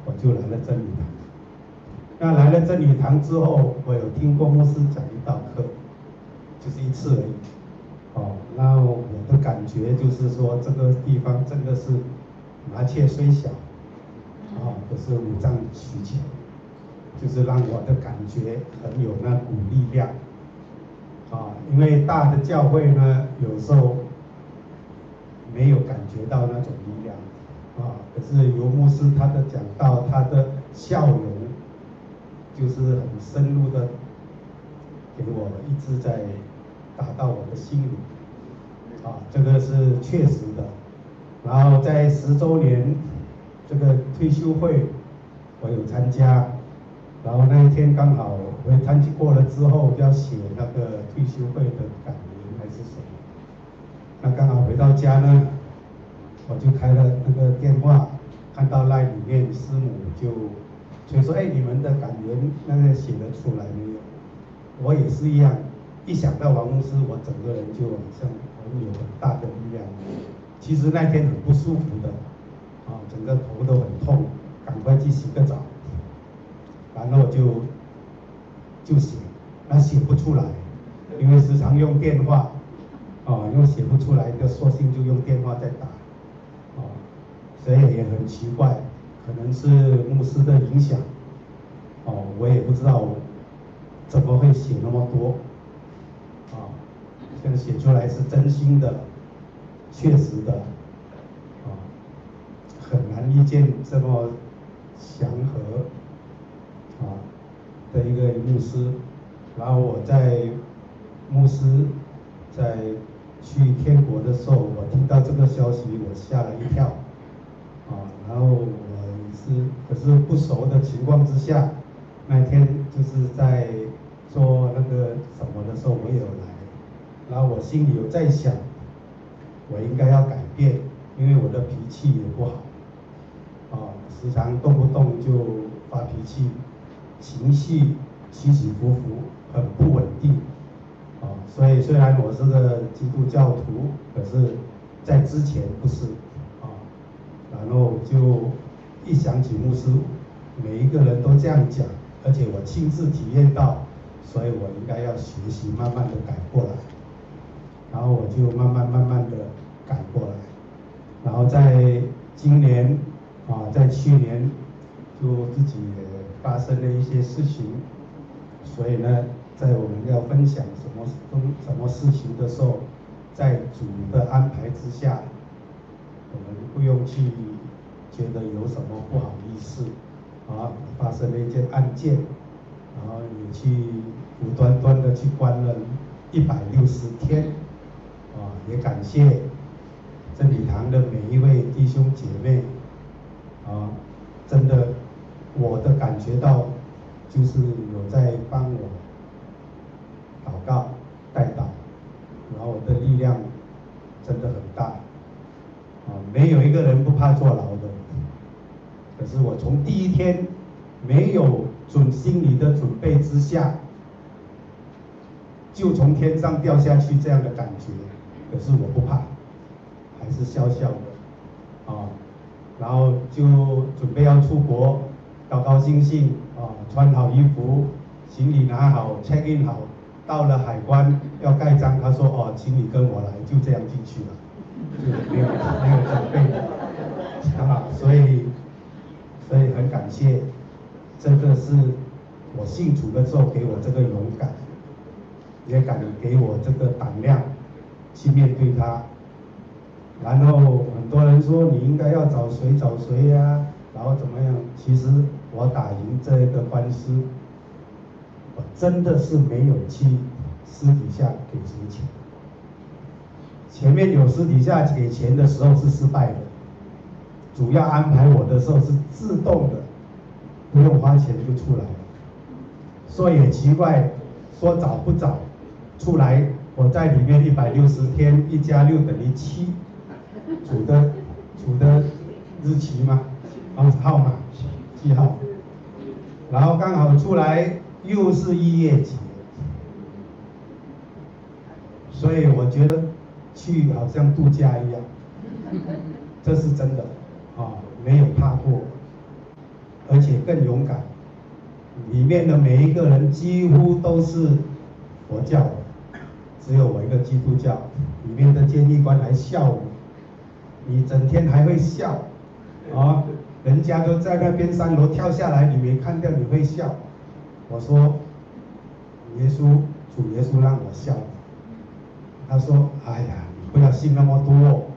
我就来了真理堂。那来了真理堂之后，我有听过牧师讲一道课，就是1次而已。那我的感觉就是说，这个地方真的是麻雀虽小，可是五脏齐全，就是让我的感觉很有那股力量。因为大的教会呢，有时候没有感觉到那种力量，可是尤牧师他的讲道，他的笑容，就是很深入的给我一直在打到我的心里，这个是确实的。然后在10周年这个退休会，我有参加，然后那一天刚好我参加过了之后要写那个退休会的感言还是什么，那刚好回到家呢，我就开了那个电话，看到LINE里面师母就说，哎，你们的感言那个写得出来没有？我也是一样，一想到王牧师，我整个人就好像有很大的力量。其实那天很不舒服的，整个头都很痛，赶快去洗个澡，然后就写，那写不出来，因为时常用电话，又写不出来，就索性就用电话在打，所以也很奇怪，可能是牧师的影响，我也不知道怎么会写那么多，现在写出来是真心的。确实的，很难遇见这么祥和的一个牧师。然后我在牧师在去天国的时候，我听到这个消息，我吓了一跳，然后我可是不熟的情况之下，那天就是在做那个什么的时候，我也有来，然后我心里有在想。我应该要改变，因为我的脾气也不好，时常动不动就发脾气，情绪起起伏伏，很不稳定，所以虽然我是个基督教徒，可是在之前不是，然后就一想起牧师，每一个人都这样讲，而且我亲自体验到，所以我应该要学习，慢慢的改过来。然后我就慢慢的改过来，然后在今年在去年就自己也发生了一些事情，所以呢，在我们要分享什么事情的时候，在主的安排之下，我们不用去觉得有什么不好意思，发生了一件案件，然后你去无端端的去关了160天。也感谢真理堂的每一位弟兄姐妹，真的，我的感觉到就是有在帮我祷告代祷，然后我的力量真的很大，没有一个人不怕坐牢的，可是我从第一天没有心理的准备之下，就从天上掉下去这样的感觉。可是我不怕，还是笑笑的，然后就准备要出国，高高兴兴，穿好衣服，行李拿好 ，check in 好，到了海关要盖章，他说请你跟我来，就这样进去了，就没有准备的，所以很感谢，这个是我信主的时候给我这个勇敢，也敢给我这个胆量。去面对他，然后很多人说你应该要找谁呀，然后怎么样？其实我打赢这个官司，我真的是没有去私底下给谁钱。前面有私底下给钱的时候是失败的，主要安排我的时候是自动的，不用花钱就出来了。说也奇怪，说早不早出来。我在里面160天，1加6等于7，主的日期吗？号码7号，然后刚好出来又是1月节，所以我觉得去好像度假一样，这是真的没有怕过，而且更勇敢。里面的每一个人几乎都是佛教的。只有我一个基督教，里面的监狱官还笑你整天还会笑，人家都在那边3楼跳下来，你没看到你会笑。我说，主耶稣让我笑。他说，哎呀，你不要信那么多，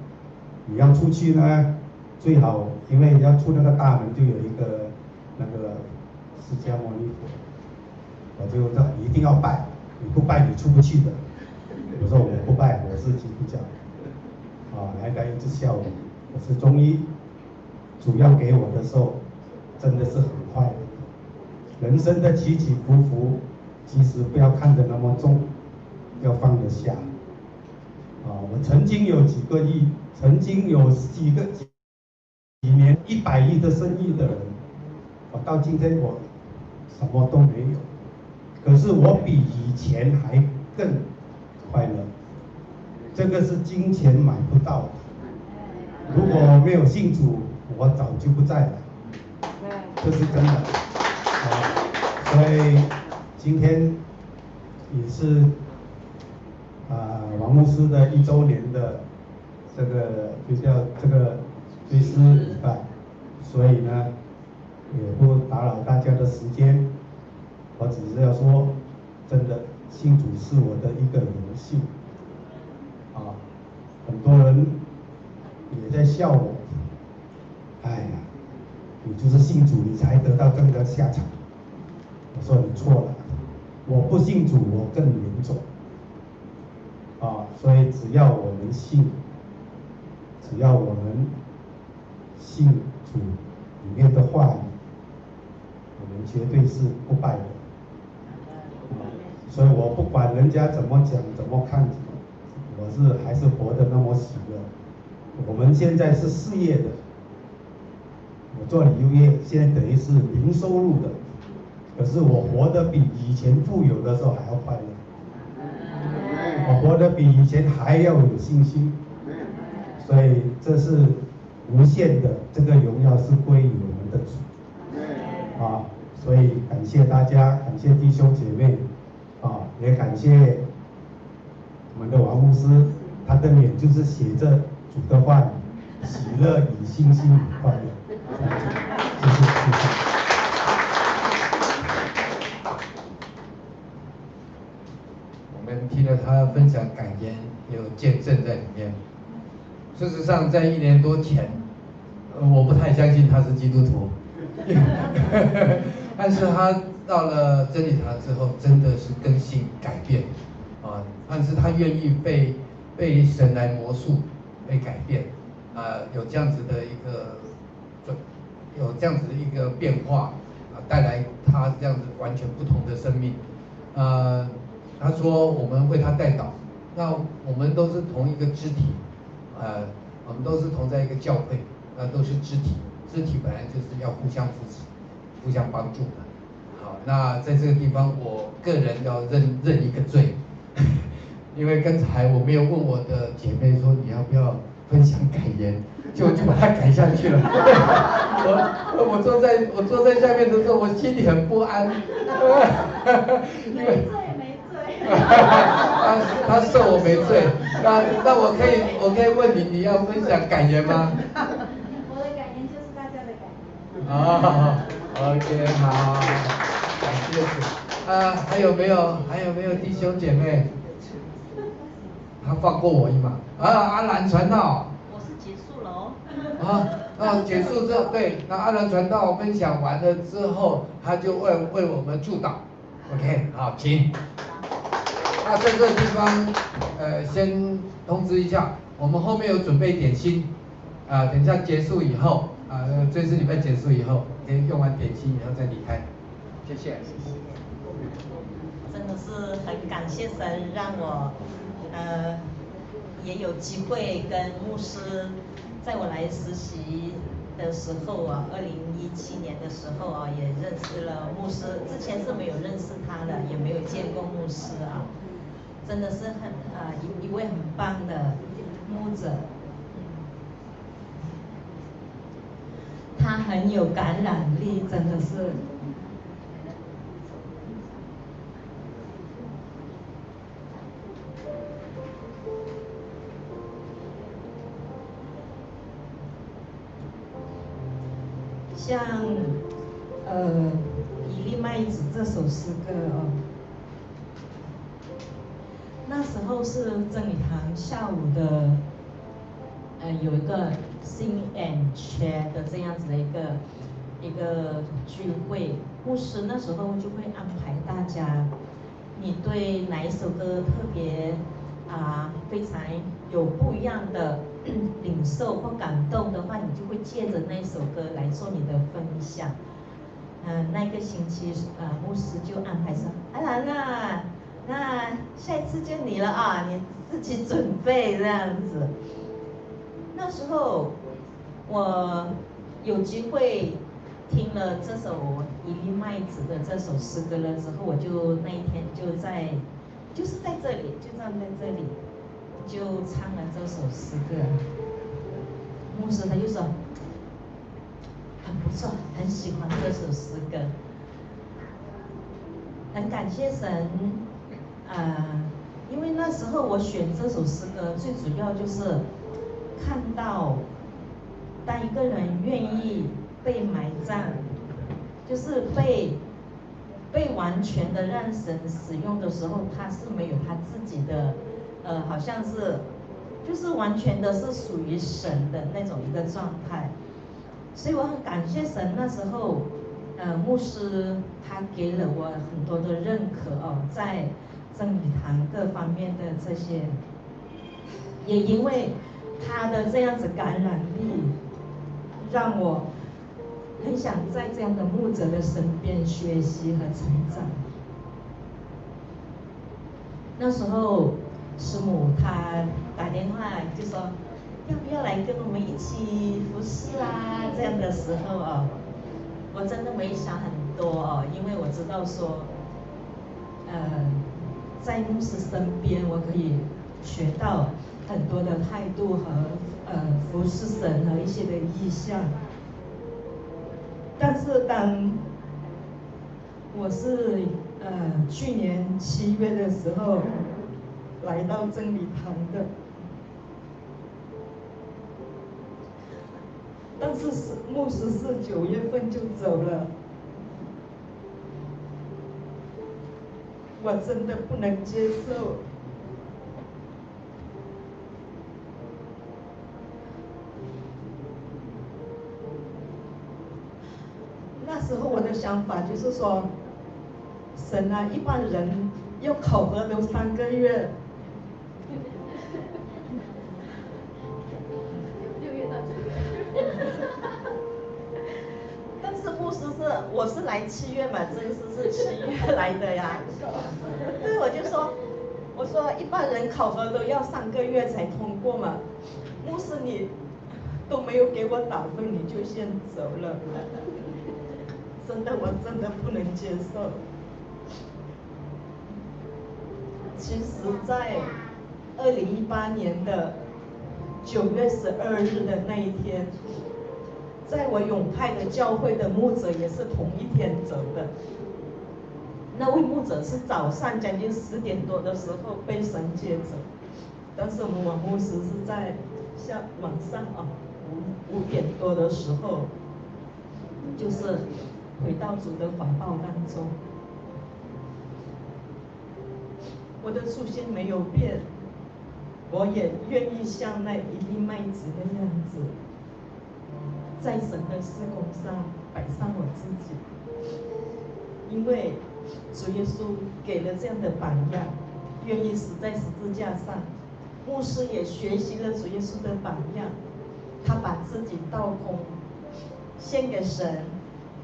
你要出去呢，最好因为要出那个大门就有一个那个释迦牟尼佛，我就说你一定要拜，你不拜你出不去的。我说我不拜，我是基督教，他一直笑我，我是中医，主要给我的时候真的是很快的。人生的起起伏伏，其实不要看得那么重，要放得下。我曾经有几个亿，曾经有几年100亿的生意的人，我到今天我什么都没有，可是我比以前还更快乐。这个是金钱买不到的。如果没有信主，我早就不在了，这是真的。所以今天也是王牧师的1周年的这个就叫这个追思礼拜，所以呢也不打扰大家的时间，我只是要说，真的信主是我的一个荣幸。很多人也在笑我，哎呀，你就是信主你才得到这样的下场。我说你错了，我不信主我更严重。所以只要我们信，只要我们信主里面的话语，我们绝对是不败的。所以我不管人家怎么讲怎么看，我还是活得那么喜乐。我们现在是事业的，我做旅游业，现在等于是零收入的，可是我活得比以前富有的时候还要快乐。我活得比以前还要有信心，所以这是无限的，这个荣耀是归于我们的主。所以感谢大家，感谢弟兄姐妹，也感谢我们的王牧师，他的脸就是写着主的话语，喜乐以信心与快乐。谢谢。我们听了他分享感言，有见证在里面。事实上，在1年多前，我不太相信他是基督徒，但是他到了真理堂之后，真的是更新改变，但是他愿意被神来魔术，被改变，有这样子的一个变化，带来他这样子完全不同的生命，他说我们为他代祷，那我们都是同一个肢体，我们都是同在一个教会，都是肢体，肢体本来就是要互相扶持、互相帮助的。好，那在这个地方，我个人要认一个罪，因为刚才我没有问我的姐妹说你要不要分享感言，就把它改下去了。我坐在下面的时候，我心里很不安，因为。他说我没罪，那我可以问你，你要分享感言吗？我的感言就是大家的感言。OK， 好，感谢主。还有没有弟兄姐妹？他放过我一马。阿兰传道。我是结束了哦。结束之后，对，那阿兰传道分享完了之后，他就为我们祝祷。OK， 好，请。那在这个地方，先通知一下，我们后面有准备点心，等一下结束以后，追思礼拜结束以后，可以用完点心以后再离开。谢谢。真的是很感谢神，让我也有机会跟牧师，在我来实习的时候2017年的时候也认识了牧师，之前是没有认识他的，也没有见过牧师真的是一位很棒的牧者，他很有感染力，真的是。像一粒麦子这首诗歌那时候是真理堂下午的有一个 sing and share 的这样子的一个聚会，牧师那时候就会安排大家，你对哪一首歌特别非常有不一样的领领受或感动的话，你就会借着那首歌来做你的分享。那个星期牧师就安排说，阿兰啊，那下一次就你了啊，你自己准备这样子。那时候我有机会听了这首一粒麦子的这首诗歌了之后，我就那一天就是在这里，就站在这里，就唱了这首诗歌。牧师他就说很不错，很喜欢这首诗歌，很感谢神。因为那时候我选这首诗歌，最主要就是看到当一个人愿意被埋葬，就是被完全的让神使用的时候，他是没有他自己的，好像是就是完全的是属于神的那种一个状态。所以我很感谢神，那时候牧师他给了我很多的认可哦，在真理堂各方面的这些，也因为他的这样子感染力，让我很想在这样的牧者的身边学习和成长。那时候师母她打电话就说，要不要来跟我们一起服侍啊？这样的时候哦，我真的没想很多哦，因为我知道说，在牧师身边我可以学到很多的态度和服侍神和一些的意向。但是当我是去年7月的时候来到真理堂的，但是牧师是9月份就走了，我真的不能接受。那时候我的想法就是说，神啊，一般人要考核都3个月，6月到9月。但是牧师我是来7月嘛，这一次是7月来的呀。对，我说一般人考核都要3个月才通过嘛，牧师你都没有给我打分，你就先走了。真的，我真的不能接受。其实，在2018年的9月12日的那一天，在我永泰的教会的牧者也是同一天走的。那位牧者是早上将近10点多的时候被神接走，但是我们王牧师是在晚上5点多的时候，就是回到主的怀抱当中。我的初心没有变，我也愿意像那一粒麦子的样子，在神的事工上摆上我自己。因为主耶稣给了这样的榜样，愿意死在十字架上。牧师也学习了主耶稣的榜样，他把自己倒空，献给神，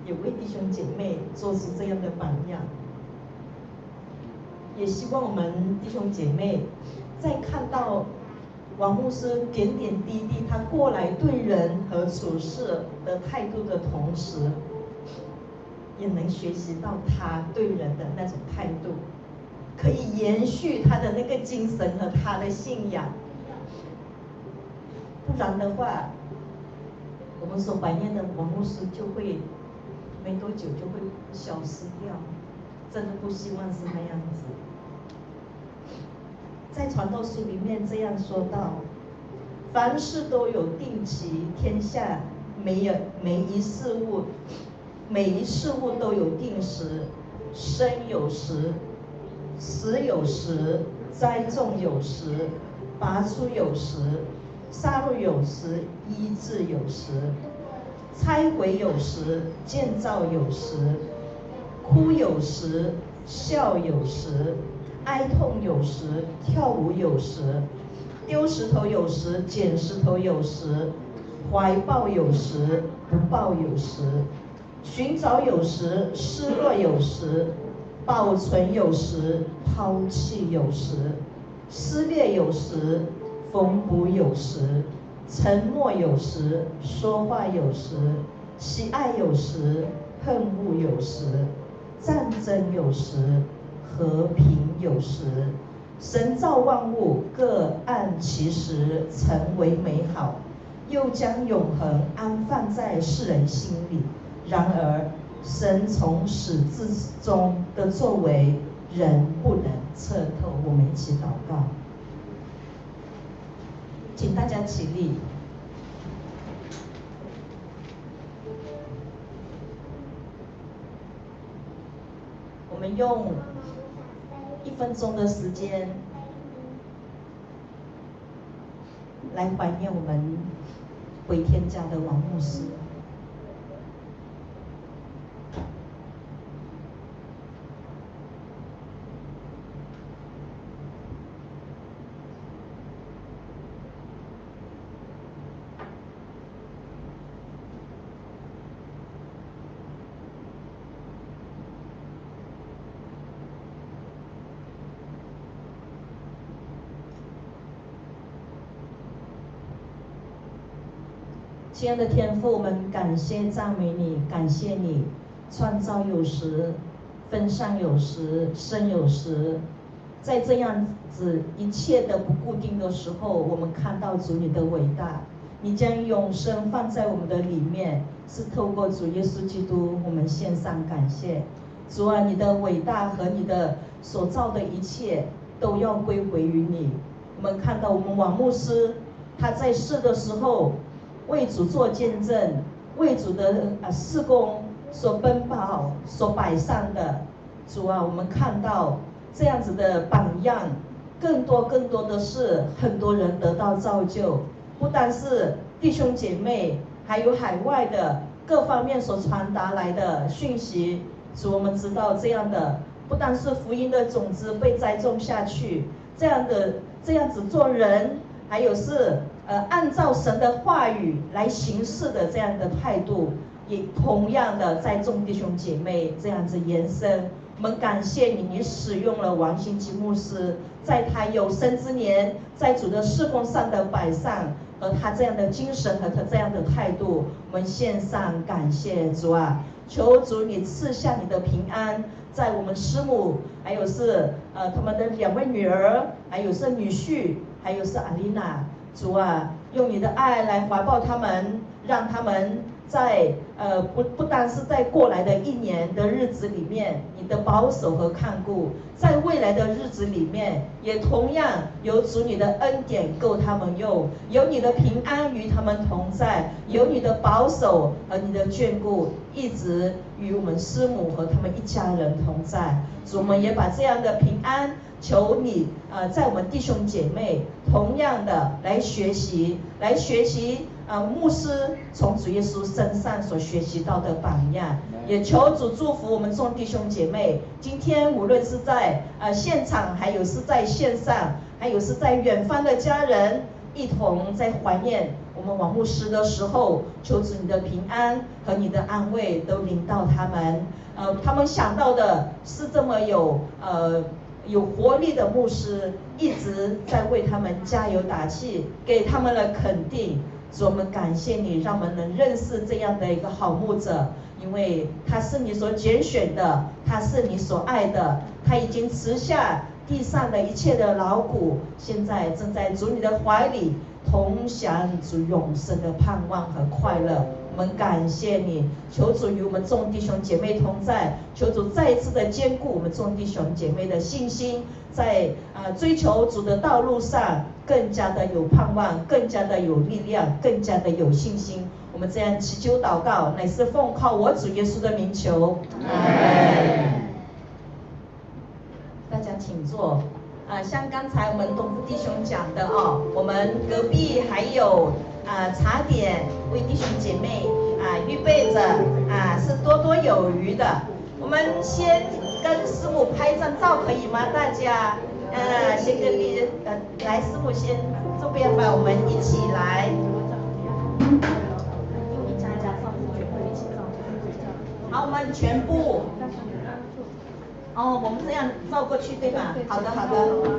也为弟兄姐妹做出这样的榜样。也希望我们弟兄姐妹在看到王牧师点点滴滴他过来对人和处事的态度的同时，也能学习到他对人的那种态度，可以延续他的那个精神和他的信仰。不然的话，我们所怀念的王牧师就会没多久就会消失掉，真的不希望是那样子。在传道书里面这样说到，凡事都有定期，天下每一事物都有定时，生有时，死有时，栽种有时，拔出有时，杀戮有时，医治有时，拆毁有时，建造有时，哭有时，笑有时，哀痛有时，跳舞有时，丢石头有时，捡石头有时，怀抱有时，不抱有时，寻找有时，失落有时，保存有时，抛弃有时，撕裂有时，缝补有时，沉默有时，说话有时，喜爱有时，恨恶有时，战争有时，和平有时。神造万物，各按其时，成为美好，又将永恒安放在世人心里。然而，神从始至终的作为，人不能测透。我们一起祷告，请大家起立。我们用1分钟的时间来怀念我们回天家的王牧师。亲爱的天父，我们感谢赞美你，感谢你创造有时，分散有时，生有时，在这样子一切的不固定的时候，我们看到主你的伟大，你将永生放在我们的里面，是透过主耶稣基督，我们献上感谢。主啊，你的伟大和你的所造的一切都要归回于你。我们看到我们王牧师他在世的时候，为主做见证，为主的事工所奔跑、所摆上的。主啊，我们看到这样子的榜样，更多的是很多人得到造就，不单是弟兄姐妹，还有海外的各方面所传达来的讯息。主，我们知道这样的不单是福音的种子被栽种下去，这样子做人，还有是按照神的话语来行事的这样的态度，也同样的在众弟兄姐妹这样子延伸。我们感谢你，你使用了王兴基牧师，在他有生之年，在主的事工上的摆上，和他这样的精神和他这样的态度，我们献上感谢。主啊，求主你赐下你的平安，在我们师母，还有是他们的2位女儿，还有是女婿，还有是阿丽娜。主啊，用你的爱来怀抱他们，让他们在不单是在过来的1年的日子里面，你的保守和看顾，在未来的日子里面，也同样有主你的恩典够他们用，有你的平安与他们同在，有你的保守和你的眷顾，一直与我们师母和他们一家人同在。主，我们也把这样的平安求你在我们弟兄姐妹同样的来学习牧师从主耶稣身上所学习到的榜样，也求主祝福我们众弟兄姐妹。今天无论是在现场，还有是在线上，还有是在远方的家人，一同在怀念我们王牧师的时候，求主你的平安和你的安慰都临到他们。他们想到的是这么有活力的牧师，一直在为他们加油打气，给他们了肯定。主，我们感谢你，让我们能认识这样的一个好牧者，因为他是你所拣选的，他是你所爱的，他已经吃下地上的一切的劳苦，现在正在主你的怀里同享主永生的盼望和快乐。我们感谢你，求主与我们众弟兄姐妹同在，求主再一次的坚固我们众弟兄姐妹的信心，在追求主的道路上更加的有盼望，更加的有力量，更加的有信心。我们这样祈求祷告，乃是奉靠我主耶稣的名求。大家请坐。像刚才我们东夫弟兄讲的我们隔壁还有茶点为弟兄姐妹预备着是多多有余的。我们先跟师母拍张照可以吗？大家先跟来师母先这边吧，我们一起来。好，我们全部。哦，我们这样绕过去对吧？好的，好的。